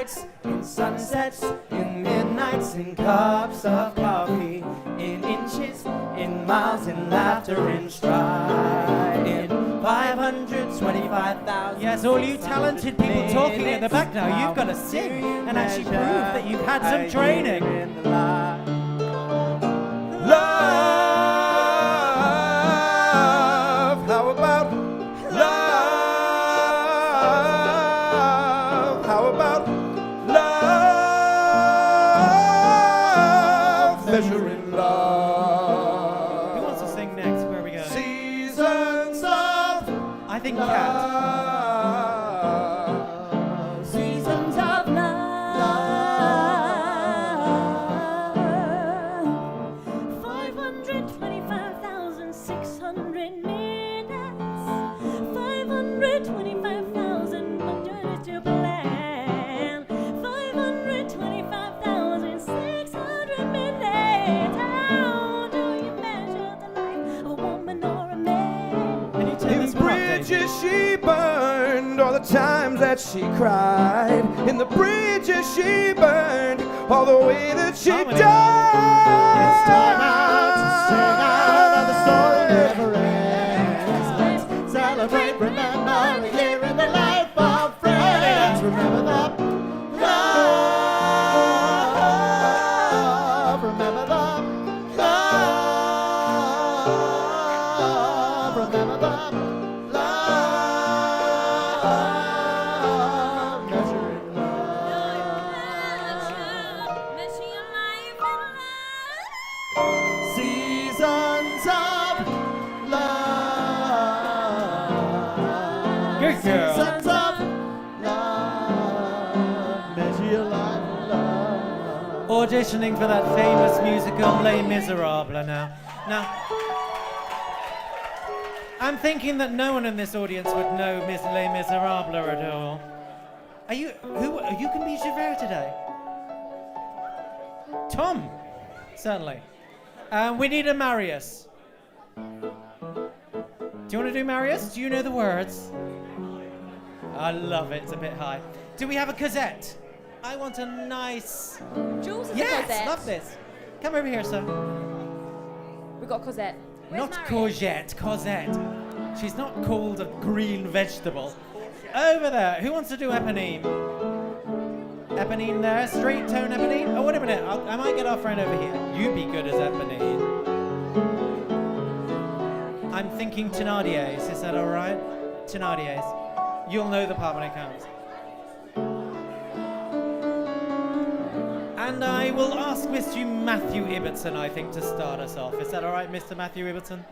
nights, in sunsets, in midnights, in cups of coffee, in inches, in miles, in laughter, in stride, in 525,000. Yes, all you talented people talking at the back now, you've got to sing and actually prove that you've had some training. Love, how about love? How about love? Measuring love. Who wants to sing next? Where are we going? Seasons of I think Cat. Seasons of love. 525,600 minutes. 525,000 wonders to plan. 525,600 minutes. How do you measure the life of a woman or a man? Can you turn In this one up, Daisy? bridges she burned, all the times that she cried. In the bridges she burned, all the way that she Harmony. died. It's time out to sing out, and the story never ends. Let's celebrate, remember the year in the life of friends. Remember the love. Remember the love. Remember the love. Measuring love. Seasons of love. Good girl. Seasons of love. Measure your life in love. Auditioning for that famous musical Les Miserables now. Now, I'm thinking that no one in this audience would know Miss Les Miserables at all. Are you can be Javert today? Tom, certainly. We need a Marius. Do you want to do Marius? Do you know the words? I love it. It's a bit high. Do we have a Cosette? I want a nice. Jules is a Yes, Cosette. love this. Come over here, sir. We got Cosette. Where's Not Marius? courgette, Cosette. She's not called a green vegetable. Over there. Who wants to do Eponine? Eponine there. Straight tone Eponine. Oh, wait a minute. I might get our friend over here. You be good as Eponine. I'm thinking Thénardiers. Is that all right? Thénardiers. You'll know the part when it comes. And I will ask Mr. Matthew Ibbotson, I think, to start us off. Is that all right, Mr. Matthew Ibbotson?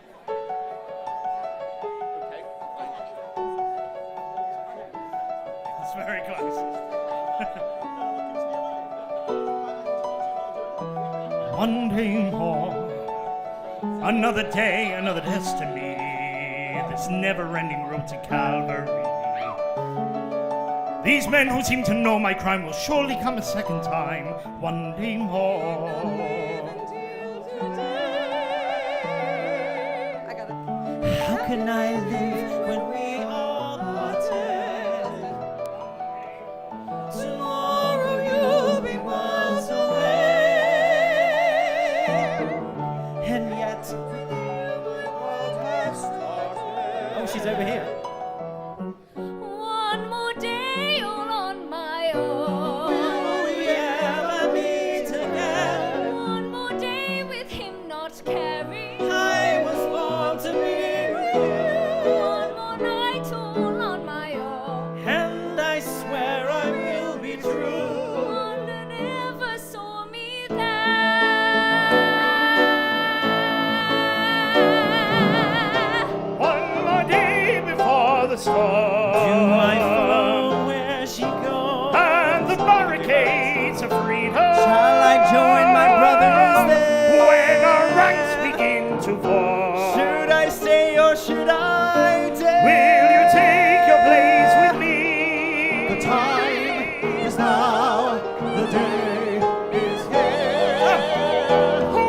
It's very close. One day more, another day, another destiny. This never-ending road to Calvary. These men who seem to know my crime will surely come a second time. One day more. How can I live when we all parted? Tomorrow you'll be miles away, and yet oh, she's over here. One more day all on my own. Will we ever meet again? One more day with him not caring. I was born to be with you. One more night all on my own. And I swear I will be true. One that never saw me there. One more day before the storm. Do I follow where she goes? And the barricades of freedom. Shall I join my brothers there? When our ranks begin to form. Should I stay or should I dare? Will you take your place with me? The time is now. The day is here.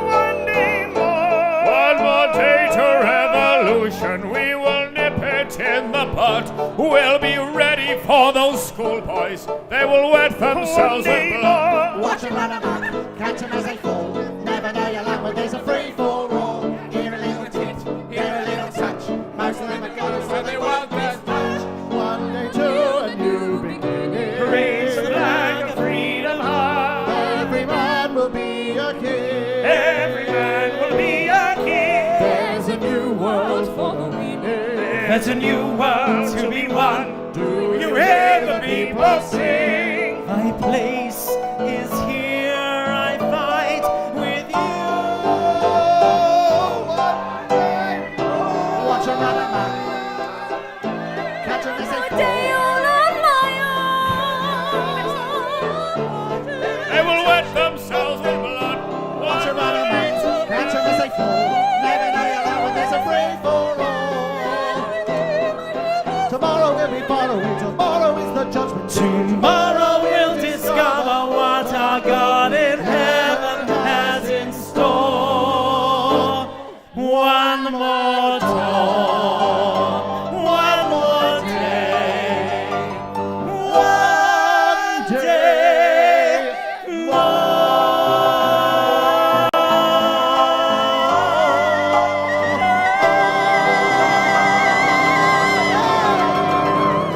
One day more. One more day to revolution. We will nip it in the bud. We'll be ready for those schoolboys, they will wet themselves with blood. Watch them run amok, catch them as they fall. Never know your luck when there's a free for all. Here a little tit, here a little touch. Most of them are gone, so they won't get much. One day to a new beginning. Raise the flag of freedom high. Every man will be a king. Every man will be a king. There's a new world for the winning. There's a new world to be won. Do you hear the people sing? My place is here, I fight with you. Watch them run amok, catch them as they fall. Day all on my own. They will wet themselves with blood. Watch them run amok, catch them as they fall. Never know your luck when there's a free for all. Tomorrow we'll be following, tomorrow is the judgment. Tomorrow we'll discover what our God in heaven has in store. One more dawn, one more day, one day more.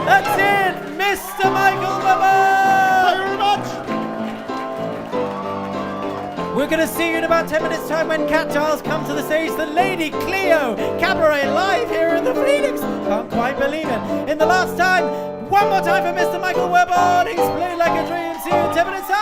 That's it, Mr. Michael Weber! Thank you very much. We're going to see you in about 10 minutes' time when Cat Charles comes to the stage. The Lady Cleo Cabaret live here in the Phoenix. Can't quite believe it. In the last time, one more time for Mr. Michael Weber. He's played like a dream. See you in 10 minutes' time.